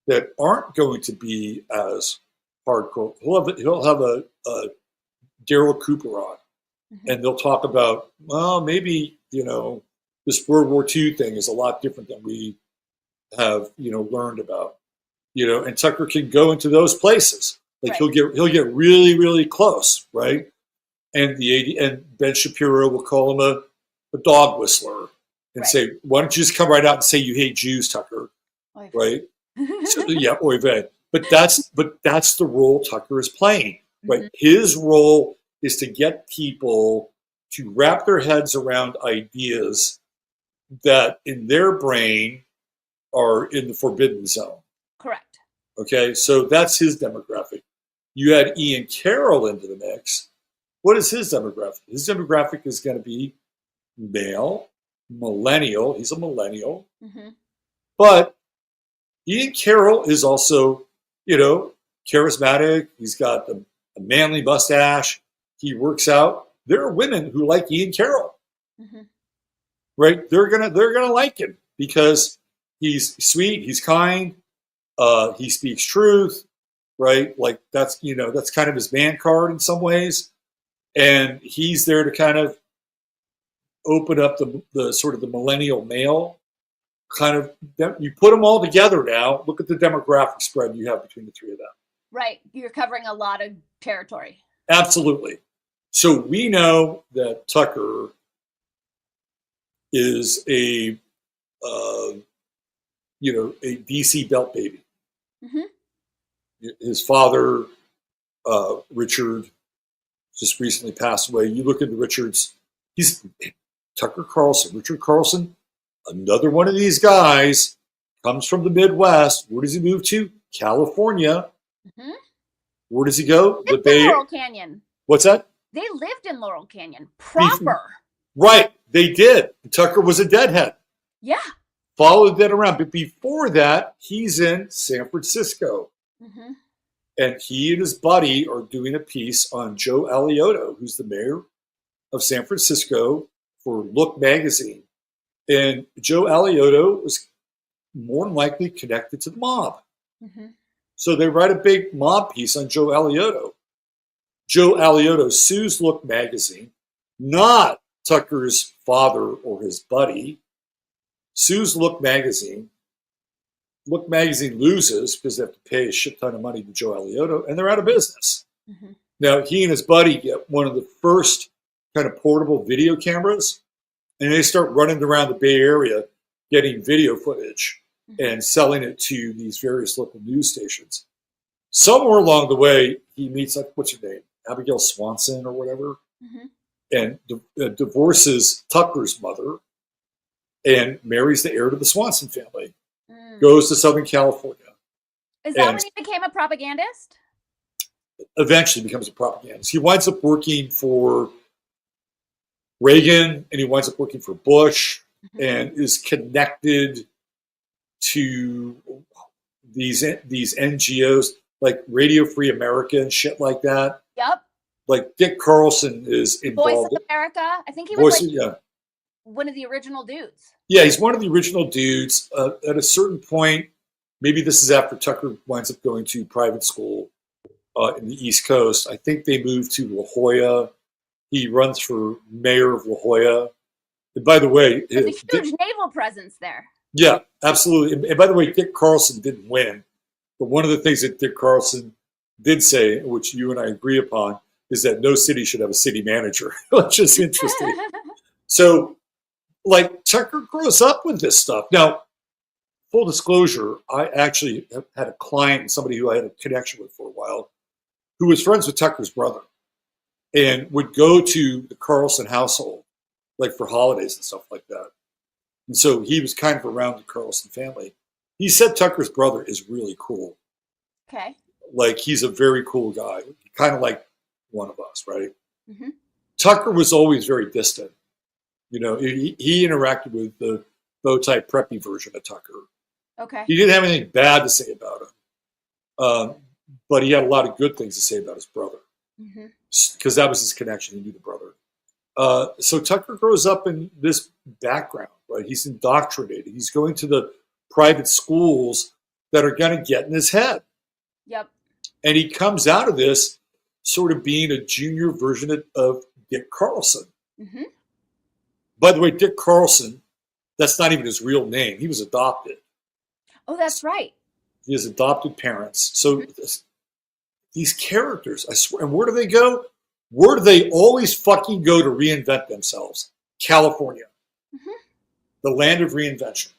that aren't going to be as hardcore. He'll have a Daryl Cooper on, and they'll talk about, well, maybe, this World War II thing is a lot different than we have, learned about, and Tucker can go into those places. Like he'll get really, really close. Right. And and Ben Shapiro will call him a dog whistler and say, why don't you just come right out and say you hate Jews, Tucker? Right. So, yeah. Oy vey. But that's the role Tucker is playing. Right. His role is to get people to wrap their heads around ideas that in their brain are in the forbidden zone. Correct. Okay, so that's his demographic. You add Ian Carroll into the mix. What is his demographic? His demographic is going to be male, millennial. He's a millennial. Mm-hmm. But Ian Carroll is also, charismatic. He's got a manly mustache. He works out. There are women who like Ian Carroll, Mm-hmm. right? They're gonna like him because he's sweet. He's kind. He speaks truth, right? Like that's kind of his man card in some ways, and he's there to kind of open up the sort of the millennial male kind of. You put them all together now. Look at the demographic spread you have between the three of them. Right. You're covering a lot of territory. Absolutely. So we know that Tucker is a DC belt baby. Mm-hmm. His father, Richard, just recently passed away. You look into Richard's, he's Tucker Carlson, Richard Carlson, another one of these guys, comes from the Midwest. Where does he move to? California. Mm-hmm. Where does he go? The Bay. Laurel Canyon. What's that? They lived in Laurel Canyon proper. Right, they did. Tucker was a deadhead. Yeah. Followed that around. But before that, he's in San Francisco. Mm-hmm. And he and his buddy are doing a piece on Joe Alioto, who's the mayor of San Francisco, for Look magazine. And Joe Alioto was more than likely connected to the mob. Mm-hmm. So they write a big mob piece on Joe Alioto. Joe Alioto sues Look magazine, not Tucker's father or his buddy, sues Look magazine. Look magazine loses because they have to pay a shit ton of money to Joe Alioto, and they're out of business. Mm-hmm. Now, he and his buddy get one of the first kind of portable video cameras, and they start running around the Bay Area getting video footage and selling it to these various local news stations. Somewhere along the way, he meets, what's her name? Abigail Swanson or whatever, mm-hmm. and divorces Tucker's mother and marries the heir to the Swanson family. Goes to Southern California. Is that when he became a propagandist? Eventually becomes a propagandist. He winds up working for Reagan, and he winds up working for Bush, mm-hmm. and is connected to these NGOs like Radio Free America and shit like that. Yep. Like Dick Carlson is involved. Voice of America. I think he was one of the original dudes. Yeah, he's one of the original dudes. At a certain point, maybe this is after Tucker winds up going to private school in the East Coast. I think they moved to La Jolla. He runs for mayor of La Jolla. And by the way, there's a huge naval presence there. Yeah, absolutely. And by the way, Dick Carlson didn't win. But one of the things that Dick Carlson did say, which you and I agree upon, is that no city should have a city manager, which is interesting. So, like, Tucker grows up with this stuff. Now, full disclosure, I actually had a client, somebody who I had a connection with for a while, who was friends with Tucker's brother and would go to the Carlson household, like for holidays and stuff like that. And so he was kind of around the Carlson family. He said Tucker's brother is really cool. Okay. Like, he's a very cool guy, kind of like one of us, right? Mm-hmm. Tucker was always very distant. You know, he interacted with the bow-tie preppy version of Tucker. Okay. He didn't have anything bad to say about him, but he had a lot of good things to say about his brother, because that was his connection. He knew the brother. So Tucker grows up in this background, right? He's indoctrinated. He's going to the private schools that are going to get in his head. Yep. And he comes out of this sort of being a junior version of Dick Carlson. Mm-hmm. By the way, Dick Carlson, that's not even his real name. He was adopted. Oh, that's right. He has adopted parents. So these characters, I swear, and where do they go? Where do they always fucking go to reinvent themselves? California. Mm-hmm. The land of reinvention.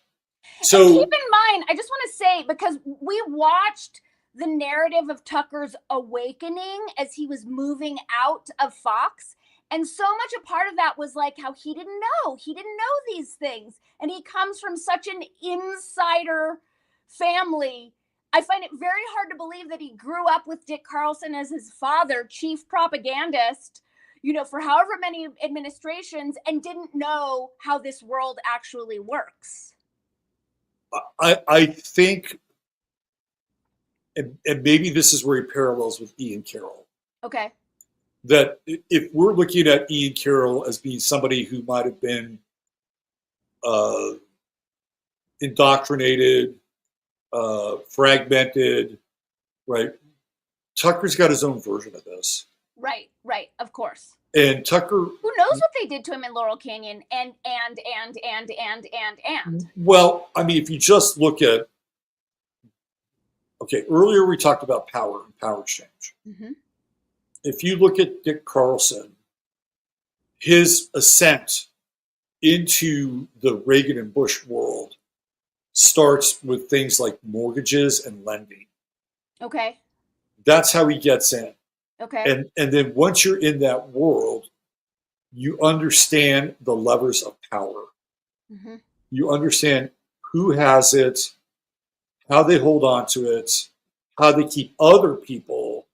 So and keep in mind, I just want to say, because we watched the narrative of Tucker's awakening as he was moving out of Fox. And so much a part of that was like how he didn't know these things. And he comes from such an insider family. I find it very hard to believe that he grew up with Dick Carlson as his father, chief propagandist, for however many administrations and didn't know how this world actually works. I think, and maybe this is where he parallels with Ian Carroll. Okay. That if we're looking at Ian Carroll as being somebody who might have been indoctrinated, fragmented, right? Tucker's got his own version of this. Right, of course. And Tucker, who knows what they did to him in Laurel Canyon, and. Well, I mean, if you just look at, okay, earlier we talked about power and power exchange. Mm-hmm. If you look at Dick Carlson, his ascent into the Reagan and Bush world starts with things like mortgages and lending. Okay. That's how he gets in. Okay. And then once you're in that world, you understand the levers of power. Mm-hmm. You understand who has it, how they hold on to it, how they keep other people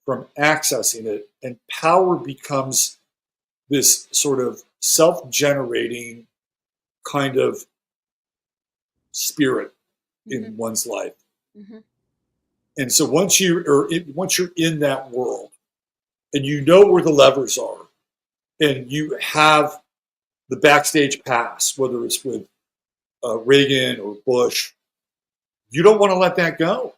from accessing it. And power becomes this sort of self-generating kind of spirit Mm-hmm. in one's life. Mm-hmm. And so once you're in that world and you know where the levers are and you have the backstage pass, whether it's with Reagan or Bush, you don't want to let that go,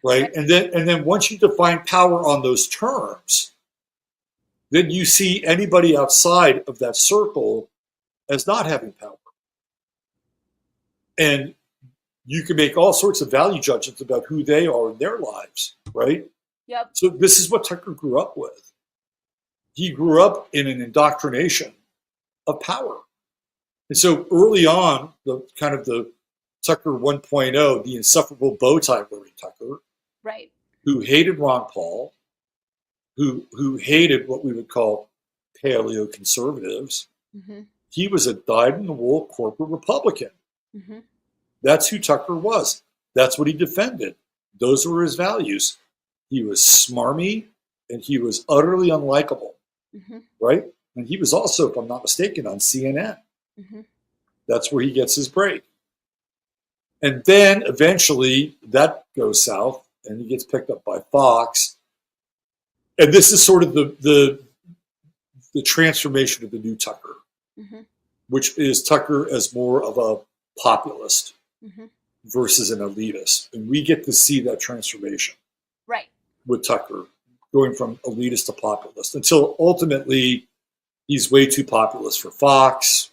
right? And then once you define power on those terms, then you see anybody outside of that circle as not having power. And you can make all sorts of value judgments about who they are in their lives, right? Yep. So this is what Tucker grew up with. He grew up in an indoctrination of power. And so early on, the Tucker 1.0, the insufferable bow tie wearing Tucker, right, who hated Ron Paul, who hated what we would call paleo conservatives, mm-hmm. he was a dyed-in-the-wool corporate Republican. Mm-hmm. That's who Tucker was. That's what he defended. Those were his values. He was smarmy and he was utterly unlikable, mm-hmm. right? And he was also, if I'm not mistaken, on CNN. Mm-hmm. That's where he gets his break. And then eventually that goes south and he gets picked up by Fox. And this is sort of the transformation of the new Tucker, mm-hmm. which is Tucker as more of a populist. Mm-hmm. versus an elitist. And we get to see that transformation. Right. With Tucker, going from elitist to populist, until ultimately he's way too populist for Fox.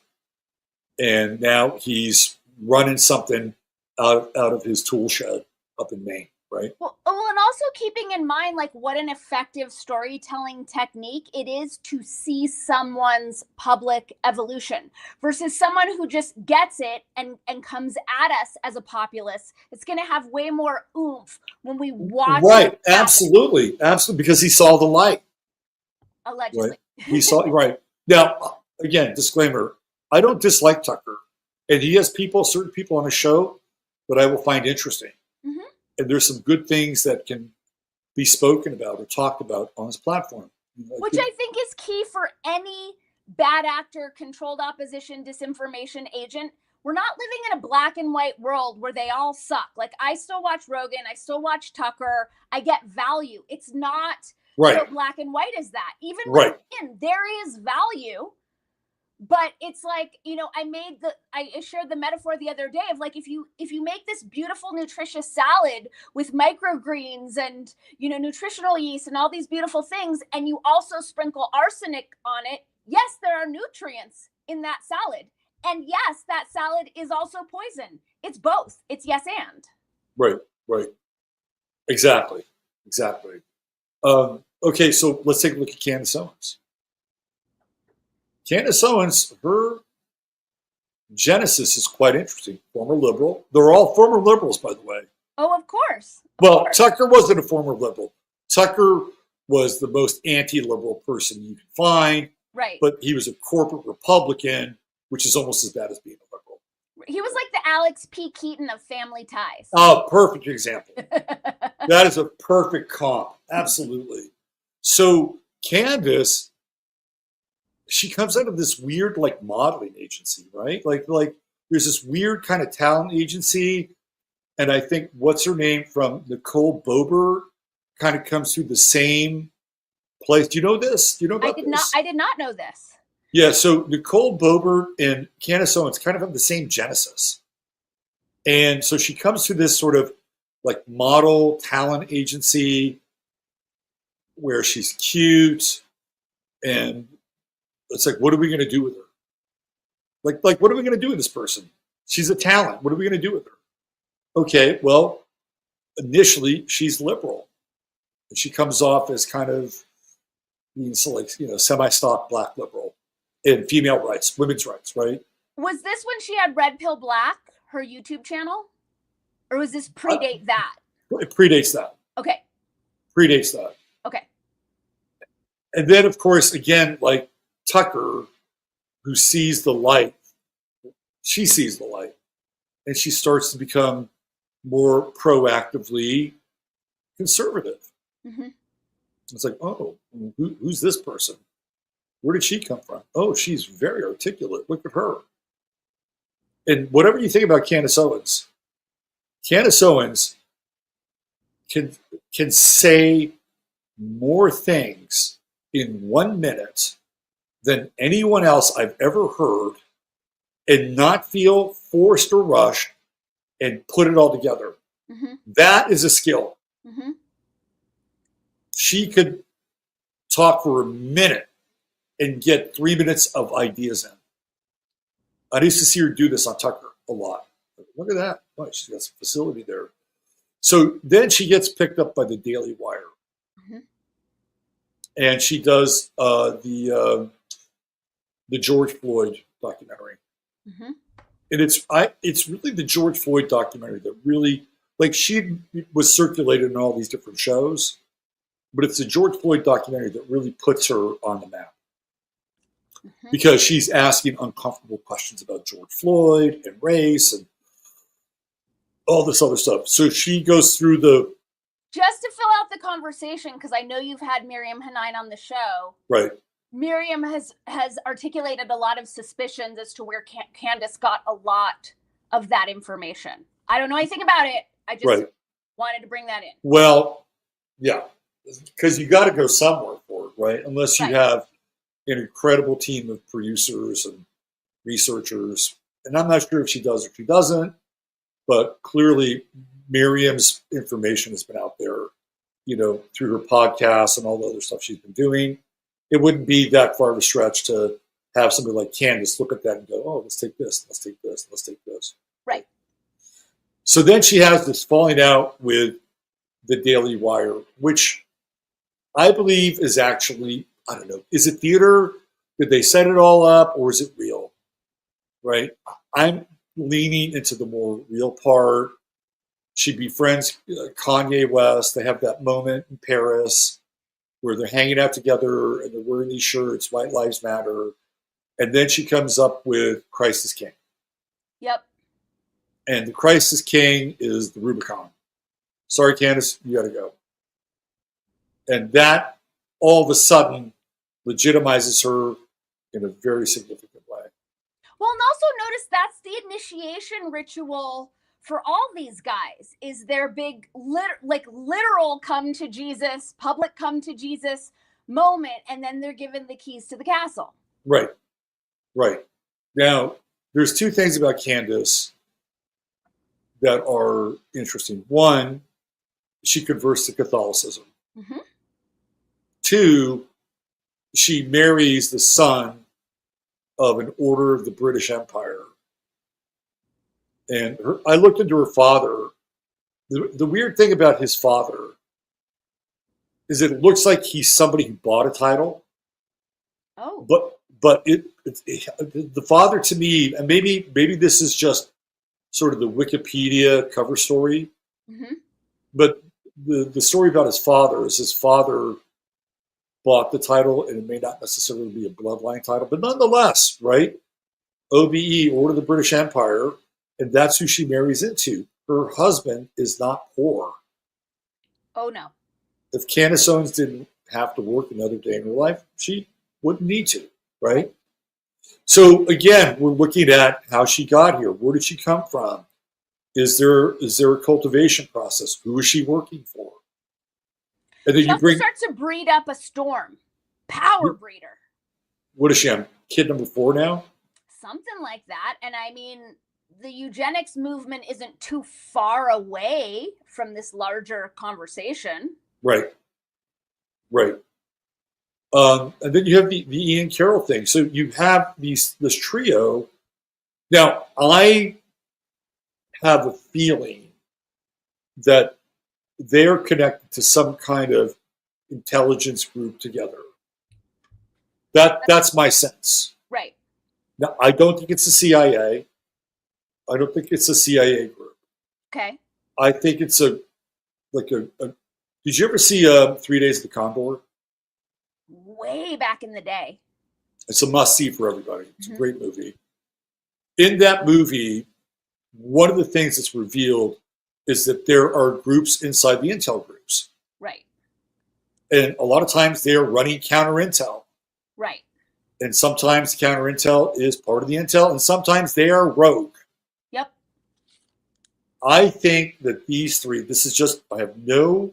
And now he's running something out of his tool shed up in Maine, right? Well, and also keeping in mind, like, what an effective storytelling technique it is to see someone's public evolution versus someone who just gets it and comes at us as a populist. It's going to have way more oomph when we watch. Right, absolutely, because he saw the light. Allegedly. Right? He saw, right. Now, again, disclaimer, I don't dislike Tucker. And he has certain people on his show that I will find interesting. Mm-hmm. And there's some good things that can be spoken about or talked about on his platform. Which I think is key for any bad actor, controlled opposition, disinformation agent. We're not living in a black and white world where they all suck. Like, I still watch Rogan. I still watch Tucker. I get value. It's not so black and white as that. Even within, there is value. But it's like, I shared the metaphor the other day of, like, if you make this beautiful, nutritious salad with microgreens and, nutritional yeast and all these beautiful things, and you also sprinkle arsenic on it, yes, there are nutrients in that salad. And yes, that salad is also poison. It's both. It's yes and. Right. Exactly. Okay, so let's take a look at Candace Owens. Candace Owens, her genesis is quite interesting. Former liberal. They're all former liberals, by the way. Oh, of course. Tucker wasn't a former liberal. Tucker was the most anti-liberal person you could find. Right. But he was a corporate Republican, which is almost as bad as being a liberal. He was like the Alex P. Keaton of Family Ties. Oh, perfect example. That is a perfect comp. Absolutely. So Candace, she comes out of this weird like modeling agency, right? Like there's this weird kind of talent agency, and I think what's her name from Nicole Bober kind of comes through the same place. Do you know this? Do you know about this? I did not know this. Yeah, so Nicole Bober and Candace Owens kind of have the same genesis. And so she comes to this sort of like model talent agency where she's cute, and it's like, what are we going to do with her? Like, what are we going to do with this person? She's a talent. What are we going to do with her? Okay, well, initially she's liberal, and she comes off as kind of being like, you know, semi-stock black liberal in female rights, women's rights, right? Was this when she had Red Pill Black, her YouTube channel? Or was this predate that? It predates that. Okay. Predates that. Okay. And then, of course, again, like Tucker, who sees the light, she sees the light, and she starts to become more proactively conservative. Mm-hmm. It's like, oh, who's this person? Where did she come from? Oh, she's very articulate. Look at her. And whatever you think about Candace Owens can say more things in 1 minute than anyone else I've ever heard, and not feel forced or rushed, and put it all together. Mm-hmm. That is a skill. Mm-hmm. She could talk for a minute and get 3 minutes of ideas in. I used to see her do this on Tucker a lot. Look at that. Oh, she's got some facility there. So then she gets picked up by the Daily Wire. Mm-hmm. And she does the George Floyd documentary. Mm-hmm. And it's really the George Floyd documentary that really, like, she was circulated in all these different shows, but it's the George Floyd documentary that really puts her on the map. Mm-hmm. Because she's asking uncomfortable questions about George Floyd and race and all this other stuff. So she goes through just to fill out the conversation, because I know you've had Miriam Hanine on the show. Right. Miriam has articulated a lot of suspicions as to where Candace got a lot of that information. I don't know anything about it. I just wanted to bring that in. Well, yeah, because you got to go somewhere for it, right? Unless you have an incredible team of producers and researchers. And I'm not sure if she does or she doesn't, but clearly Miriam's information has been out there, you know, through her podcast and all the other stuff she's been doing. It wouldn't be that far of a stretch to have somebody like Candace look at that and go, oh, let's take this, let's take this, let's take this. Right. So then she has this falling out with the Daily Wire, which I believe is actually, I don't know, is it theater? Did they set it all up, or is it real? Right? I'm leaning into the more real part. She befriends Kanye West. They have that moment in Paris where they're hanging out together and they're wearing these shirts, White Lives Matter. And then she comes up with Christ is King. Yep. And the Christ is King is the Rubicon. Sorry, Candace, you got to go. And that all of a sudden legitimizes her in a very significant way. Well, and also notice that's the initiation ritual for all these guys, is their big, literal come to Jesus, public come to Jesus moment, and then they're given the keys to the castle. Right, right. Now, there's two things about Candace that are interesting. One, she converts to Catholicism. Mm-hmm. Two, she marries the son of an order of the British Empire. And I looked into her father. The weird thing about his father is it looks like he's somebody who bought a title. Oh. But the father to me, and maybe this is just sort of the Wikipedia cover story, mm-hmm. but the story about his father is his father bought the title, and it may not necessarily be a bloodline title, but nonetheless, right? OBE, Order of the British Empire, and that's who she marries into. Her husband is not poor. Oh, no. If Candace Owens didn't have to work another day in her life, she wouldn't need to, right? So again, we're looking at how she got here. Where did she come from? Is there a cultivation process? Who is she working for? And then She also starts to breed up a storm. Power breeder. What is she on? Kid number 4 now? Something like that. And I mean, the eugenics movement isn't too far away from this larger conversation. Right. And then you have the Ian Carroll thing. So you have this trio. Now, I have a feeling that they're connected to some kind of intelligence group together. That's my sense. Right. Now, I don't think it's the CIA. I don't think it's a CIA group. Okay. I think it's a did you ever see 3 Days of the Condor? Way back in the day. It's a must-see for everybody. It's a great movie. In that movie, one of the things that's revealed is that there are groups inside the intel groups. Right. And a lot of times they're running counter-intel. Right. And sometimes counter-intel is part of the intel, and sometimes they are rogue. Yep. I think that these three, I have no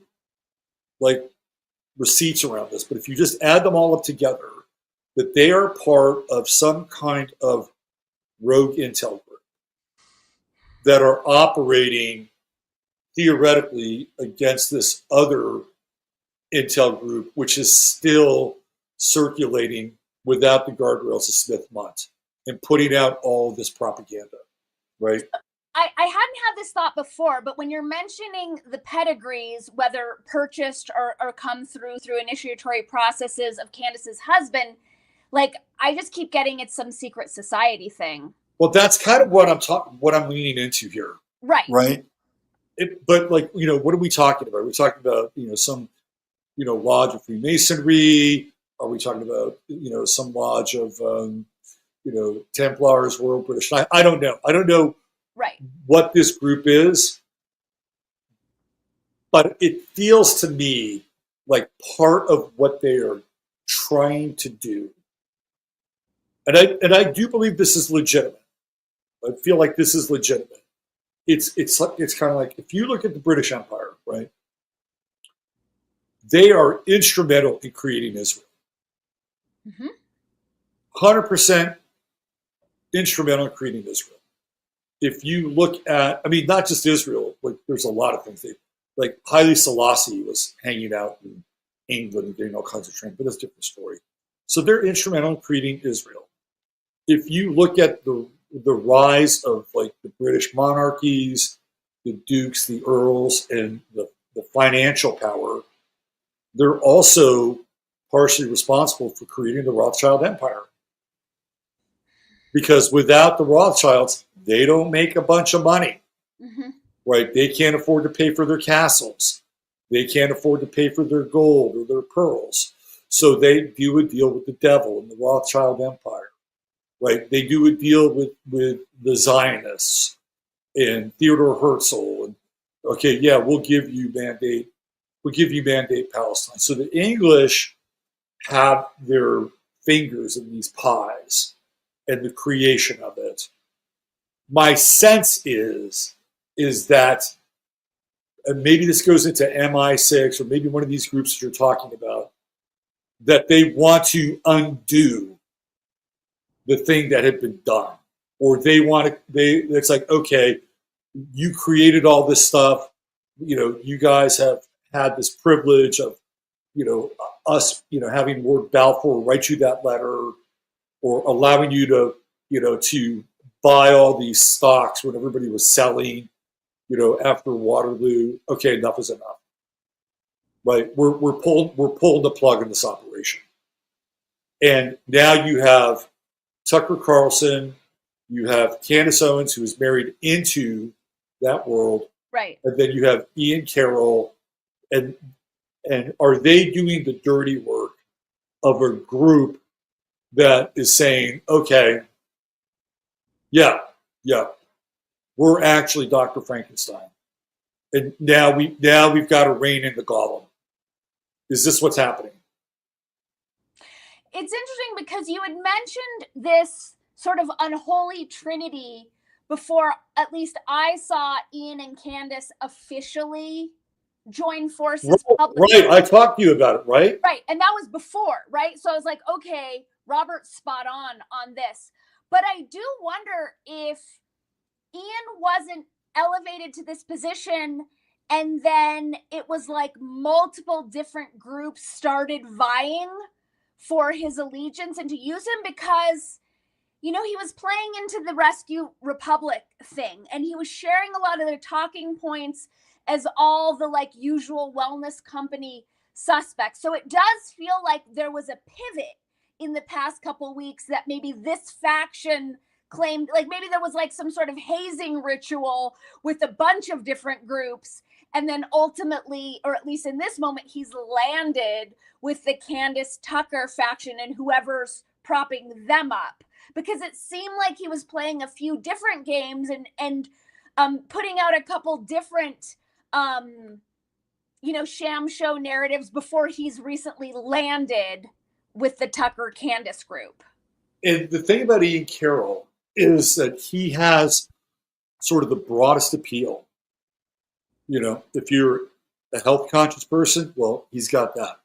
receipts around this, but if you just add them all up together, that they are part of some kind of rogue intel group that are operating theoretically against this other intel group, which is still circulating without the guardrails of Smith-Munt and putting out all of this propaganda, right? I hadn't had this thought before, but when you're mentioning the pedigrees, whether purchased or come through initiatory processes of Candace's husband, I just keep getting it's some secret society thing. Well, that's kind of what I'm leaning into here. Right. Right. But what are we talking about? Are we talking about, some, lodge of Freemasonry? Are we talking about, some lodge of, Templars, Royal British? I don't know. I don't know. Right. What this group is, but it feels to me like part of what they are trying to do. And I do believe this is legitimate. I feel like this is legitimate. It's kind of like, if you look at the British Empire, right? They are instrumental in creating Israel. 100% instrumental in creating Israel. If you look at, not just Israel, there's a lot of things. Haile Selassie was hanging out in England and doing all kinds of training, but that's a different story. So they're instrumental in creating Israel. If you look at the rise of the British monarchies, the dukes, the earls, and the financial power, they're also partially responsible for creating the Rothschild Empire. Because without the Rothschilds, they don't make a bunch of money, right? They can't afford to pay for their castles. They can't afford to pay for their gold or their pearls. So they do a deal with the devil in the Rothschild Empire, right? They do a deal with the Zionists and Theodore Herzl. And we'll give you mandate Palestine. So the English have their fingers in these pies and the creation of it. My sense is that, and maybe this goes into MI6 or maybe one of these groups that you're talking about, that they want to undo the thing that had been done. Or it's like, okay, you created all this stuff, you guys have had this privilege of, us, having Lord Balfour write you that letter, or allowing you to, to buy all these stocks when everybody was selling, after Waterloo. Okay, enough is enough. Right? We're pulling the plug in this operation. And now you have Tucker Carlson, you have Candace Owens, who is married into that world. Right. And then you have Ian Carroll. And are they doing the dirty work of a group that is saying, okay, yeah, we're actually Dr. Frankenstein, and now we've got to rein in the golem? Is this what's happening? It's interesting because you had mentioned this sort of unholy trinity before at least I saw Ian and Candace officially join forces publicly. Right, I talked to you about it, right? Right, and that was before, right? So I was like, okay, Robert's spot on this. But I do wonder if Ian wasn't elevated to this position and then it was like multiple different groups started vying for his allegiance and to use him because, you know, he was playing into the Rescue Republic thing and he was sharing a lot of the talking points as all the like usual wellness company suspects. So it does feel like there was a pivot in the past couple weeks that maybe this faction claimed, like maybe there was like some sort of hazing ritual with a bunch of different groups. And then ultimately, or at least in this moment, he's landed with the Candace Tucker faction and whoever's propping them up. Because it seemed like he was playing a few different games and putting out a couple different, you know, sham show narratives before he's recently landed with the Tucker Candace group. And the thing about Ian Carroll is that he has sort of the broadest appeal. You know, if you're a health conscious person, well, he's got that.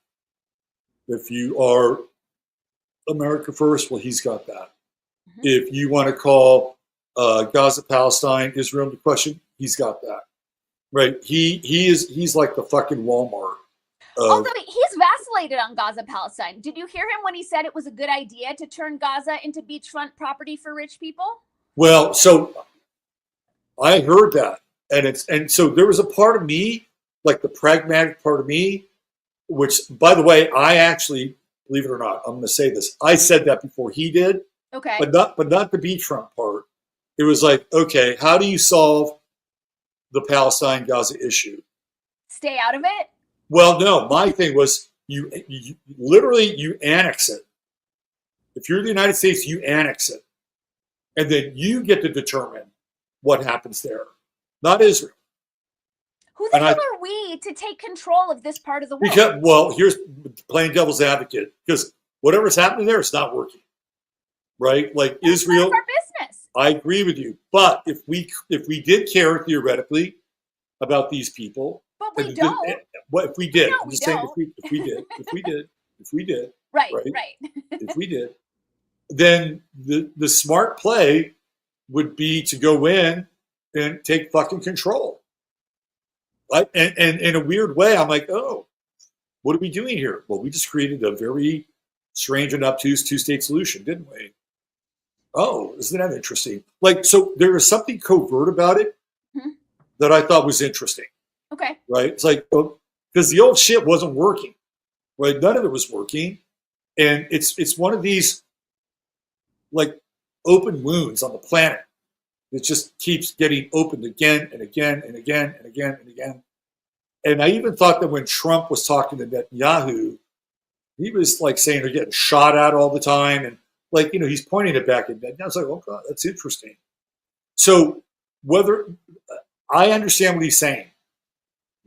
If you are America First, well, he's got that. Mm-hmm. If you want to call Gaza, Palestine, Israel into question, he's got that. Right? He's like the fucking Walmart. Although he's vacillated on Gaza, Palestine. Did you hear him when he said it was a good idea to turn Gaza into beachfront property for rich people? Well, so I heard that. And so there was a part of me, like the pragmatic part of me, which, by the way, I actually, believe it or not, I'm going to say this. I said that before he did. Okay. But not the beachfront part. It was like, okay, how do you solve the Palestine-Gaza issue? Stay out of it? Well, no. My thing was you literally annex it. If you're the United States, you annex it, and then you get to determine what happens there. Not Israel. Who the hell are we to take control of this part of the world? Because, well, here's playing devil's advocate. Because whatever's happening there, it's not working. Right? Like that's Israel. Our business. I agree with you. But if we did care theoretically about these people. But we don't. What if we did? No, I'm just saying if we did. Right. If we did, then the smart play would be to go in and take fucking control. Right? And in a weird way, I'm like, oh, what are we doing here? Well, we just created a very strange and obtuse two-state solution, didn't we? Oh, isn't that interesting? Like, so there was something covert about it that I thought was interesting. Okay. Right? It's like, because the old shit wasn't working. Right? None of it was working. And it's one of these, like, open wounds on the planet. It just keeps getting opened again and again and again and again and again. And I even thought that when Trump was talking to Netanyahu, he was like saying they're getting shot at all the time. And like, you know, he's pointing it back at Netanyahu. I was like, oh God, that's interesting. So whether I understand what he's saying,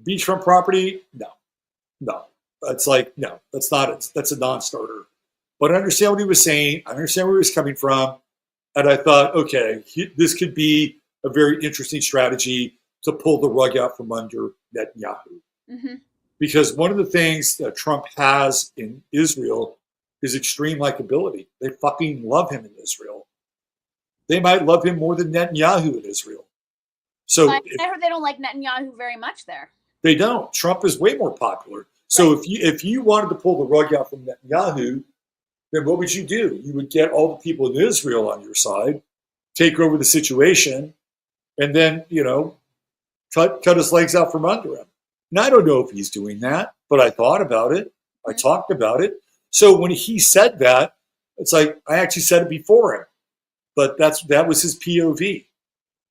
beachfront property, no. It's like, no, that's a non-starter. But I understand what he was saying. I understand where he was coming from. And I thought, okay, this could be a very interesting strategy to pull the rug out from under Netanyahu. Mm-hmm. Because one of the things that Trump has in Israel is extreme likability. They fucking love him in Israel. They might love him more than Netanyahu in Israel. So I heard they don't like Netanyahu very much there. They don't. Trump is way more popular. So right. if you wanted to pull the rug out from Netanyahu, then what would you do? You would get all the people in Israel on your side, take over the situation, and then, you know, cut his legs out from under him. And I don't know if he's doing that, but I thought about it. I talked about it. So when he said that, it's like I actually said it before him, but that was his POV.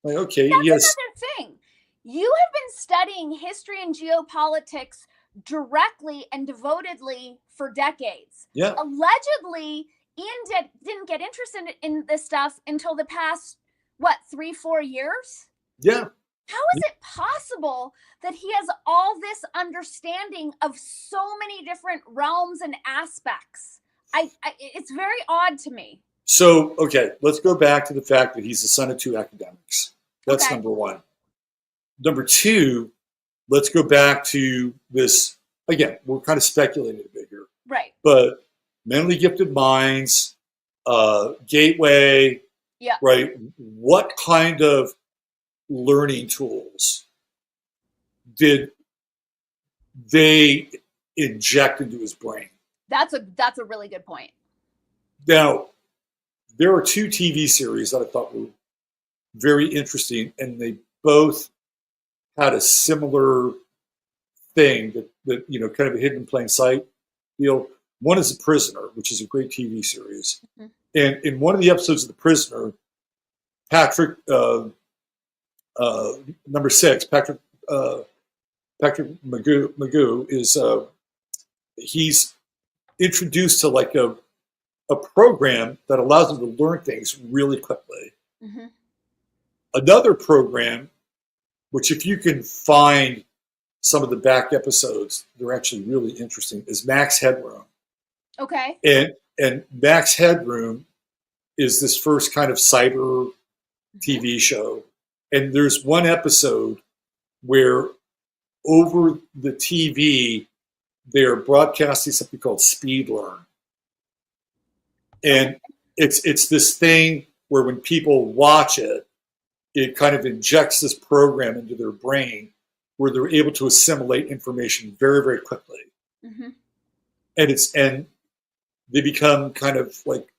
Like, okay, that's yes. Another thing. You have been studying history and geopolitics directly and devotedly for decades. Yeah. Allegedly, Ian didn't get interested in this stuff until the past, 3-4 years? Yeah. How is it possible that he has all this understanding of so many different realms and aspects It's very odd to me. So, okay, let's go back to the fact that he's the son of two academics. That's Okay. number one. Number two, let's go back to this. Again, we're kind of speculating a bit here. Right. But mentally gifted minds, gateway, Yeah. right? What kind of learning tools did they inject into his brain? That's a really good point. Now, there are two TV series that I thought were very interesting, and they both had a similar thing that kind of a hidden in plain sight deal. One is The Prisoner, which is a great TV series. Mhm. And in one of the episodes of The Prisoner, Patrick, number 6, Patrick Magoo is, he's introduced to like a program that allows him to learn things really quickly. Mhm. Another program, which if you can find some of the back episodes, they're actually really interesting, is Max Headroom. Okay. And Max Headroom is this first kind of cyber TV show. And there's one episode where over the TV, they're broadcasting something called Speedlearning. And it's this thing where when people watch it, it kind of injects this program into their brain where they're able to assimilate information very, very quickly. Mm-hmm. And they become kind of like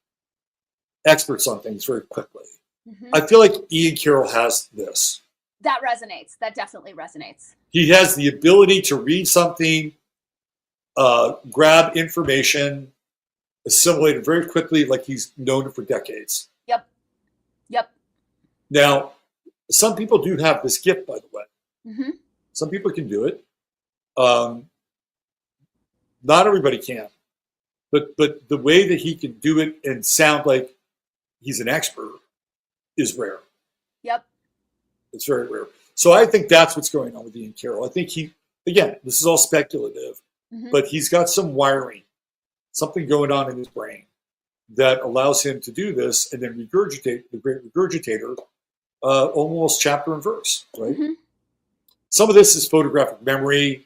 experts on things very quickly. Mm-hmm. I feel like Ian Carroll has this. That resonates. That definitely resonates. He has the ability to read something, grab information, assimilate it very quickly, like he's known it for decades. Yep. Now, some people do have this gift, by the way. Mm-hmm. Some people can do it. Not everybody can. But the way that he can do it and sound like he's an expert is rare. Yep. It's very rare. So I think that's what's going on with Ian Carroll. I think this is all speculative, Mm-hmm. but he's got some wiring, something going on in his brain that allows him to do this and then regurgitate, the great regurgitator, almost chapter and verse, right? Mm-hmm. Some of this is photographic memory,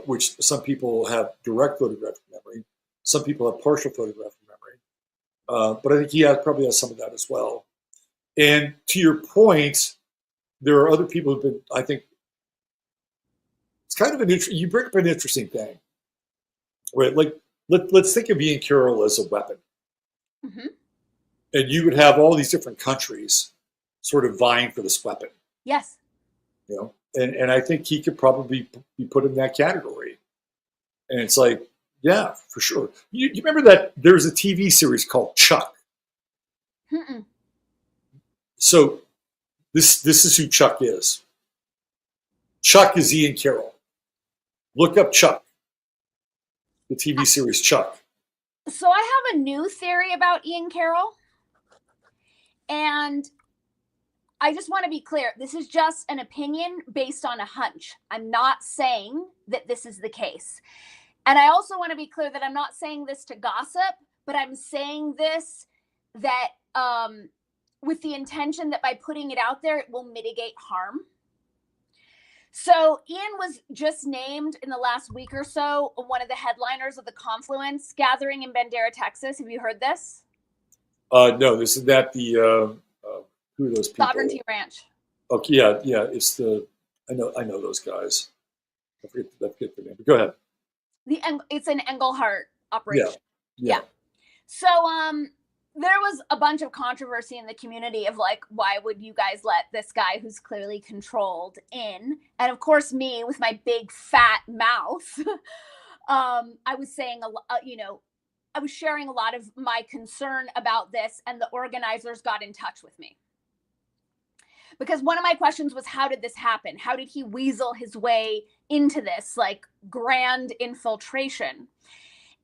which some people have direct photographic memory. Some people have partial photographic memory. But I think he probably has some of that as well. And to your point, there are other people who've been, I think, it's kind of you bring up an interesting thing, right? Like, let's think of Ian Carroll as a weapon. Mm-hmm. And you would have all these different countries sort of vying for this weapon. Yes. And I think he could probably be put in that category. And it's like, yeah, for sure. You remember that there's a TV series called Chuck? Mm-mm. So this is who Chuck is. Chuck is Ian Carroll. Look up Chuck, the TV series Chuck. So I have a new theory about Ian Carroll. And I just want to be clear. This is just an opinion based on a hunch. I'm not saying that this is the case. And I also want to be clear that I'm not saying this to gossip, but I'm saying this that with the intention that by putting it out there, it will mitigate harm. So Ian was just named in the last week or so one of the headliners of the Confluence gathering in Bandera, Texas. Have you heard this? No, this is not the who are those people? Sovereignty Ranch. Okay, yeah, it's I know those guys. I forget the name. But go ahead. It's an Engelhart operation. Yeah. So there was a bunch of controversy in the community of like, why would you guys let this guy who's clearly controlled in? And of course, me with my big fat mouth, I was saying I was sharing a lot of my concern about this, and the organizers got in touch with me. Because one of my questions was, how did this happen? How did he weasel his way into this like grand infiltration?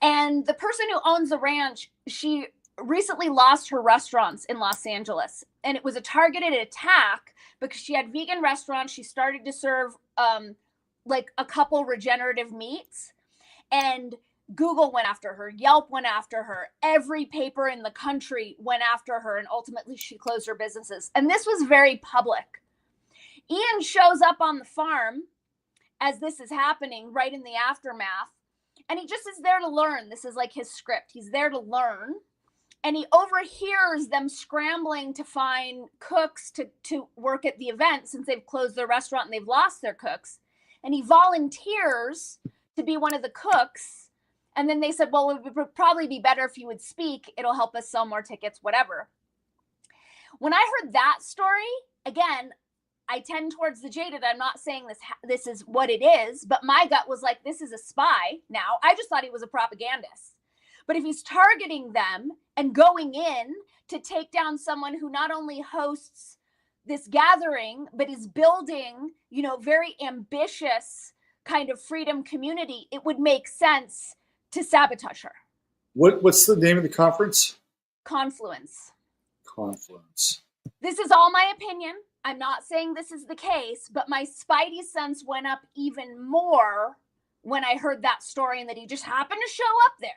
And the person who owns the ranch, she recently lost her restaurants in Los Angeles. And it was a targeted attack because she had vegan restaurants. She started to serve like a couple regenerative meats. And Google went after her. Yelp went after her. Every paper in the country went after her. And ultimately, she closed her businesses. And this was very public. Ian shows up on the farm as this is happening, right in the aftermath. And he just is there to learn. This is like his script. He's there to learn. And he overhears them scrambling to find cooks to work at the event since they've closed their restaurant and they've lost their cooks. And he volunteers to be one of the cooks. And then they said, well, it would probably be better if you would speak. It'll help us sell more tickets, whatever. When I heard that story, again, I tend towards the jaded. I'm not saying this is what it is, but my gut was like, this is a spy now. I just thought he was a propagandist. But if he's targeting them and going in to take down someone who not only hosts this gathering, but is building, very ambitious kind of freedom community, it would make sense to sabotage her. What's the name of the conference? Confluence. This is all my opinion. I'm not saying this is the case, but my spidey sense went up even more when I heard that story and that he just happened to show up there.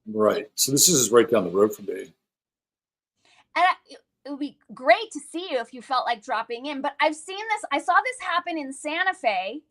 Right. So this is right down the road from me. And it would be great to see you if you felt like dropping in. But I've seen this. I saw this happen in Santa Fe,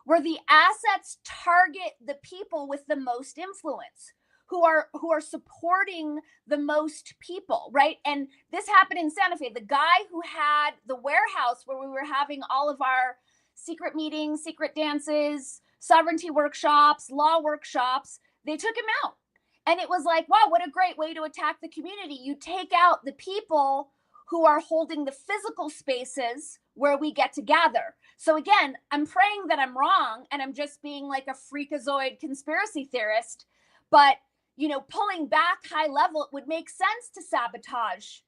where the assets target the people with the most influence, who are supporting the most people, right? And this happened in Santa Fe. The guy who had the warehouse where we were having all of our secret meetings, secret dances, sovereignty workshops, law workshops, they took him out. And it was like, wow, what a great way to attack the community. You take out the people who are holding the physical spaces where we get to gather. So again, I'm praying that I'm wrong and I'm just being like a freakazoid conspiracy theorist. But, pulling back high level, it would make sense to sabotage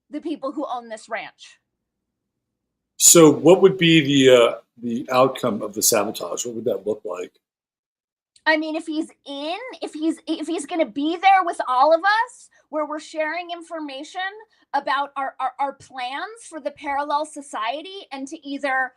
the people who own this ranch. So what would be the outcome of the sabotage? What would that look like? I mean, if he's going to be there with all of us, where we're sharing information about our plans for the parallel society, and to either,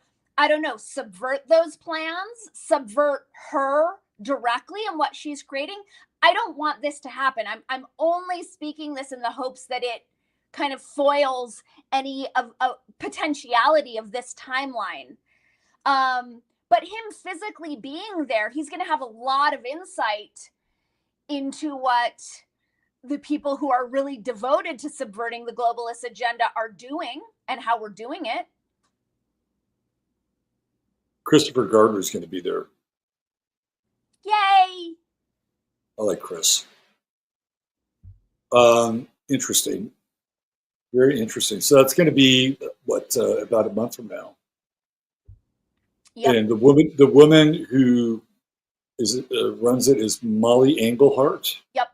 subvert those plans, subvert her directly and what she's creating. I don't want this to happen. I'm only speaking this in the hopes that it kind of foils any of potentiality of this timeline. But him physically being there, he's going to have a lot of insight into what the people who are really devoted to subverting the globalist agenda are doing and how we're doing it. Christopher Gardner is going to be there. Yay! I like Chris. Interesting. Very interesting. So that's going to be, about a month from now. Yep. And the woman who runs it is Molly Engelhart. Yep.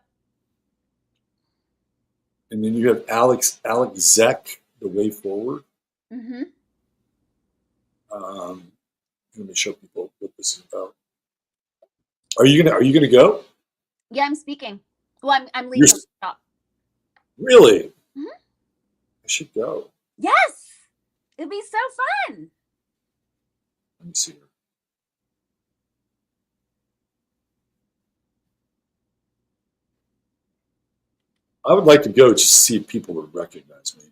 And then you have Alex Zeck, The Way Forward. Mm-hmm. Let me show people what this is about. Are you gonna go? Yeah, I'm speaking. Well, I'm leaving the shop. Really? Mm-hmm. I should go. Yes, it'd be so fun. Let me see her. I would like to go just to see if people would recognize me.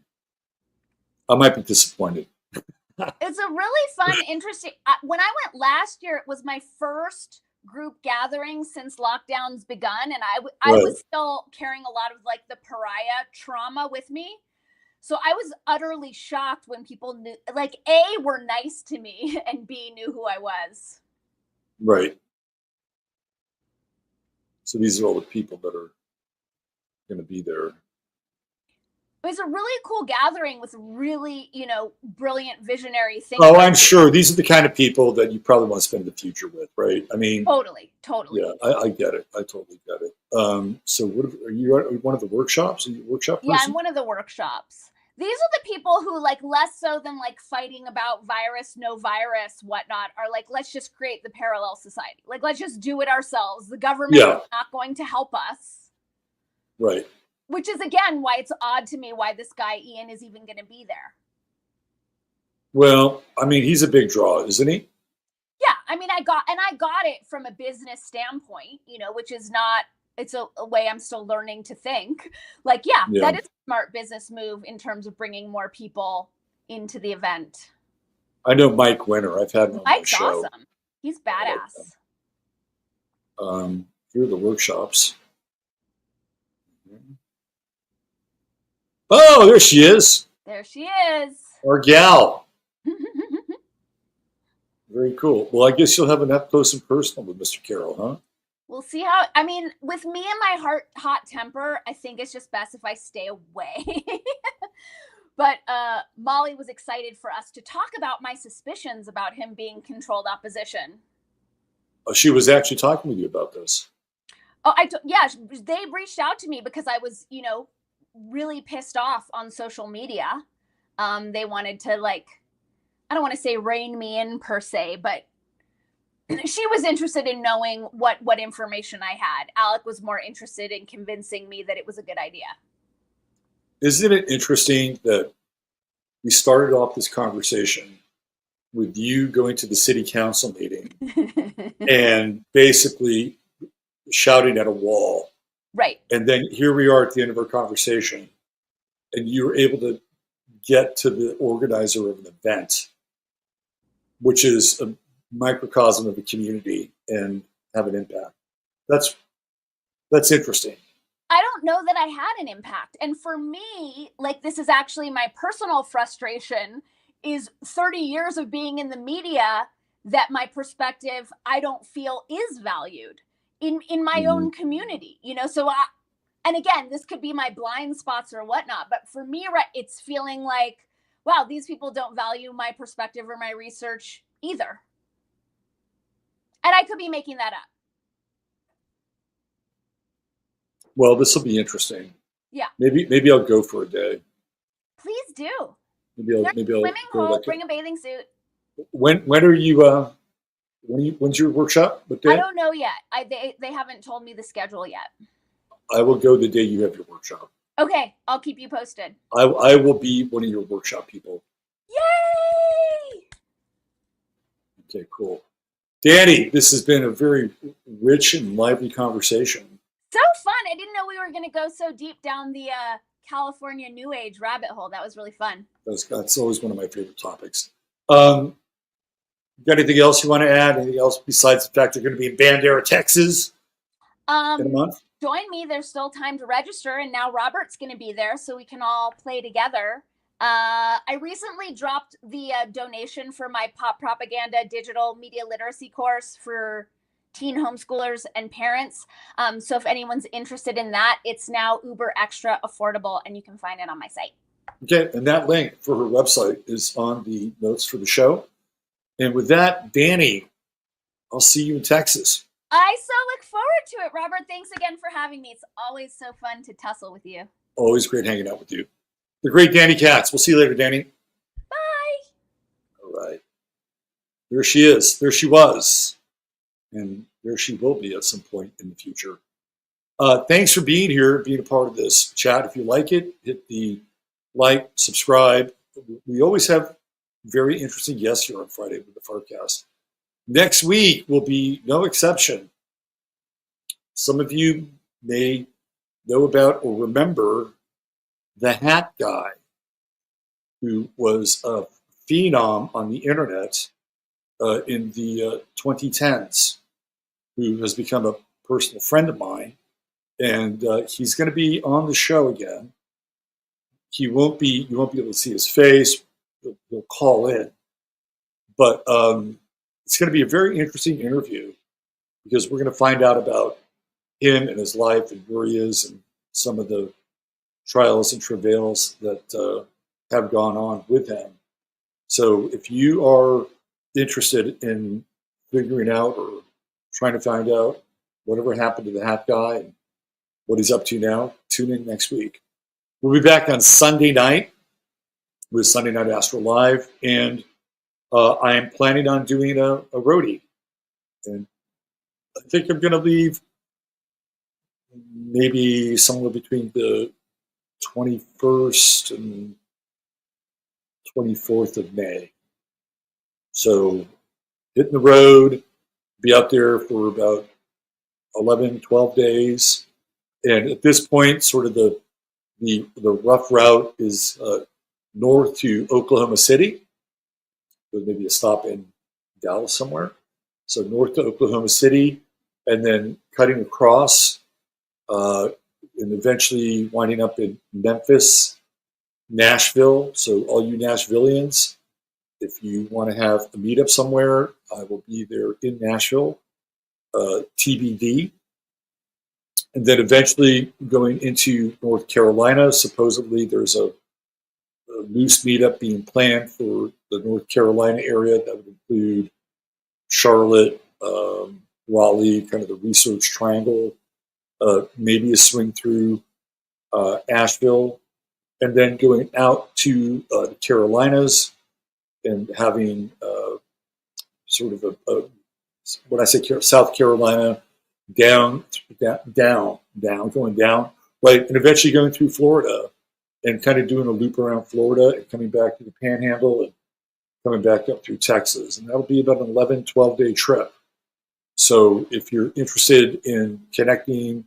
I might be disappointed. It's a really fun, interesting. When I went last year, it was my first group gathering since lockdowns begun, and I was still carrying a lot of like the pariah trauma with me. So I was utterly shocked when people knew, like, A, were nice to me, and B, knew who I was. Right. So these are all the people that are going to be there. It was a really cool gathering with really, brilliant visionary things. Oh, I'm sure these are the kind of people that you probably want to spend the future with, right? I mean, totally. Yeah, I get it. I totally get it. So, are you at one of the workshops? Are you a workshop person? Yeah, I'm one of the workshops. These are the people who, like, less so than like fighting about virus, no virus, whatnot, are like, let's just create the parallel society. Like, let's just do it ourselves. The government is not going to help us. Right. Which is, again, why it's odd to me why this guy, Ian, is even going to be there. Well, I mean, he's a big draw, isn't he? Yeah. I mean, I got it from a business standpoint, which is not, it's a way I'm still learning to think. Like, yeah, that is a smart business move in terms of bringing more people into the event. I know Mike Winter. I've had him on my show. Awesome. He's badass. Here are the workshops. Oh, there she is. There she is. Our gal. Very cool. Well, I guess you'll have an up close and personal with Mr. Carroll, huh? We'll see how, I mean, with me and my hot temper, I think it's just best if I stay away. But Molly was excited for us to talk about my suspicions about him being controlled opposition. Oh, she was actually talking with you about this. Oh, yeah, they reached out to me because I was, really pissed off on social media. They wanted to, like, I don't want to say rein me in per se, but she was interested in knowing what information I had. Alec was more interested in convincing me that it was a good idea. Isn't it interesting that we started off this conversation with you going to the city council meeting and basically shouting at a wall? Right. And then here we are at the end of our conversation, and you were able to get to the organizer of an event, which is a microcosm of the community, and have an impact. That's interesting. I don't know that I had an impact. And for me, like, this is actually my personal frustration, is 30 years of being in the media that my perspective, I don't feel is valued in my own community, so and again, this could be my blind spots or whatnot, but for me, it's feeling like, wow, these people don't value my perspective or my research either. And I could be making that up. Well, this will be interesting. Yeah. Maybe I'll go for a day. Please do. Maybe I'll swimming go pool, like bring a bathing suit. When are you? When's your workshop? What day? I don't know yet. They haven't told me the schedule yet. I will go the day you have your workshop. Okay, I'll keep you posted. I will be one of your workshop people. Yay! Okay, cool. Dani, this has been a very rich and lively conversation. So fun. I didn't know we were going to go so deep down the California New Age rabbit hole. That was really fun. That's always one of my favorite topics. Got anything else you want to add? Anything else besides the fact you're going to be in Bandera, Texas in a month? Join me. There's still time to register, and now Robert's going to be there, so we can all play together. I recently dropped the donation for my Pop Propaganda digital media literacy course for teen homeschoolers and parents. So if anyone's interested in that, it's now uber extra affordable, and you can find it on my site. Okay, and that link for her website is on the notes for the show. And with that, Dani, I'll see you in Texas. I so look forward to it, Robert. Thanks again for having me. It's always so fun to tussle with you. Always great hanging out with you. The great Dani Katz. We'll see you later, Dani. Bye. All right. There she is. There she was. And there she will be at some point in the future. Thanks for being here, being a part of this chat. If you like it, hit the like, subscribe. We always have very interesting guests here on Friday with the FARcast. Next week will be no exception. Some of you may know about or remember the hat guy, who was a phenom on the internet in the 2010s, who has become a personal friend of mine. And he's going to be on the show again. You won't be able to see his face. He'll call in. But it's going to be a very interesting interview, because we're going to find out about him and his life and where he is and some of the trials and travails that have gone on with him. So if you are interested in figuring out or trying to find out whatever happened to the hat guy and what he's up to now, tune in next week. We'll be back on Sunday night with Sunday Night Astro Live, and I am planning on doing a roadie. And I think I'm going to leave maybe somewhere between the 21st and 24th of May. So hitting the road, be out there for about 11, 12 days. And at this point, sort of the rough route is north to Oklahoma City, with maybe a stop in Dallas somewhere. So north to Oklahoma City, and then cutting across, and eventually winding up in Memphis, Nashville. So all you Nashvillians, if you want to have a meetup somewhere, I will be there in Nashville, TBD. And then eventually going into North Carolina. Supposedly there's a loose meetup being planned for the North Carolina area that would include Charlotte, Raleigh, kind of the Research Triangle, maybe a swing through Asheville, and then going out to the Carolinas and having sort of when I say South Carolina, going down, right, and eventually going through Florida and kind of doing a loop around Florida and coming back to the Panhandle and coming back up through Texas. And that'll be about an 11, 12-day trip. So if you're interested in connecting,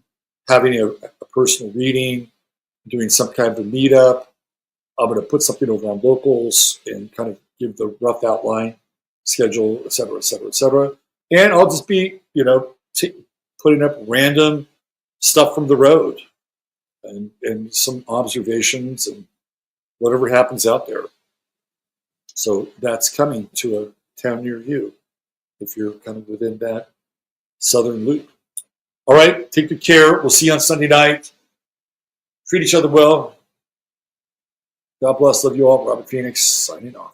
having a personal reading, doing some kind of a meetup, I'm going to put something over on Locals and kind of give the rough outline, schedule, et cetera, et cetera, et cetera. And I'll just be, putting up random stuff from the road and some observations and whatever happens out there. So that's coming to a town near you if you're kind of within that southern loop. All right, take good care. We'll see you on Sunday night. Treat each other well. God bless. Love you all. Robert Phoenix signing off.